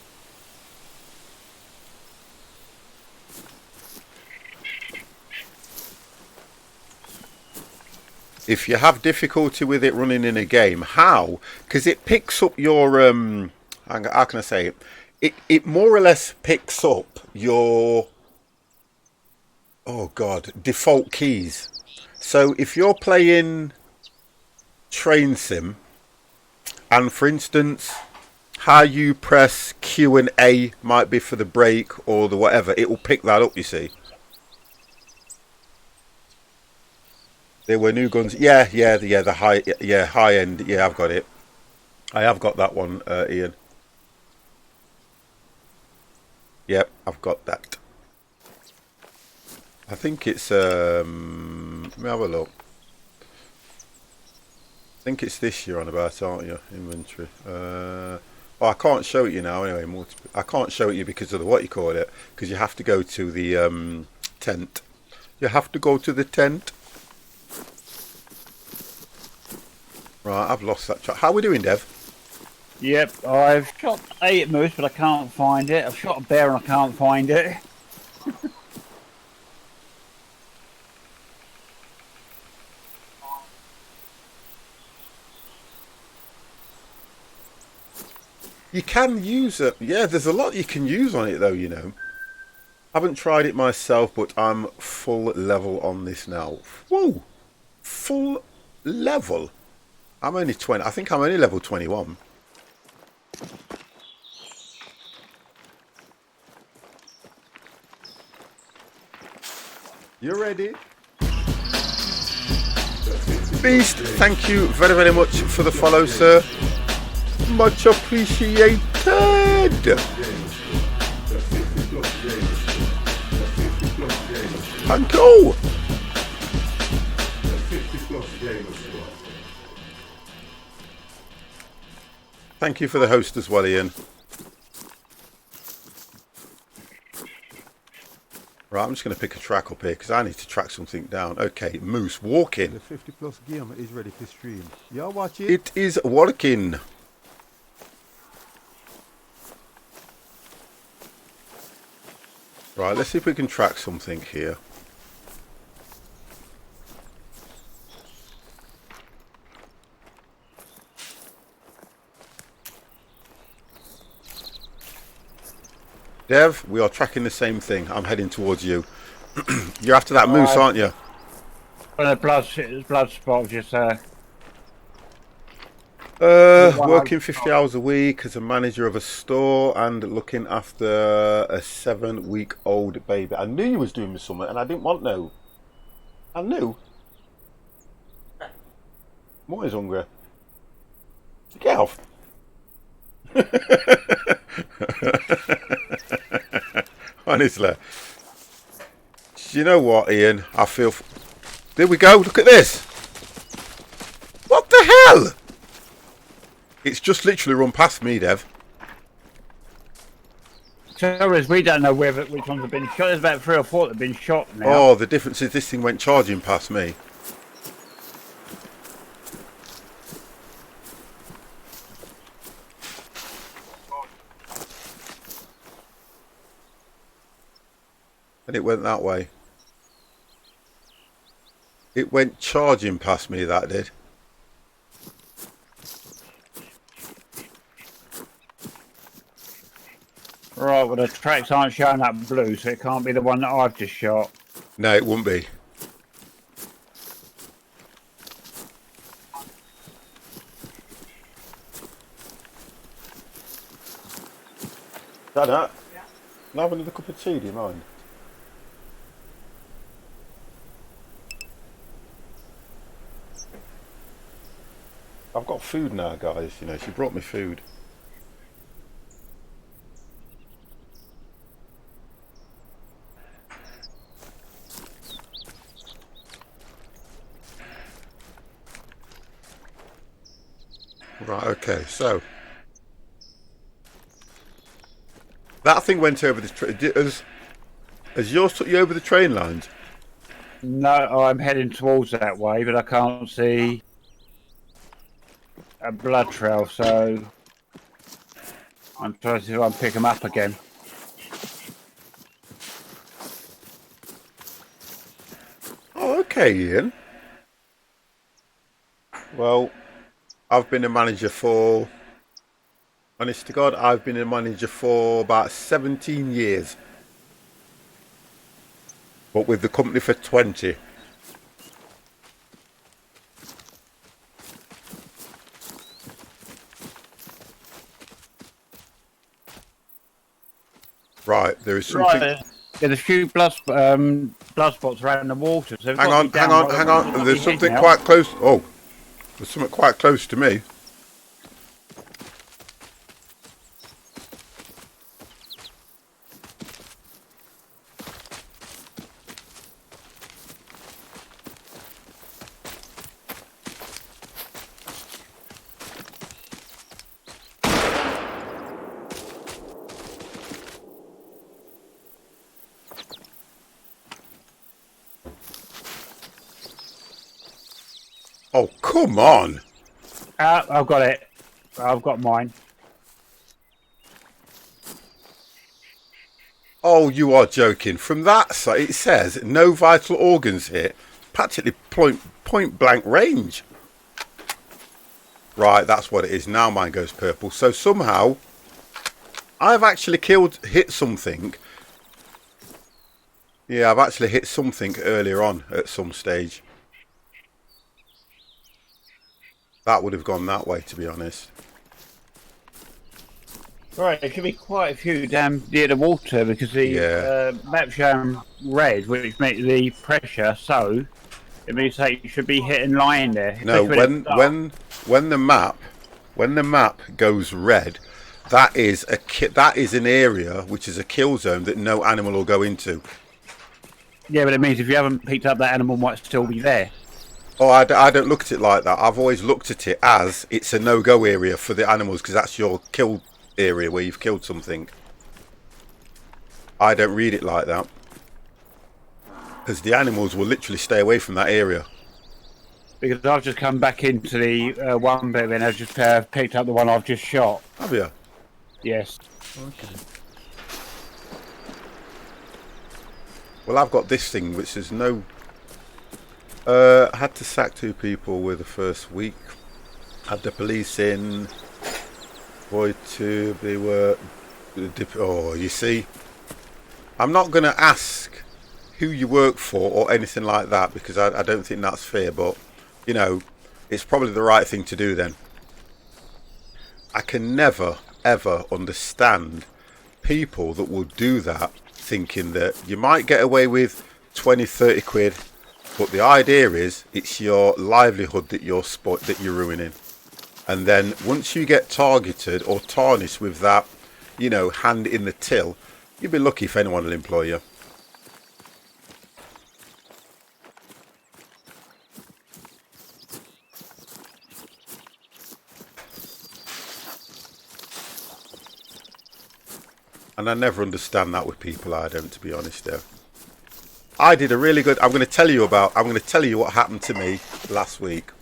If you have difficulty with it running in a game, how? Because it picks up your how can I say it? It more or less picks up your default keys. So if you're playing Train Sim, and for instance, how you press Q and A might be for the brake or the whatever, it will pick that up. You see. There were new guns. The high end. Yeah, I've got it. I have got that one, Ian. Yep, I've got that. I think it's let me have a look. I think it's this year on about, aren't you? Inventory. I can't show it you now anyway. I can't show it you because of the because you have to go to the tent. You have to go to the tent. Right, I've lost that track. How are we doing, Dev? Yep, I've shot a moose, but I can't find it. I've shot a bear and I can't find it. You can use it. Yeah, there's a lot you can use on it, though, you know. I haven't tried it myself, but I'm full level on this now. Whoa! Full level? I'm only 20. I think I'm only level 21. You ready? Beast, thank you very, very much for the follow, sir. Much appreciated. Thank you. Thank you for the host as well, Ian. Right, I'm just going to pick a track up here because I need to track something down. Okay, Moose, walking. The 50 plus game is ready to stream. You watch it? It is working. Right, let's see if we can track something here. Dev, we are tracking the same thing. I'm heading towards you. You're after that moose, aren't you? Well, the blood spot just Working 50 hours a week as a manager of a store and looking after a 7-week-old baby. I knew you was doing me something and I didn't want no. I knew. I'm always hungry. Get off. Honestly. Do you know what, Ian? I feel... There we go. Look at this. What the hell? It's just literally run past me, Dev. trouble is we don't know which ones have been shot. There's about 3 or 4 that have been shot now. Oh, the difference is this thing went charging past me. And it went that way. It went charging past me, that did. Right, well the tracks aren't showing up blue, so it can't be the one that I've just shot. No, it wouldn't be. Dad, can I have another cup of tea, do you mind? I've got food now, guys. You know, she brought me food. Right, okay, so that thing went over the has yours took you over the train lines? No, I'm heading towards that way, but I can't see a blood trail, so I'm trying to see if I can pick them up again. Oh, okay, Ian. Well, I've been a manager for, honest to God, I've been a manager for about 17 years. But with the company for 20. Right, there is something... Right, there's a few blood spots around the water. So hang on. There's something quite close. Oh, there's something quite close to me. Oh, come on. I've got it. I've got mine. Oh, you are joking. From that side, it says no vital organs here. Practically point blank range. Right, that's what it is. Now mine goes purple. So somehow, I've actually hit something. Yeah, I've actually hit something earlier on at some stage. That would have gone that way, to be honest. Right, there should be quite a few down near the water because the map's showing red, which makes the pressure, so it means that you should be hitting line there. No, when the map goes red, that is an area which is a kill zone that no animal will go into. Yeah, but it means if you haven't picked up that animal, might still be there. Oh, I don't look at it like that. I've always looked at it as it's a no-go area for the animals because that's your kill area where you've killed something. I don't read it like that. because the animals will literally stay away from that area. Because I've just come back into the one bit and I've just picked up the one I've just shot. Have you? Yes. Okay. Well, I've got this thing which is no... I had to sack 2 people with the first week. Had the police in. Boy, 2, they were... Oh, you see? I'm not going to ask who you work for or anything like that, because I don't think that's fair, but, you know, it's probably the right thing to do then. I can never, ever understand people that will do that, thinking that you might get away with 20, 30 quid, but the idea is it's your livelihood that you're ruining. And then once you get targeted or tarnished with that, you know, hand in the till, you'll be lucky if anyone will employ you. And I never understand that with people, I don't, to be honest though. I did a really good... I'm going to tell you what happened to me last week.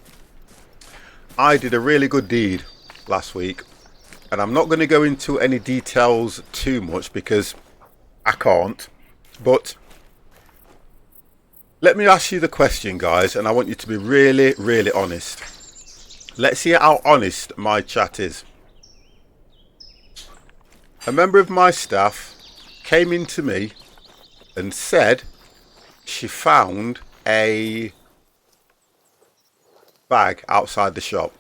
I did a really good deed last week. And I'm not going to go into any details too much because I can't. But let me ask you the question, guys. And I want you to be really, really honest. Let's see how honest my chat is. A member of my staff came in to me and said she found a bag outside the shop.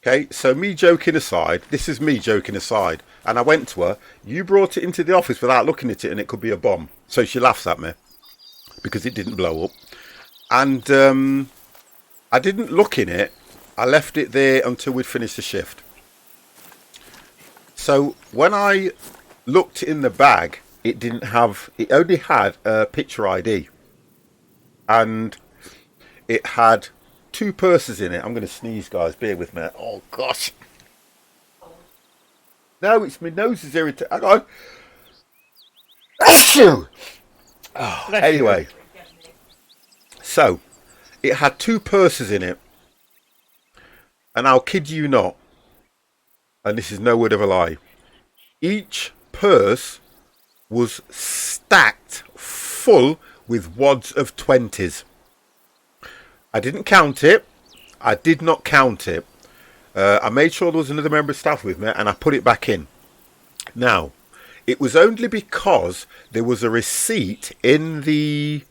Okay, so me joking aside, this is me joking aside, and I went to her, you brought it into the office without looking at it and it could be a bomb. So she laughs at me because it didn't blow up. And I didn't look in it, I left it there until we'd finished the shift. So when I looked in the bag, it only had a picture ID. And it had 2 purses in it. I'm going to sneeze, guys. Bear with me. Oh, gosh. No, it's my nose is irritating. Hang on. Oh, anyway. So, it had 2 purses in it. And I'll kid you not. And this is no word of a lie. Each purse was stacked full with wads of 20s. I didn't count it. I did not count it. I made sure there was another member of staff with me and I put it back in. Now, it was only because there was a receipt in the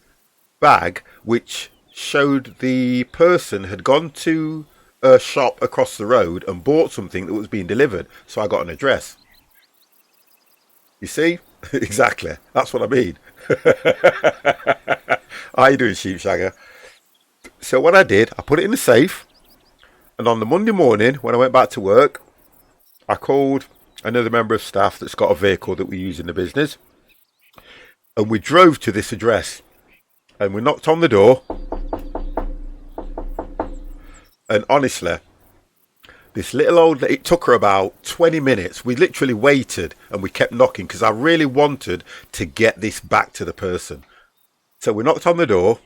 bag which showed the person had gone to a shop across the road and bought something that was being delivered. So I got an address. You see? Exactly. That's what I mean. How you doing, sheepshagger? So what I did, I put it in the safe. And on the Monday morning, when I went back to work, I called another member of staff that's got a vehicle that we use in the business. And we drove to this address. And we knocked on the door. And honestly, this little old lady, it took her about 20 minutes. We literally waited and we kept knocking because I really wanted to get this back to the person. So we knocked on the door.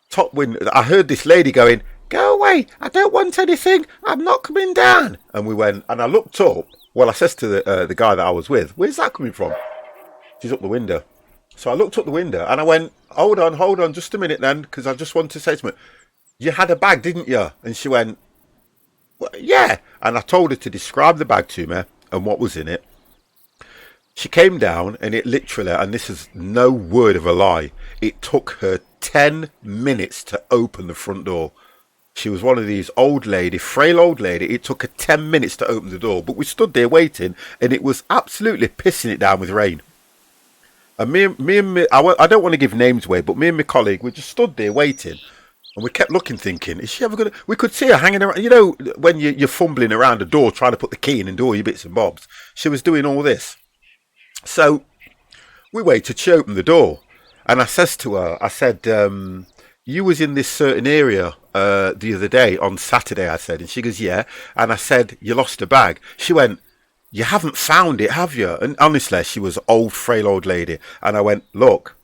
Top window. I heard this lady going, "Go away, I don't want anything, I'm not coming down." And we went, and I looked up. Well, I says to the guy that I was with, "Where's that coming from?" She's up the window. So I looked up the window and I went, hold on, just a minute then, because I just wanted to say to her, "You had a bag, didn't you?" And she went, "Well, yeah." And I told her to describe the bag to me and what was in it. She came down and it literally, and this is no word of a lie, it took her 10 minutes to open the front door. She was one of these frail old lady. It took her 10 minutes to open the door, but we stood there waiting and it was absolutely pissing it down with rain. And I don't want to give names away, but me and my colleague, we just stood there waiting. And we kept looking, thinking, is she ever going to... We could see her hanging around. You know, when you're fumbling around a door, trying to put the key in and do all your bits and bobs. She was doing all this. So we waited. She opened the door. And I says to her, I said, "You was in this certain area the other day, on Saturday," I said. And she goes, "Yeah." And I said, "You lost a bag." She went, "You haven't found it, have you?" And honestly, she was an old, frail old lady. And I went, "Look,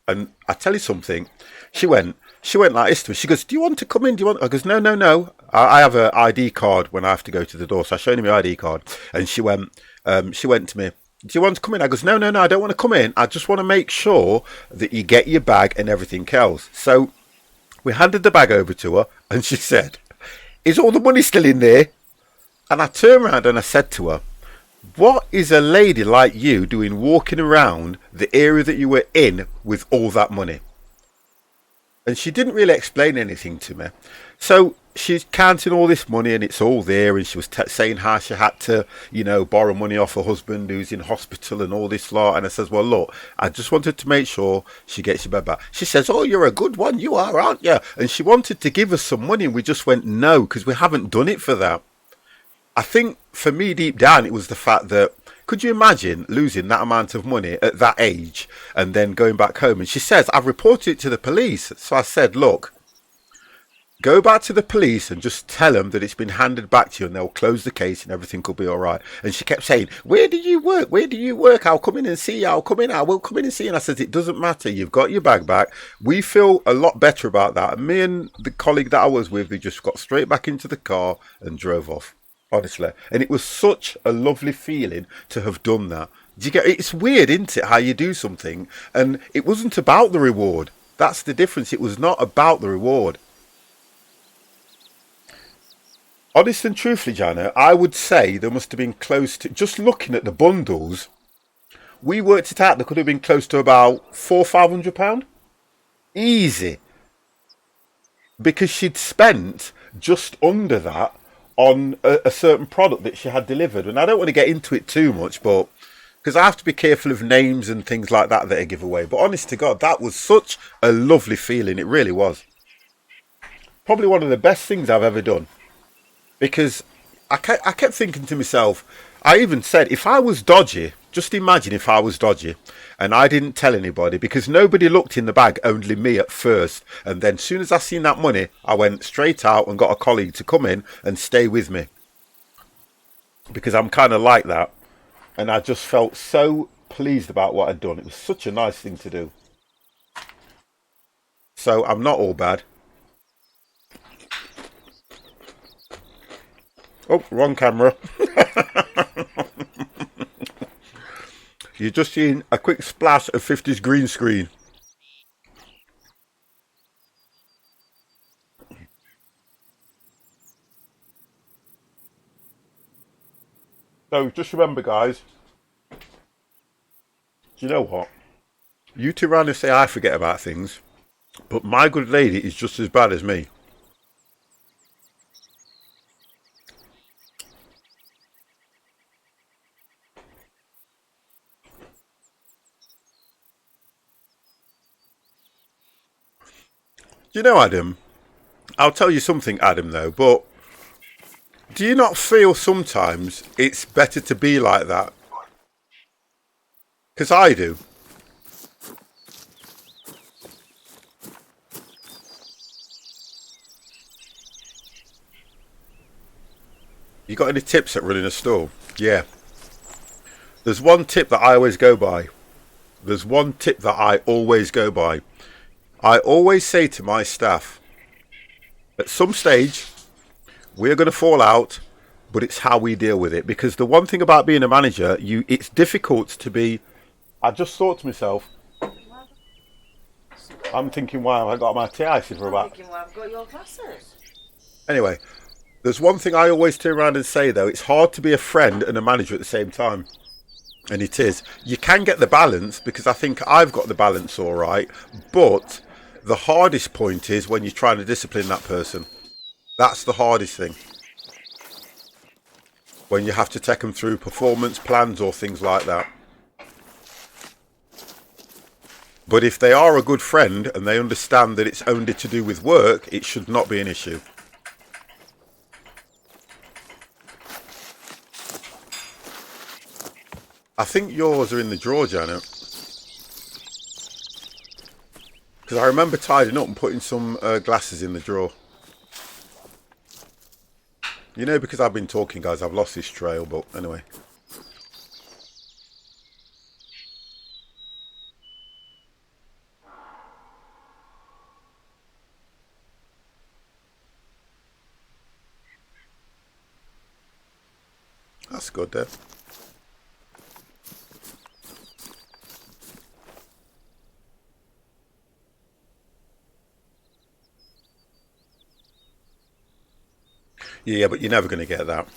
And I tell you something, she went like this to me. She goes, "Do you want to come in? Do you want?" I goes, "No, no, no. I have an ID card when I have to go to the door." So I showed her my ID card, and she went to me, "Do you want to come in?" I goes, "No, no, no. I don't want to come in. I just want to make sure that you get your bag and everything else." So we handed the bag over to her, and she said, "Is all the money still in there?" And I turned around and I said to her, "What is a lady like you doing walking around the area that you were in with all that money?" And she didn't really explain anything to me. So she's counting all this money and it's all there. And she was saying how she had to, borrow money off her husband who's in hospital and all this lot. And I says, "Well, look, I just wanted to make sure she gets your bed back." She says, "Oh, you're a good one. You are, aren't you?" And she wanted to give us some money. And we just went, no, because we haven't done it for that. I think for me, deep down, it was the fact that, could you imagine losing that amount of money at that age and then going back home? And she says, "I've reported it to the police." So I said, "Look, go back to the police and just tell them that it's been handed back to you and they'll close the case and everything will be all right." And she kept saying, "Where do you work? Where do you work? I'll come in and see you. I will come in and see you." And I said, "It doesn't matter. You've got your bag back." We feel a lot better about that. And me and the colleague that I was with, we just got straight back into the car and drove off. Honestly, and it was such a lovely feeling to have done that. Do you get? It's weird, isn't it, how you do something and it wasn't about the reward. That's the difference. It was not about the reward. Honest and truthfully, Jana, I would say there must have been close to, just looking at the bundles, we worked it out, there could have been close to about £400-500 easy, because she'd spent just under that on a certain product that she had delivered. And I don't want to get into it too much, but because I have to be careful of names and things like that I give away. But honest to God, that was such a lovely feeling. It really was. Probably one of the best things I've ever done. Because I kept thinking to myself, I even said, if I was dodgy, just imagine if I was dodgy and I didn't tell anybody, because nobody looked in the bag, only me at first. And then as soon as I seen that money, I went straight out and got a colleague to come in and stay with me. Because I'm kind of like that. And I just felt so pleased about what I'd done. It was such a nice thing to do. So I'm not all bad. Oh, wrong camera. You're just seeing a quick splash of 50's green screen. So just remember, guys, do you know what? You two around and say I forget about things, but my good lady is just as bad as me. You know, Adam, I'll tell you something, Adam, though, but do you not feel sometimes it's better to be like that? Because I do. You got any tips at running a store? Yeah. There's one tip that I always go by. There's one tip that I always go by. I always say to my staff, at some stage, we're going to fall out, but it's how we deal with it. Because the one thing about being a manager, it's difficult to be... I just thought to myself, I'm thinking, wow, I got my TI for about... I'm thinking, well, I've got your glasses. Anyway, there's one thing I always turn around and say, though. It's hard to be a friend and a manager at the same time. And it is. You can get the balance, because I think I've got the balance all right. But the hardest point is when you're trying to discipline that person. That's the hardest thing. When you have to take them through performance plans or things like that. But if they are a good friend and they understand that it's only to do with work, it should not be an issue. I think yours are in the drawer, Janet. Because I remember tidying up and putting some glasses in the drawer. You know, because I've been talking, guys, I've lost this trail, but anyway. That's good then. Yeah, but you're never going to get that.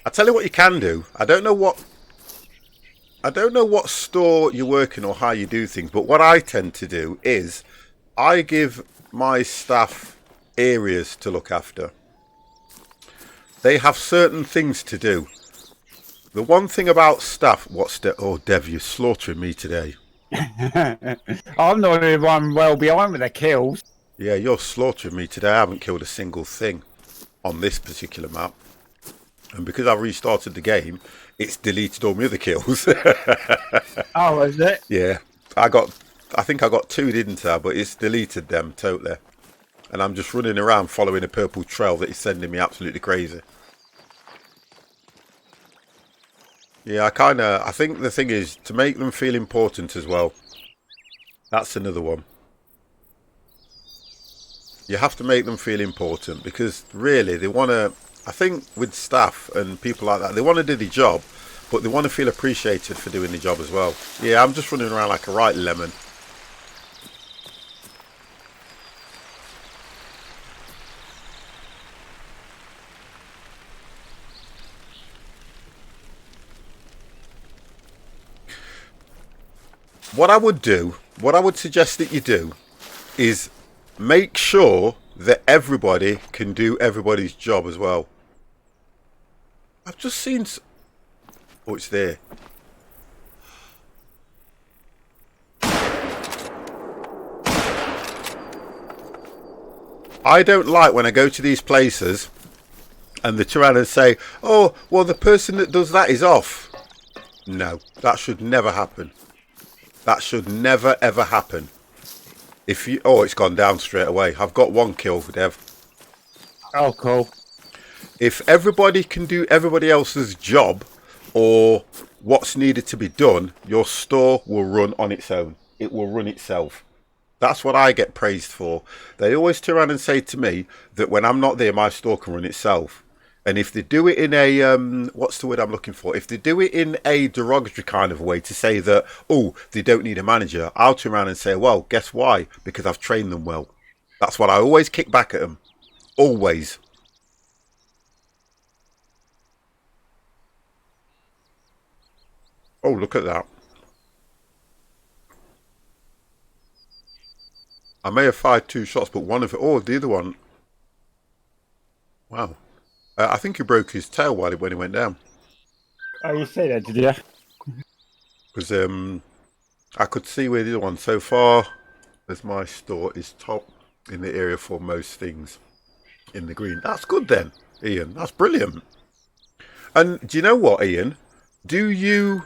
I tell you what you can do. I don't know what store you're working or how you do things, but what I tend to do is I give my staff areas to look after. They have certain things to do. The one thing about staff, oh, Dev, you're slaughtering me today. I'm not even well behind with the kills. Yeah, you're slaughtering me today. I haven't killed a single thing on this particular map. And because I've restarted the game, it's deleted all my other kills. Oh, is it? Yeah. I think I got 2, didn't I? But it's deleted them totally. And I'm just running around following a purple trail that is sending me absolutely crazy. Yeah, I think the thing is to make them feel important as well. That's another one. You have to make them feel important because really they want to, I think with staff and people like that, they want to do the job, but they want to feel appreciated for doing the job as well. Yeah, I'm just running around like a right lemon. What I would suggest that you do is make sure that everybody can do everybody's job as well. I've just seen... Oh, it's there. I don't like when I go to these places and they turn around and say, oh, well, the person that does that is off. No, that should never happen. That should never, ever happen. If you... Oh, it's gone down straight away. I've got 1 kill, Dev. Oh, cool. If everybody can do everybody else's job or what's needed to be done, your store will run on its own. It will run itself. That's what I get praised for. They always turn around and say to me that when I'm not there, my store can run itself. And if they do it in a, what's the word I'm looking for? If they do it in a derogatory kind of way to say that, oh, they don't need a manager, I'll turn around and say, well, guess why? Because I've trained them well. That's what I always kick back at them. Always. Oh, look at that. I may have fired 2 shots, but one of it... Oh, the other one... Wow. I think he broke his tail when he went down. Oh, you see that, did you? Because I could see where the other one, so far as my store is top in the area for most things in the green. That's good then, Ian. That's brilliant. And do you know what, Ian? Do you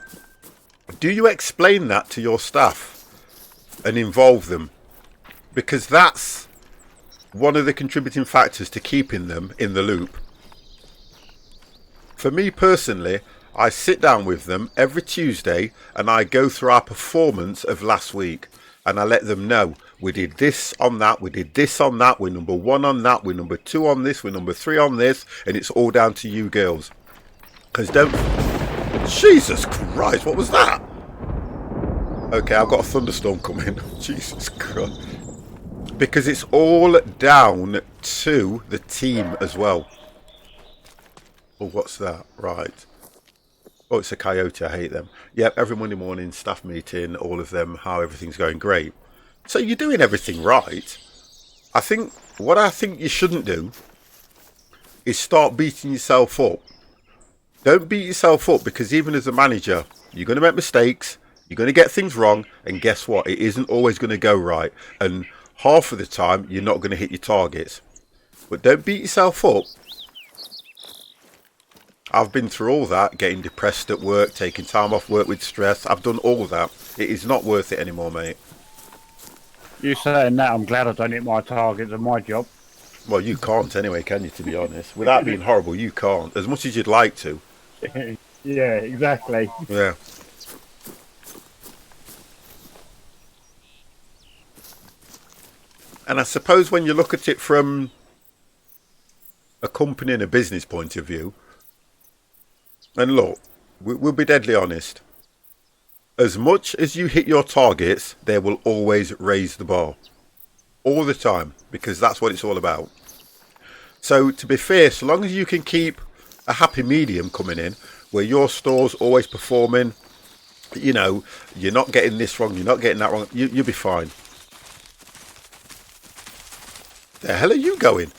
explain that to your staff and involve them? Because that's one of the contributing factors to keeping them in the loop. For me personally, I sit down with them every Tuesday and I go through our performance of last week and I let them know we did this on that, we did this on that, we're number 1 on that, we're number 2 on this, we're number 3 on this, and it's all down to you girls. Because don't... Jesus Christ, what was that? Okay, I've got a thunderstorm coming. Jesus Christ. Because it's all down to the team as well. Oh, what's that? Right. Oh, it's a coyote. I hate them. Yep, every Monday morning, staff meeting, all of them, how everything's going great. So you're doing everything right. What I think you shouldn't do is start beating yourself up. Don't beat yourself up because even as a manager, you're going to make mistakes, you're going to get things wrong, and guess what? It isn't always going to go right. And half of the time, you're not going to hit your targets. But don't beat yourself up. I've been through all that, getting depressed at work, taking time off work with stress. I've done all that. It is not worth it anymore, mate. You saying that, I'm glad I don't hit my targets of my job. Well, you can't anyway, can you, to be honest? Without being horrible, you can't. As much as you'd like to. Yeah, exactly. Yeah. And I suppose when you look at it from a company and a business point of view. And look, we'll be deadly honest. As much as you hit your targets, they will always raise the bar. All the time. Because that's what it's all about. So to be fair, so long as you can keep a happy medium coming in, where your store's always performing, you know, you're not getting this wrong, you're not getting that wrong, you'll be fine. The hell are you going?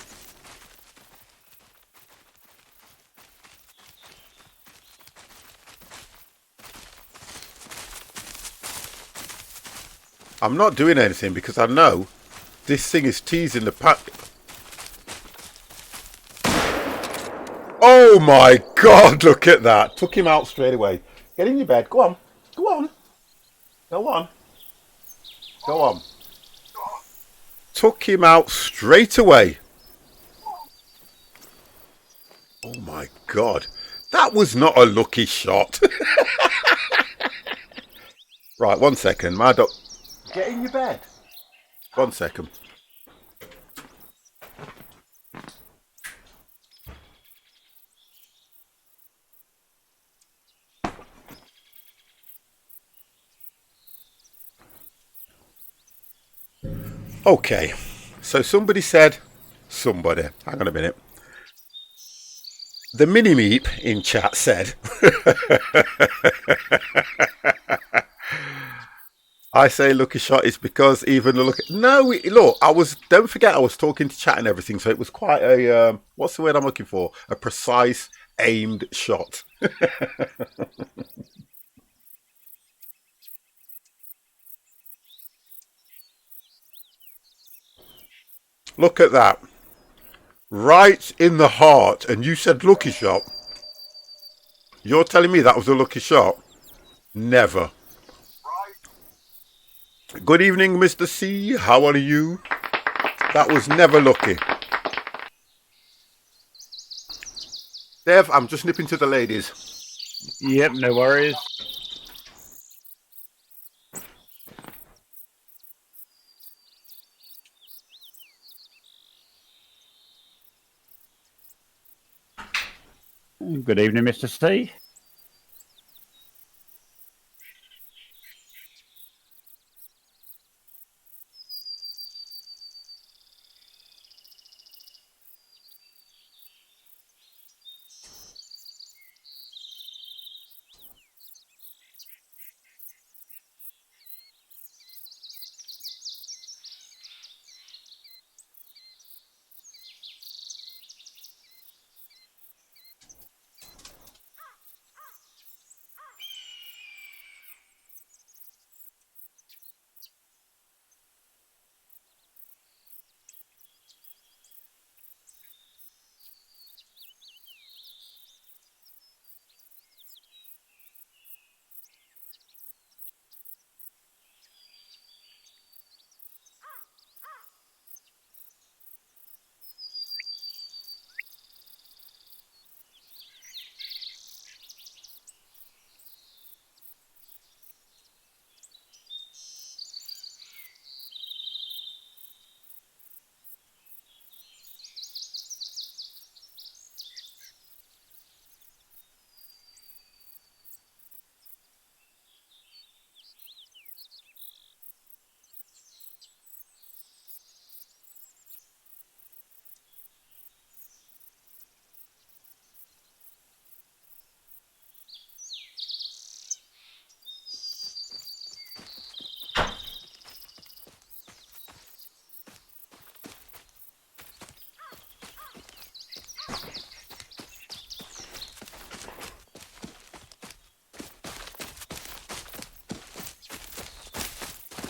I'm not doing anything because I know this thing is teasing the pack. Oh my God, look at that. Took him out straight away. Get in your bed. Go on. Go on. Go on. Go on. Took him out straight away. Oh my God. That was not a lucky shot. Right, 1 second. My dog. Get in your bed. 1 second. Okay, so somebody said, hang on a minute. The mini-meep in chat said, I say lucky shot is because even the look. No, look, don't forget I was talking to chat and everything, so it was quite a, what's the word I'm looking for? A precise, aimed shot. Look at that. Right in the heart, and you said lucky shot. You're telling me that was a lucky shot? Never. Good evening, Mr. C. How are you? That was never lucky. Dev, I'm just nipping to the ladies. Yep, no worries. Good evening, Mr. C.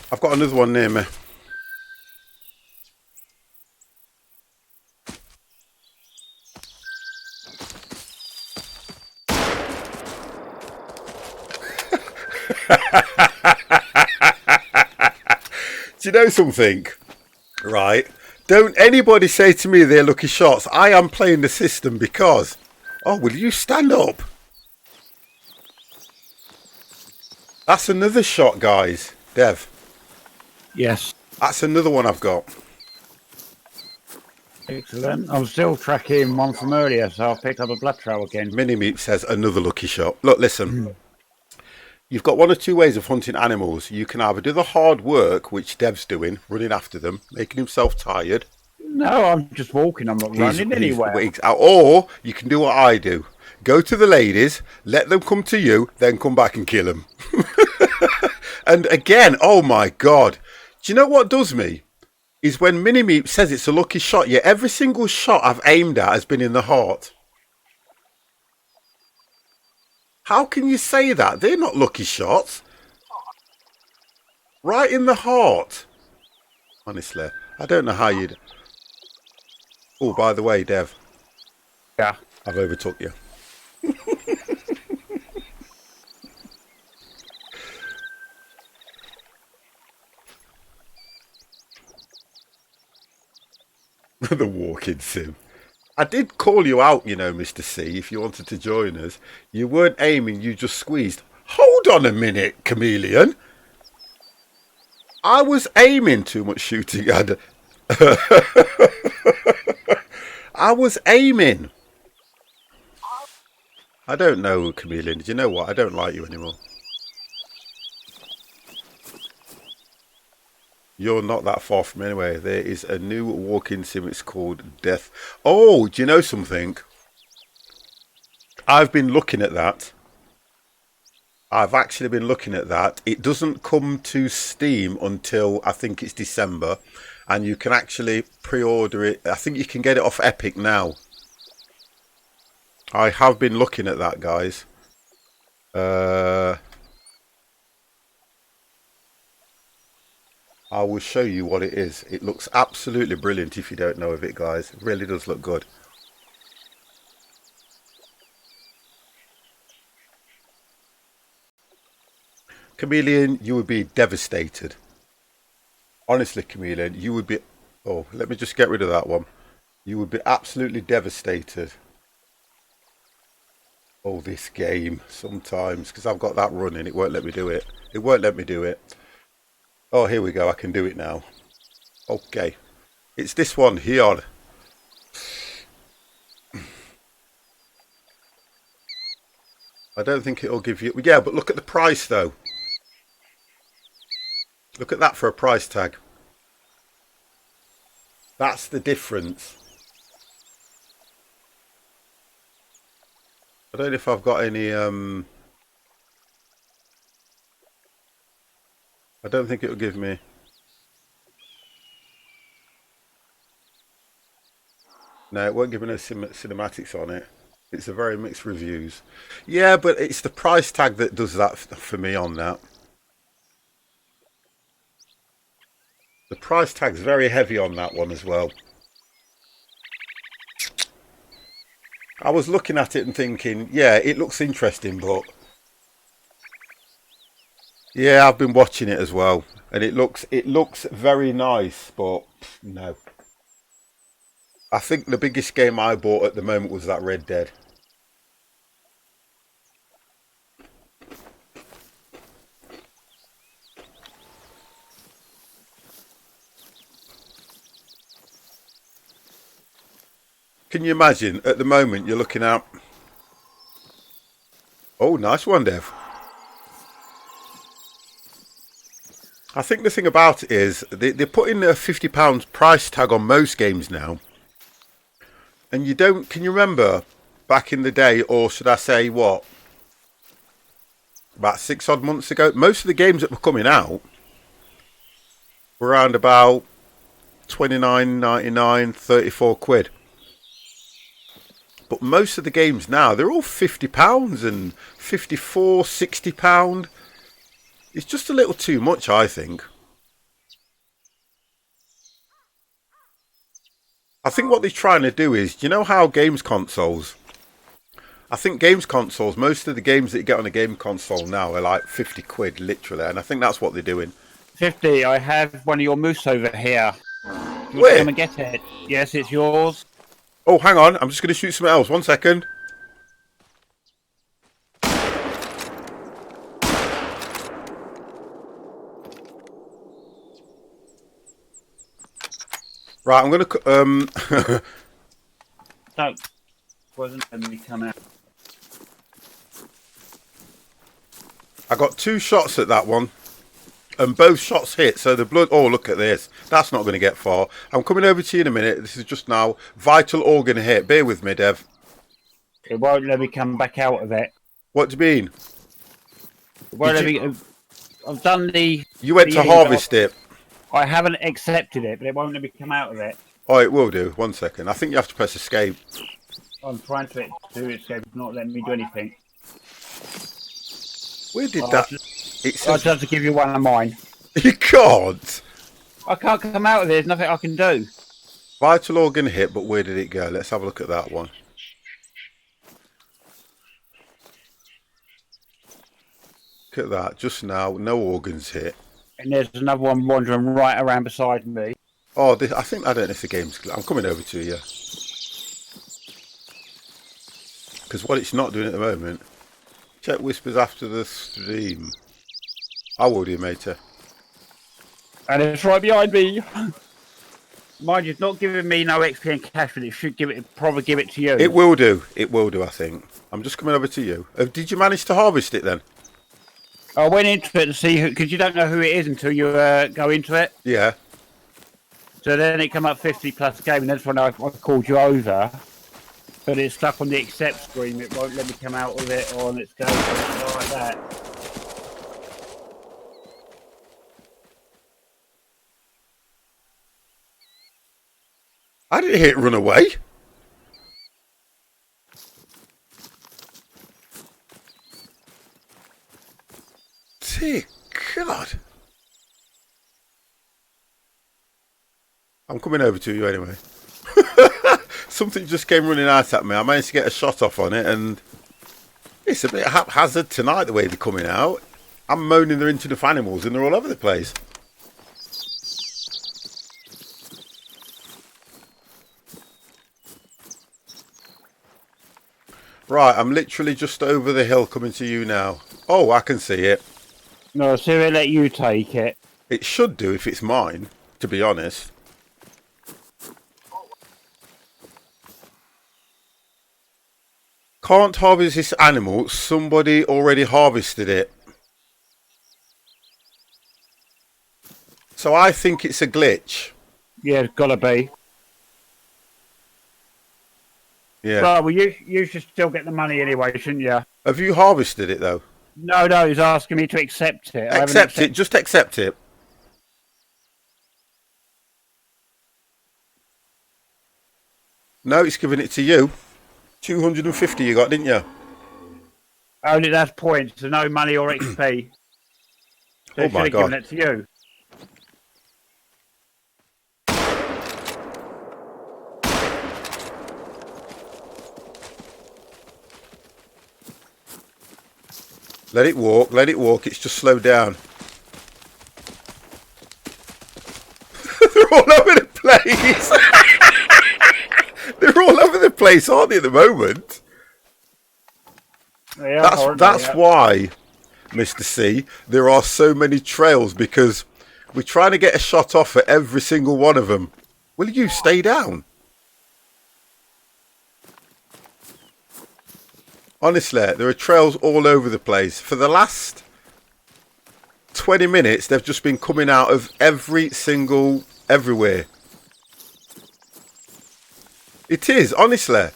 I've got another one near me. Do you know something? Right? Don't anybody say to me they're lucky shots. I am playing the system because... Oh, will you stand up? That's another shot, guys. Dev. Yes. That's another one I've got. Excellent. I'm still tracking one from earlier, so I'll pick up a blood trail again. Mini-Meat says another lucky shot. Look, listen. You've got one or two ways of hunting animals. You can either do the hard work, which Dev's doing, running after them, making himself tired. No, I'm just walking. I'm not running anywhere. Or you can do what I do. Go to the ladies, let them come to you, then come back and kill them. And again, oh my God. Do you know what does me? Is when Mini-Meat says it's a lucky shot, yet every single shot I've aimed at has been in the heart. How can you say that? They're not lucky shots. Right in the heart. Honestly, I don't know how you'd... Oh, by the way, Dev. Yeah. I've overtook you. The walking sim. I did call you out, you know, Mr. C, if you wanted to join us. You weren't aiming, you just squeezed. Hold on a minute, Chameleon. I was aiming. Too much shooting. I was aiming. I don't know, Chameleon. Do you know what? I don't like you anymore. You're not that far from anywhere. There is a new walking sim. It's called Death. Oh, do you know something? I've been looking at that. I've actually been looking at that. It doesn't come to Steam until I think it's December. And you can actually pre-order it. I think you can get it off Epic now. I have been looking at that, guys. I will show you what it is. It looks absolutely brilliant if you don't know of it, guys. It really does look good. Chameleon, you would be devastated. Honestly, Chameleon, you would be... Oh, let me just get rid of that one. You would be absolutely devastated. Oh, this game sometimes, because I've got that running, it won't let me do it. It won't let me do it. Oh, here we go. I can do it now. Okay. It's this one here. I don't think it'll give you... Yeah, but look at the price, though. Look at that for a price tag. That's the difference. I don't know if I've got any... I don't think it'll give me... No, it won't give me no cinematics on it. It's a very mixed reviews. Yeah, but it's the price tag that does that for me on that. The price tag's very heavy on that one as well. I was looking at it and thinking, yeah, it looks interesting, but... Yeah, I've been watching it as well. And it looks very nice, but no. I think the biggest game I bought at the moment was that Red Dead. Can you imagine, at the moment, you're looking at... Oh, nice one, Dev. I think the thing about it is, they're putting a £50 price tag on most games now. And you don't... Can you remember, back in the day, or should I say, what? About 6 odd months ago? Most of the games that were coming out were around about 29.99, 34 quid. But most of the games now, they're all £50 and £54, £60. It's just a little too much, I think. I think what they're trying to do is, you know how games consoles... I think games consoles, most of the games that you get on a game console now are like 50 quid, literally. And I think that's what they're doing. 50, I have one of your moose over here. You Where? come and get it. Yes, it's yours. Oh, hang on. I'm just going to shoot something else. 1 second. Right, I'm gonna Don't. Wasn't letting me come out. I got 2 shots at that one, and both shots hit. So the blood. Oh, look at this. That's not going to get far. I'm coming over to you in a minute. This is just now vital organ hit. Bear with me, Dev. It won't let me come back out of it. What do you mean? It won't let me. I've done the. You went to harvest it. I haven't accepted it, but it won't let me come out of it. Oh, it will do. 1 second. I think you have to press escape. I'm trying to do it, so it's not letting me do anything. Where did that? I'll just have to give you one of mine. You can't. I can't come out of it. There's nothing I can do. Vital organ hit, but where did it go? Let's have a look at that one. Look at that. Just now, no organs hit. And there's another one wandering right around beside me. Oh, I think I don't know if the game's. I'm coming over to you. Because what it's not doing at the moment. Check whispers after the stream. I will do, matey. And it's right behind me. Mind you, it's not giving me no XP and cash, but it should probably give it to you. It will do. It will do, I think. I'm just coming over to you. Did you manage to harvest it then? I went into it to see who, because you don't know who it is until you go into it. Yeah. So then it come up 50 plus game, and that's when I called you over. But it's stuck on the accept screen. It won't let me come out of it, or let's go like that. I didn't hear it run away. Dear God. I'm coming over to you anyway. Something just came running out at me. I managed to get a shot off on it, and it's a bit haphazard tonight the way they're coming out. I'm moaning they're into the animals, and they're all over the place. Right, I'm literally just over the hill coming to you now. Oh, I can see it. No, so they let you take it. It should do if it's mine, to be honest. Can't harvest this animal. Somebody already harvested it. So I think it's a glitch. Yeah, it's gotta be. Yeah. Well, you should still get the money anyway, shouldn't you? Have you harvested it though? No, he's asking me to accept it. Accept it. Just accept it. No, it's giving it to you. 250 you got, didn't you? Only that's points, so no money or XP. So Oh my God. Given it to you. Let it walk, it's just slowed down. They're all over the place! They're all over the place, aren't they, at the moment? Yeah, That's why, Mr. C, there are so many trails, because we're trying to get a shot off at every single one of them. Will you stay down? Honestly, there are trails all over the place. For the last 20 minutes, they've just been coming out of everywhere. It is, honestly.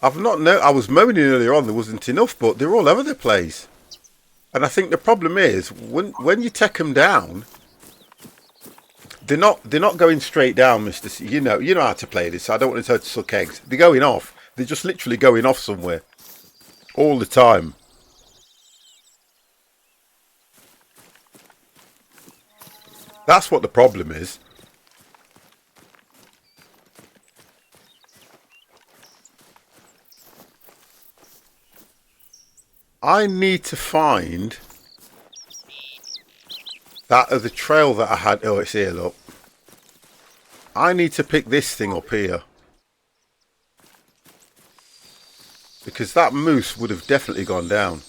I was moaning earlier on there wasn't enough, but they're all over the place. And I think the problem is, when you take them down, they're not going straight down, Mr. C. You know how to play this, so I don't want to suck eggs. They're going off. They're just literally going off somewhere. All the time. That's what the problem is. I need to find that other trail that I had. Oh, it's here, look. I need to pick this thing up here. Because that moose would have definitely gone down.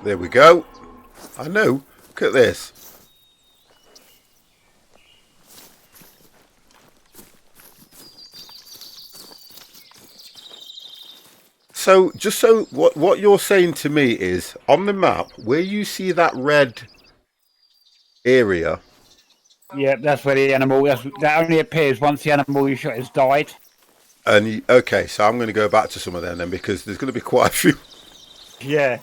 There we go. I know. Look at this. So, just so what you're saying to me is, on the map, where you see that red area. Yeah, that's where the animal. That only appears once the animal you shot has died. And okay, so I'm going to go back to some of them then, because there's going to be quite a few. Yeah.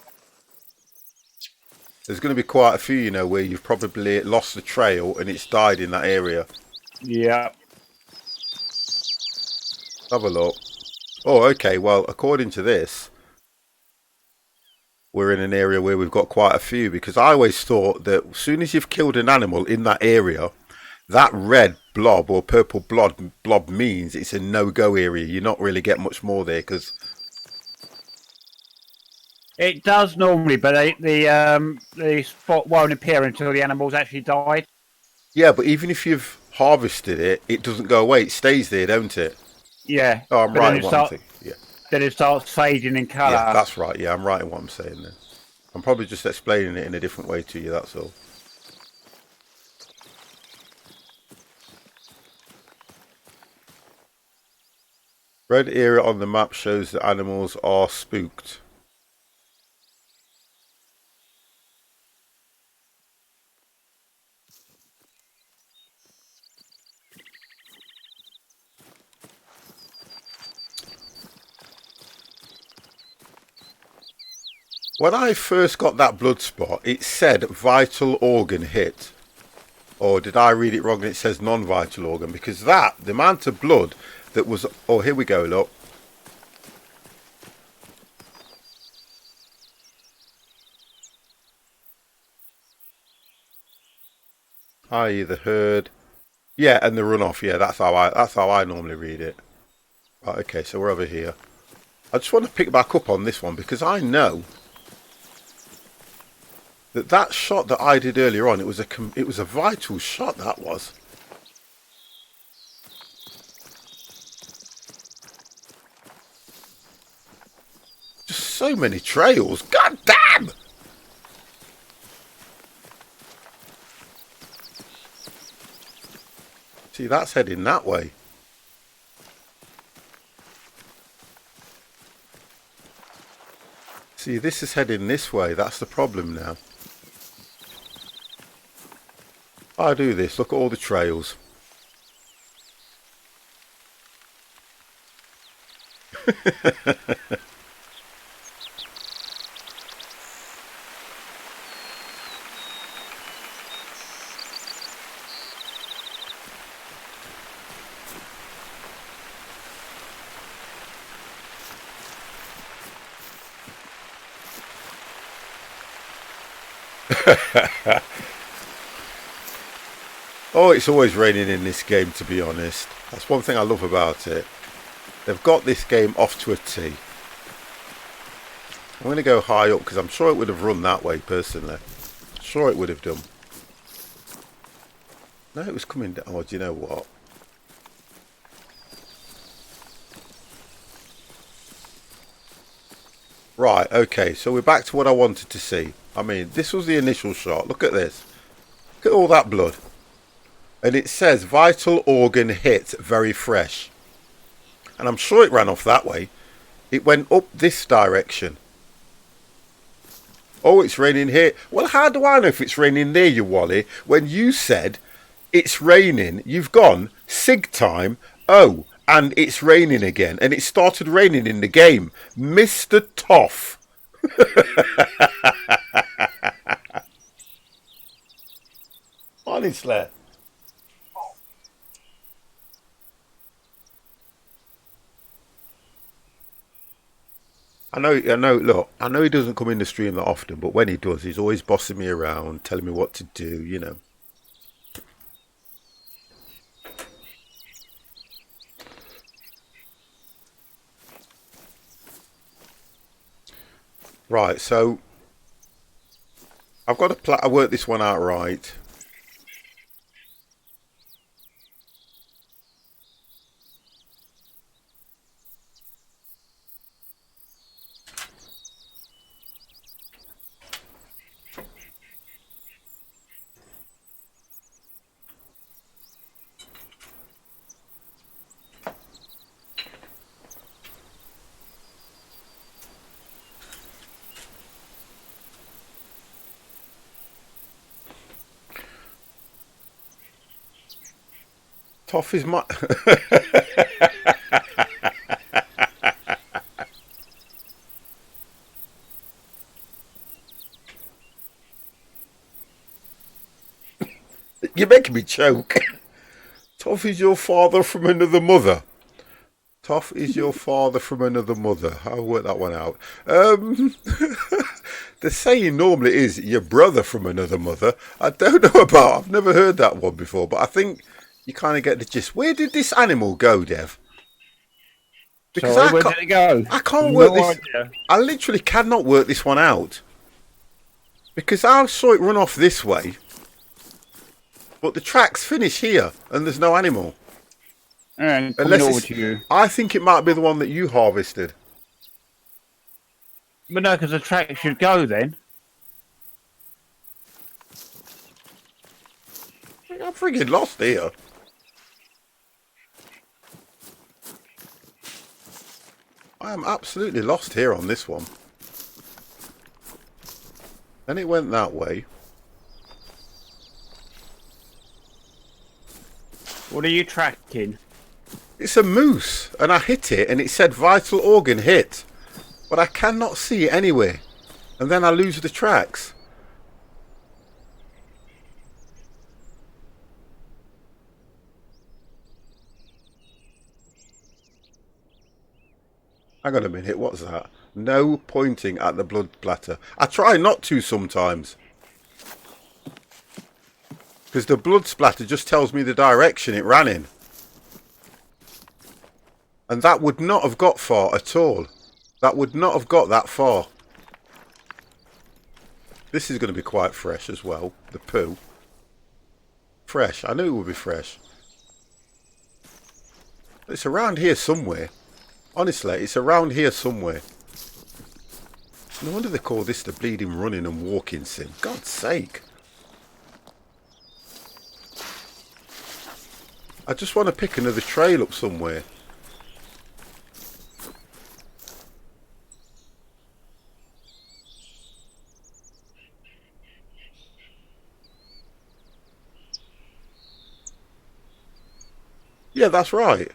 There's going to be quite a few, you know, where you've probably lost the trail and it's died in that area. Yeah. Have a look. Oh, okay. Well, according to this, we're in an area where we've got quite a few, because I always thought that as soon as you've killed an animal in that area, that red blob or purple blob means it's a no-go area. You're not really get much more there, because It does normally, but the spot won't appear until the animal's actually died. yeah, but even if you've harvested it, it doesn't go away. It stays there, don't it? Yeah. Oh, I'm right in what I'm thinking. Yeah. Then it starts fading in colour. Yeah, that's right. Yeah, I'm right in what I'm saying then. I'm probably just explaining it in a different way to you, that's all. Red area on the map shows that animals are spooked. When I first got that blood spot, it said vital organ hit. Or did I read it wrong and it says non-vital organ? Because the amount of blood that was... Oh, here we go, look. I.e. the herd. Yeah, and the runoff. Yeah, that's how I normally read it. Right, okay, so we're over here. I just want to pick back up on this one, because I know that shot that I did earlier on, it was a vital shot, that was. Just so many trails. God damn! See, that's heading that way. See, this is heading this way. That's the problem now. I do this. Look at all the trails. Oh, it's always raining in this game, to be honest. That's one thing I love about it. They've got this game off to a T. I'm going to go high up, because I'm sure it would have run that way, personally. Sure it would have done. No, it was coming down. Oh, do you know what? Right, okay, so we're back to what I wanted to see. I mean, this was the initial shot. Look at this. Look at all that blood. And it says vital organ hit, very fresh. And I'm sure it ran off that way. It went up this direction. Oh, it's raining here. Well, how do I know if it's raining there, you Wally? When you said it's raining, you've gone sig time. Oh, and it's raining again. And it started raining in the game. Mr. Toff. Honestly. I know, look, I know he doesn't come in the stream that often, but when he does, he's always bossing me around, telling me what to do, you know. Right, so I've got to work this one out right. Toff is my... You're making me choke. Toff is your father from another mother. Toff is your father from another mother. I'll work that one out. The saying normally is your brother from another mother. I don't know about, I've never heard that one before, but I think you kind of get the gist. Where did this animal go, Dev? Because Sorry, where did it go? I can't work No this. idea. I literally cannot work this one out. Because I saw it run off this way, but the tracks finish here and there's no animal. And Unless coming over it's, to you. I think it might be the one that you harvested. But no, because the track should go then. I'm freaking lost here. I am absolutely lost here on this one. Then it went that way. What are you tracking? It's a moose, and I hit it, and it said vital organ hit. But I cannot see it anywhere. And then I lose the tracks. Hang on a minute, what's that? No pointing at the blood splatter. I try not to sometimes. Because the blood splatter just tells me the direction it ran in. And that would not have got far at all. That would not have got that far. This is going to be quite fresh as well. The poo. Fresh. I knew it would be fresh. It's around here somewhere. Honestly, it's around here somewhere. No wonder they call this the bleeding running and walking sim. God's sake. I just want to pick another trail up somewhere. Yeah, that's right.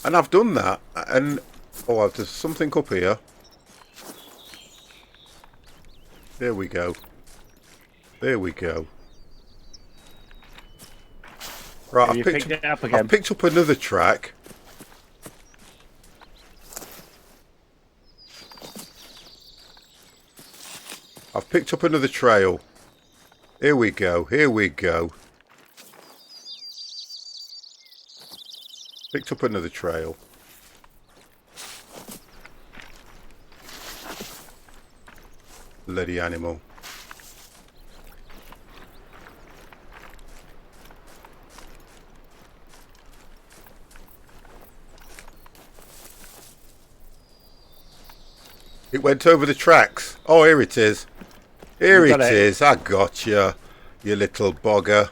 And I've done that. And, oh, there's something up here. There we go. There we go. Right, You picked it up again. I've picked up another track. I've picked up another trail. Here we go. Here we go. Picked up another trail. Bloody animal. It went over the tracks. Oh, here it is. Here it is. I got you, you little bogger.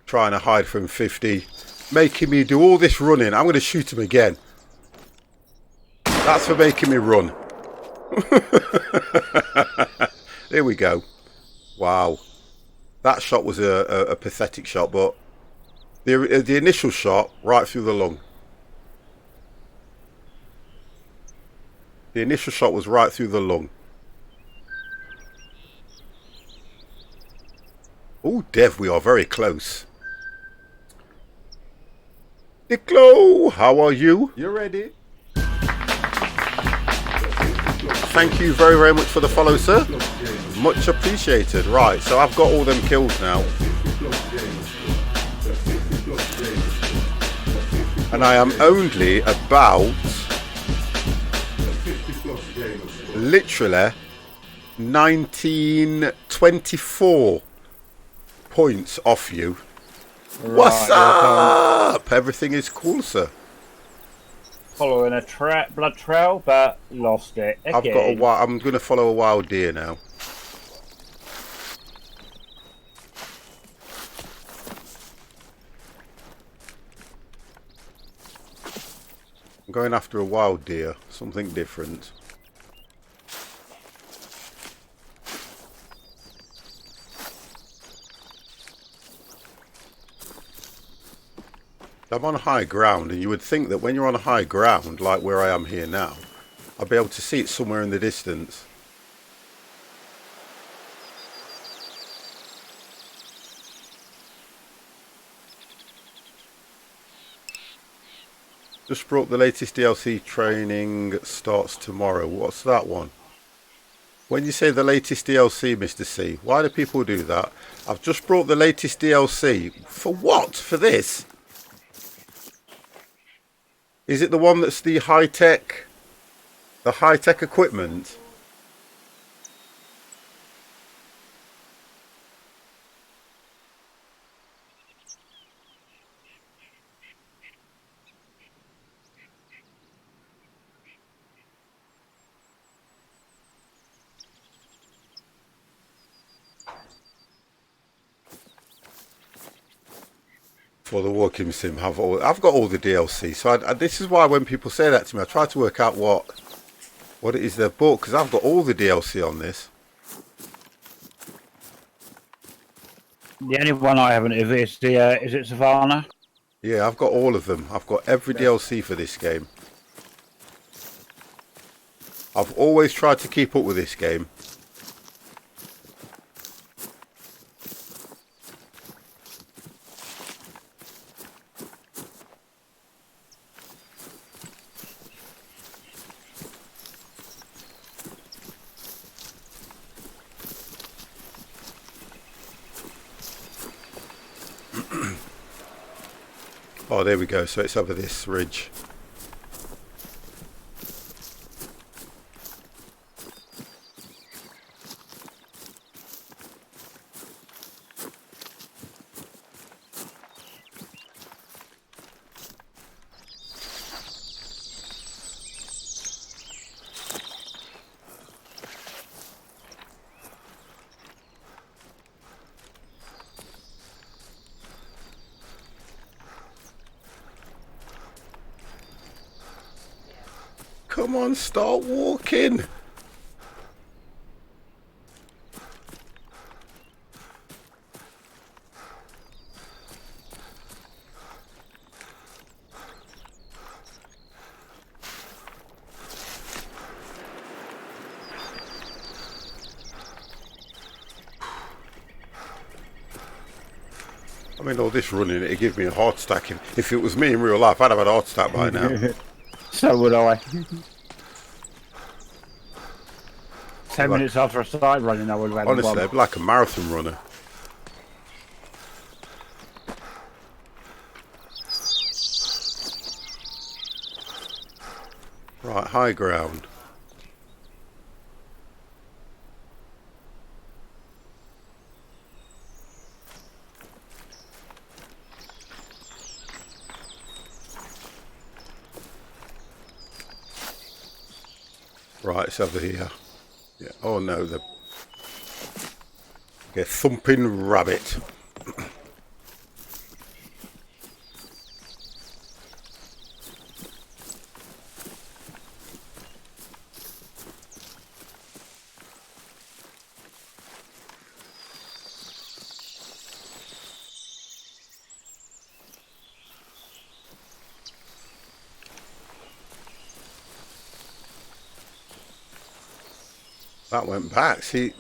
Trying to hide from 50. Making me do all this running. I'm going to shoot him again. That's for making me run. There we go. Wow. That shot was a pathetic shot, but the initial shot, right through the lung. The initial shot was right through the lung. Oh, Dev, we are very close. Nicklo, how are you? You ready? Thank you very, very much for the follow, sir. Much appreciated. Right, so I've got all them kills now. And I am only about... literally 1924 points off you. Right, what's up? Everything is cool, sir. Following a blood trail, but lost it again. I've got a wild. I'm going to follow a wild deer now. I'm going after a wild deer, something different. I'm on high ground, and you would think that when you're on a high ground, like where I am here now, I'll be able to see it somewhere in the distance. Just brought the latest DLC training starts tomorrow. What's that one? When you say the latest DLC, Mr. C, why do people do that? I've just brought the latest DLC. For what? For this? Is it the one that's the high-tech equipment? For the walking sim, I've got all the DLC. So this is why when people say that to me, I try to work out what it is they've bought, because I've got all the DLC on this. The only one I haven't is is it Savannah? Yeah, I've got all of them. I've got every DLC for this game. I've always tried to keep up with this game. Oh, there we go. So it's over this ridge. Come on, start walking. I mean, all this running, it'd give me a heart attack. If it was me in real life, I'd have had a heart attack by now. So would I. 10 minutes after I started running, I would have had Honestly, one. I'd be like a marathon runner. Right, high ground. Right, it's over here. Yeah. Oh no, the thumping rabbit. That went back. See,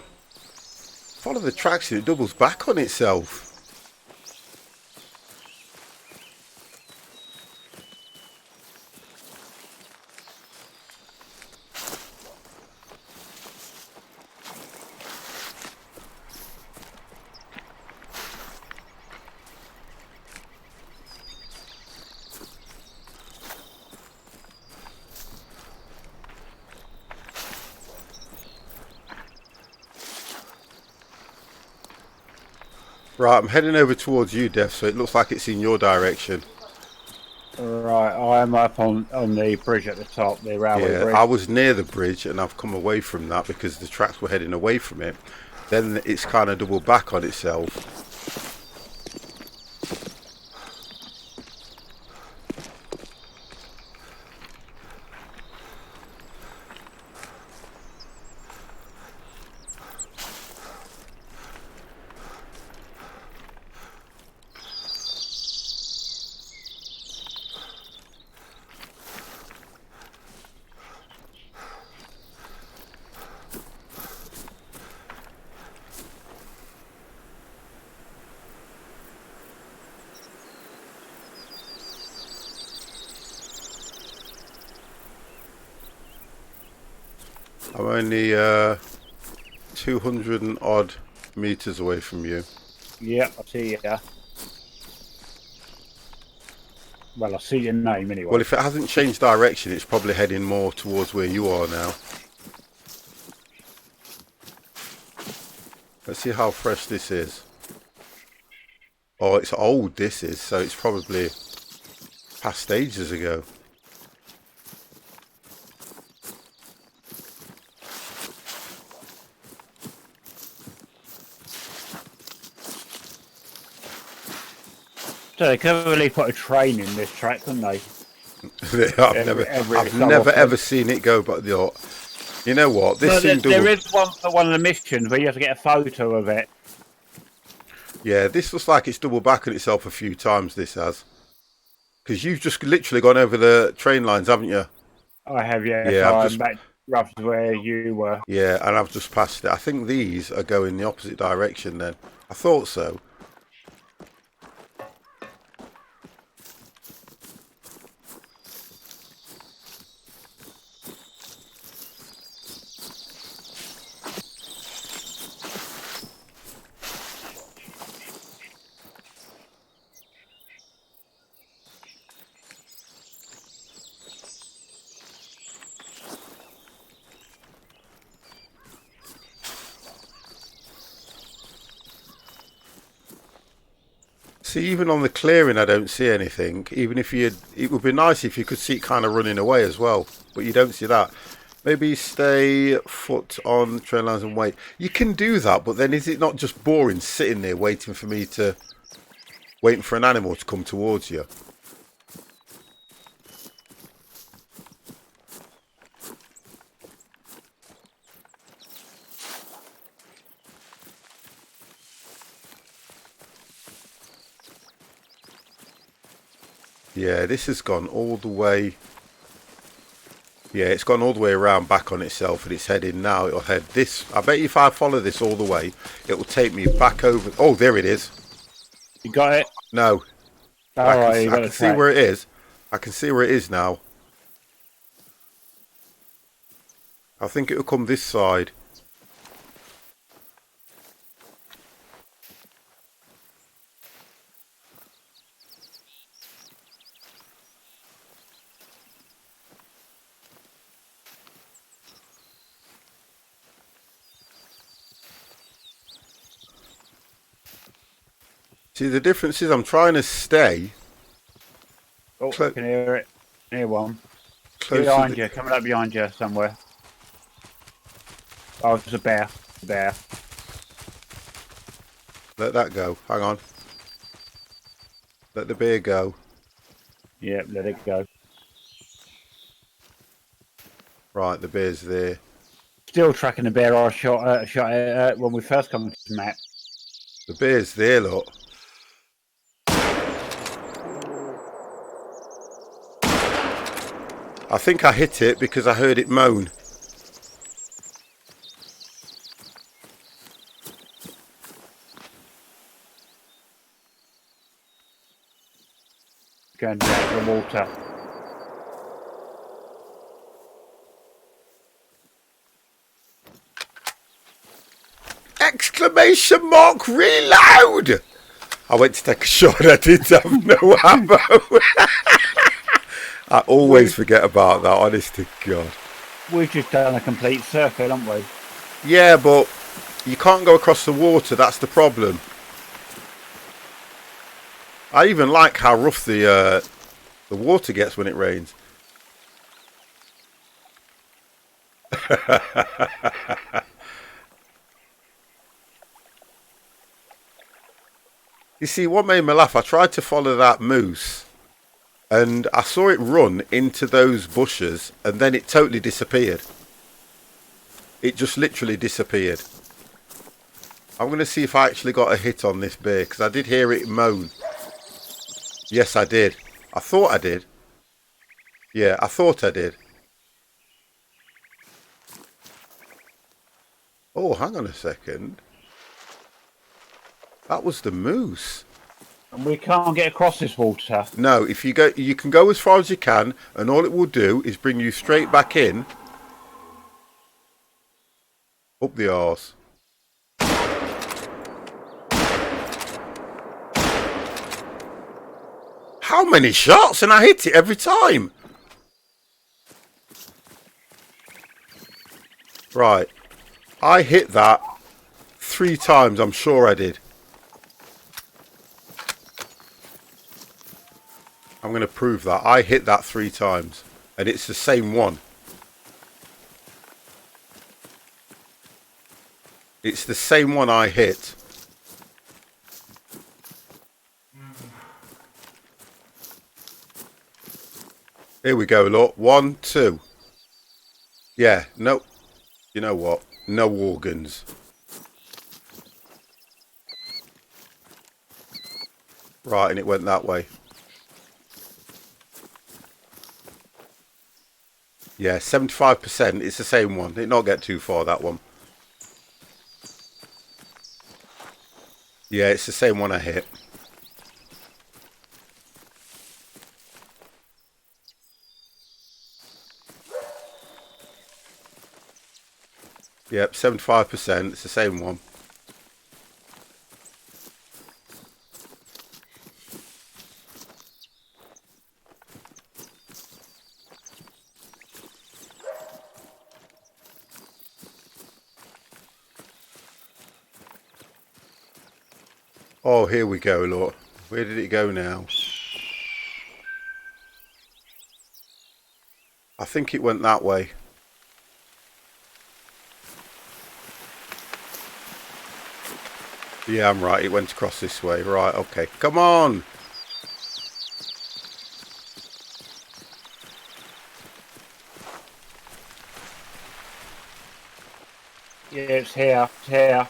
follow the tracks and it doubles back on itself. Right, I'm heading over towards you, Dev, so it looks like it's in your direction. Right, I am up on the bridge at the top, the railway bridge. I was near the bridge and I've come away from that because the tracks were heading away from it. Then it's kind of doubled back on itself. I'm only 200 and odd meters away from you. Yeah, I see ya. Well, I see your name anyway. Well, if it hasn't changed direction, it's probably heading more towards where you are now. Let's see how fresh this is. Oh, it's old, this is, so it's probably past ages ago. So they could really put a train in this track, couldn't they? I've never ever seen it go, but you know what? This there is one of the missions where you have to get a photo of it. Yeah, this looks like it's double back on itself a few times, this has. Because you've just literally gone over the train lines, haven't you? I have, yeah. Yeah, so I'm back roughly where you were. Yeah, and I've just passed it. I think these are going the opposite direction then. I thought so. See, even on the clearing, I don't see anything. Even if it would be nice if you could see it kind of running away as well, but you don't see that. Maybe stay foot on train lines and wait. You can do that, but then is it not just boring sitting there waiting for an animal to come towards you? Yeah, this has gone all the way. Yeah, it's gone all the way around back on itself, and it's heading now. It'll head this. I bet if I follow this all the way, it will take me back over. Oh, there it is. You got it? No. I can see where it is. I can see where it is now. I think it will come this side. See, the difference is I'm trying to stay. Oh, I can hear it. Hear one. Behind you, coming up behind you somewhere. Oh, it's a bear. Bear. Let that go. Hang on. Let the bear go. Yep, let it go. Right, the bear's there. Still tracking the bear I shot it when we first come to the map. The bear's there, look. I think I hit it because I heard it moan. Going down the water. Exclamation mark reload! I went to take a shot, I didn't have no ammo. I always forget about that, honest to God. We've just done a complete circle, haven't we? Yeah, but you can't go across the water, that's the problem. I even like how rough the water gets when it rains. You see, what made me laugh, I tried to follow that moose and I saw it run into those bushes and then it totally disappeared. It just literally disappeared. I'm going to see if I actually got a hit on this bear because I did hear it moan. Yes, I did. I thought I did. Yeah, I thought I did. Oh, hang on a second. That was the moose. And we can't get across this water. No, if you go, you can go as far as you can, and all it will do is bring you straight back in. Up the arse. How many shots? And I hit it every time. Right. I hit that 3 times. I'm sure I did. I'm going to prove that. I hit that 3 times. And it's the same one. It's the same one I hit. Here we go, look. 1, 2. Yeah, no. You know what? No organs. Right, and it went that way. Yeah, 75%. It's the same one. Did not get too far, that one. Yeah, it's the same one I hit. Yep, 75%. It's the same one. Oh, here we go, look. Where did it go now? I think it went that way. Yeah, I'm right. It went across this way. Right, okay. Come on! Yeah, it's here. It's here.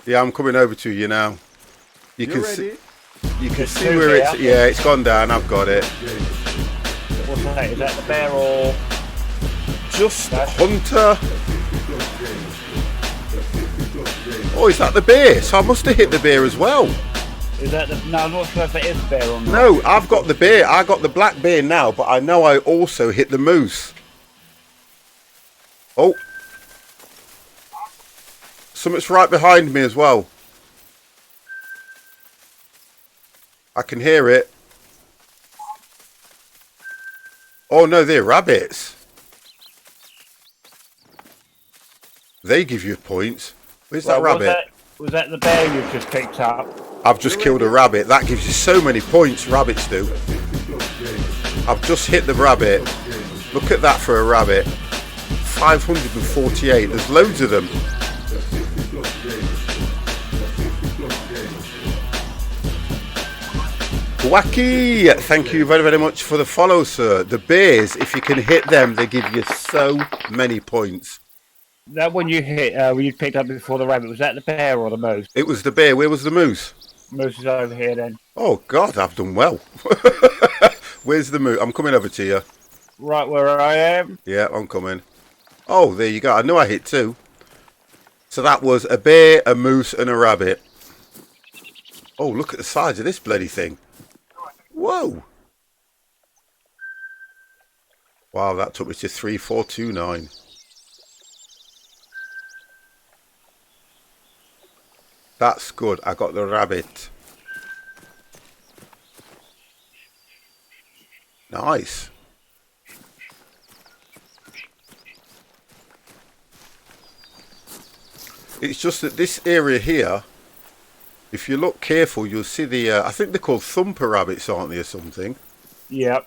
Yeah, I'm coming over to you now. You You can ready? see, you can It's see through where it's. there. Yeah, it's gone down. I've got it. What's that? Is that the bear or? Just Hunter. Oh, is that the bear? So I must have hit the bear as well. Is that the? No, I'm not sure if it is bear or not. No, I've got the bear. I got the black bear now, but I know I also hit the moose. Oh. Something's right behind me as well. I can hear it. Oh no, they're rabbits. They give you points. Where's that rabbit? Was that the bear you've just picked up? I've just killed a rabbit. That gives you so many points, rabbits do. I've just hit the rabbit. Look at that for a rabbit. 548. There's loads of them. Wacky, thank you very, very much for the follow, sir. The bears, if you can hit them, they give you so many points. That one you hit, when you picked up before the rabbit, was that the bear or the moose? It was the bear. Where was the moose? Moose is over here then. Oh, God, I've done well. Where's the moose? I'm coming over to you. Right where I am. Yeah, I'm coming. Oh, there you go. I know I hit 2. So that was a bear, a moose, and a rabbit. Oh, look at the size of this bloody thing. Whoa. Wow, that took me to 3429. That's good. I got the rabbit. Nice. It's just that this area here, if you look careful, you'll see the, I think they're called thumper rabbits, aren't they, or something? Yep.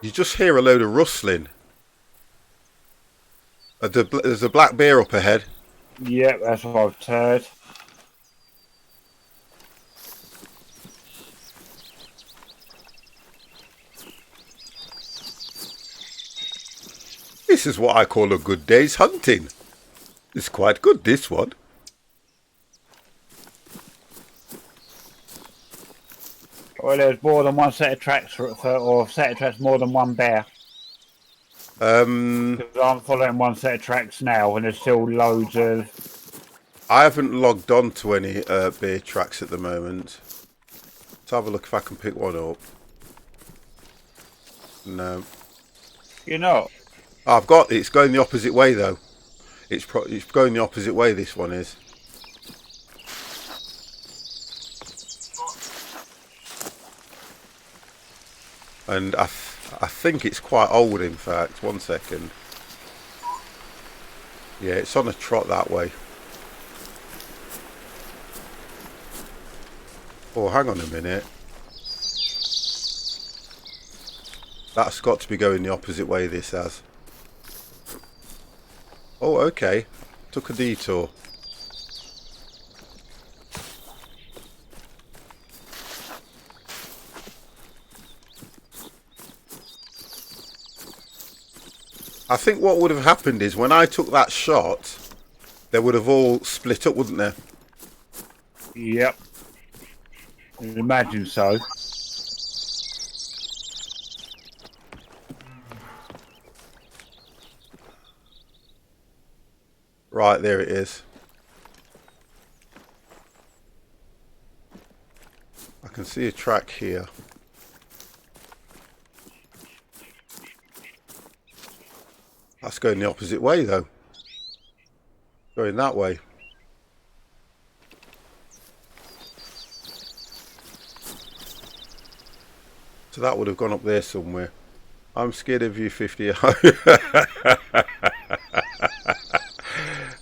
You just hear a load of rustling. There's a black bear up ahead. Yep, that's what I've heard. This is what I call a good day's hunting. It's quite good, this one. Well, there's more than one set of tracks, or set of tracks more than one bear. 'Cause I'm following one set of tracks now, and there's still loads of. I haven't logged on to any bear tracks at the moment. Let's have a look if I can pick one up. No. You're not? It's going the opposite way though. It's going the opposite way, this one is. And I think it's quite old, in fact. 1 second. Yeah, it's on a trot that way. Oh, hang on a minute. That's got to be going the opposite way, this has. Oh, okay. Took a detour. I think what would have happened is when I took that shot, they would have all split up, wouldn't they? Yep. I'd imagine so. Right, there it is. I can see a track here. That's going the opposite way though. Going that way. So that would have gone up there somewhere. I'm scared of you, 50.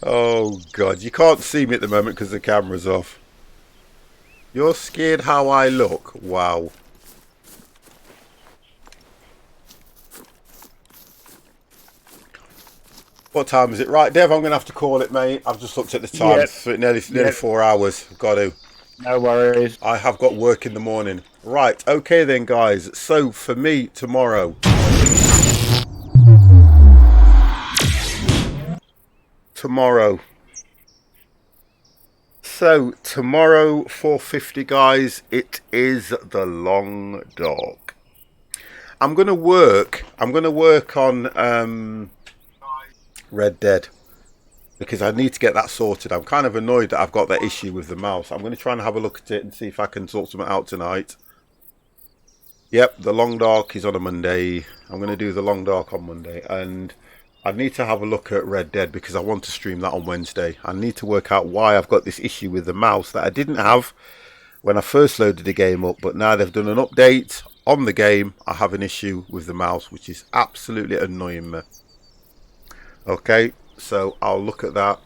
Oh God, you can't see me at the moment because the camera's off. You're scared how I look? Wow. What time is it? Right, Dev, I'm going to have to call it, mate. I've just looked at the time. Yep. It's nearly 4 hours. Got to. No worries. I have got work in the morning. Right, okay then, guys. So, for me, tomorrow. So, tomorrow, 4:50, guys, it is the long dog. I'm going to work on Red Dead, because I need to get that sorted. I'm kind of annoyed that I've got that issue with the mouse. I'm going to try and have a look at it and see if I can sort something out tonight. Yep, the long dark is on a Monday. I'm going to do the long dark on Monday, and I need to have a look at Red Dead because I want to stream that on Wednesday. I need to work out why I've got this issue with the mouse that I didn't have when I first loaded the game up, but now they've done an update on the game. I have an issue with the mouse, which is absolutely annoying me. Okay, so I'll look at that,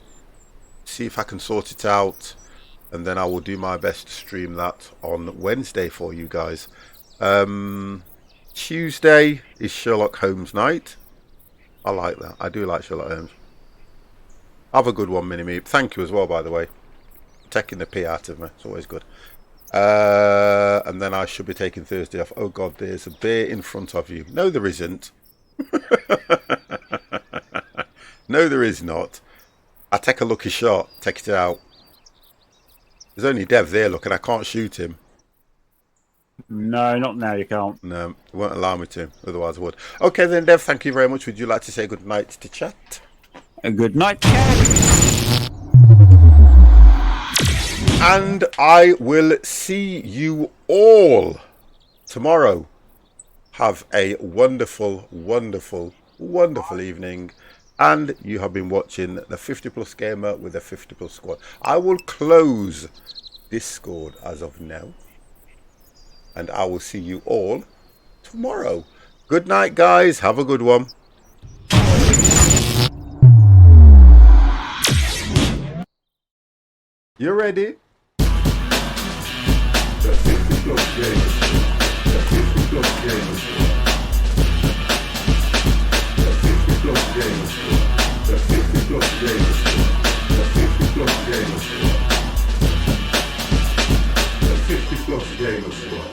see if I can sort it out, and then I will do my best to stream that on Wednesday for you guys. Tuesday is Sherlock Holmes night. I like that. I do like Sherlock Holmes. Have a good one, Mini-Me. Thank you as well, by the way. Taking the pee out of me. It's always good. And then I should be taking Thursday off. Oh God, there's a bear in front of you. No, there isn't. No, there is not. I take a lucky shot. Take it out. There's only Dev there, look, and I can't shoot him. No, not now, you can't. No, it won't allow me to. Otherwise I would. Okay then, Dev, thank you very much. Would you like to say good night to chat? A good night, chat. And I will see you all tomorrow. Have a wonderful, wonderful, wonderful evening. And you have been watching the 50 Plus Gamer with the 50 Plus Squad. I will close Discord as of now. And I will see you all tomorrow. Good night, guys. Have a good one. You ready? The 50 Plus Gamer. The 50 Plus Gamer. The 50 Plus Gamer. The 50 Plus Gamer. The 50 Plus Gamer. The 50 Plus Gamer Squad.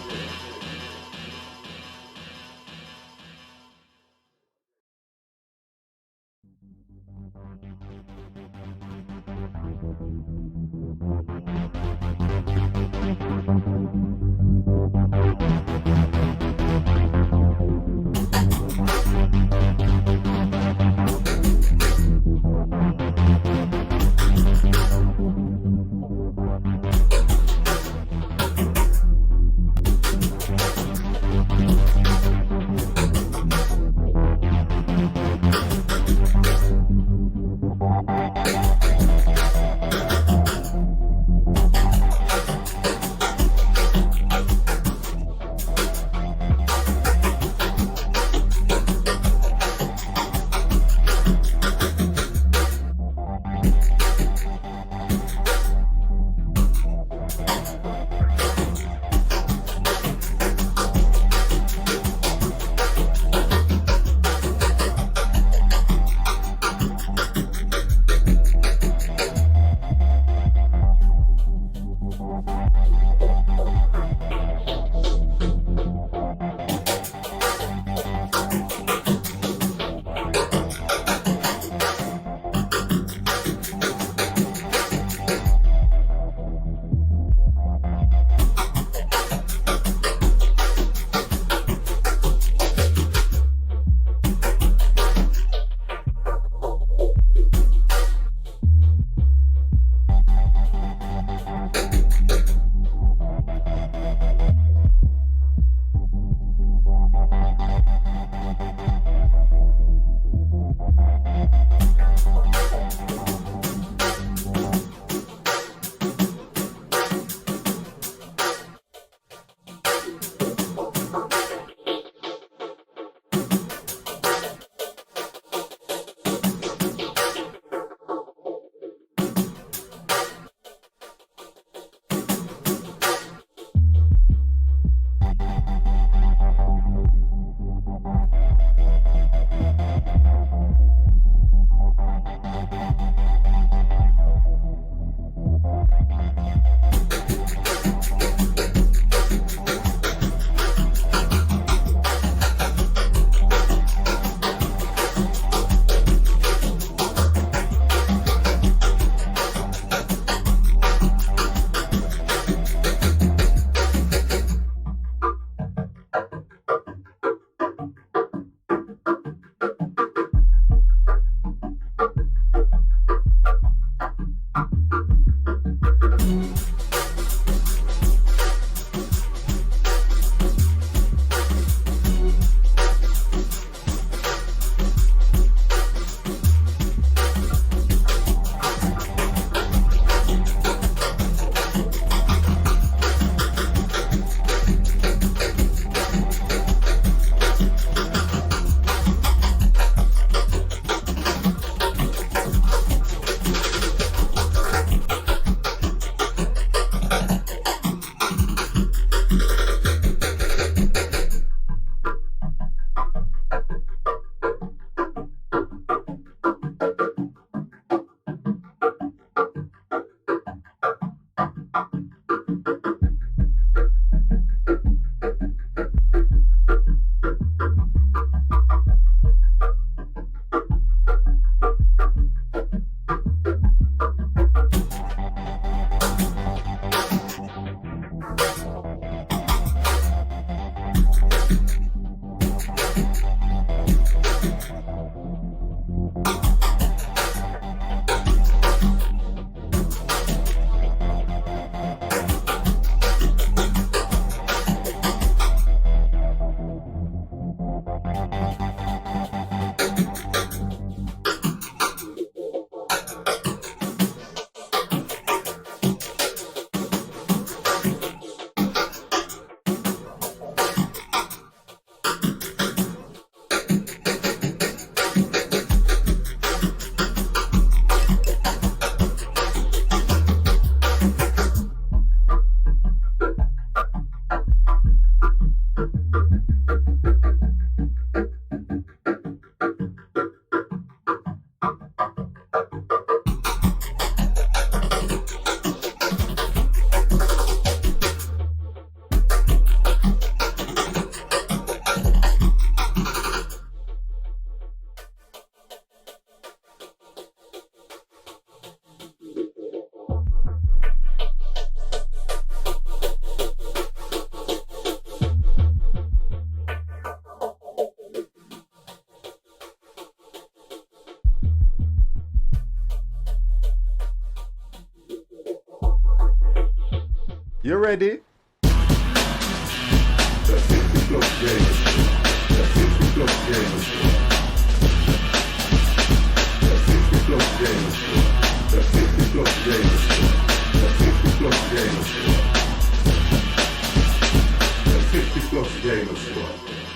You ready? Gamer Squad.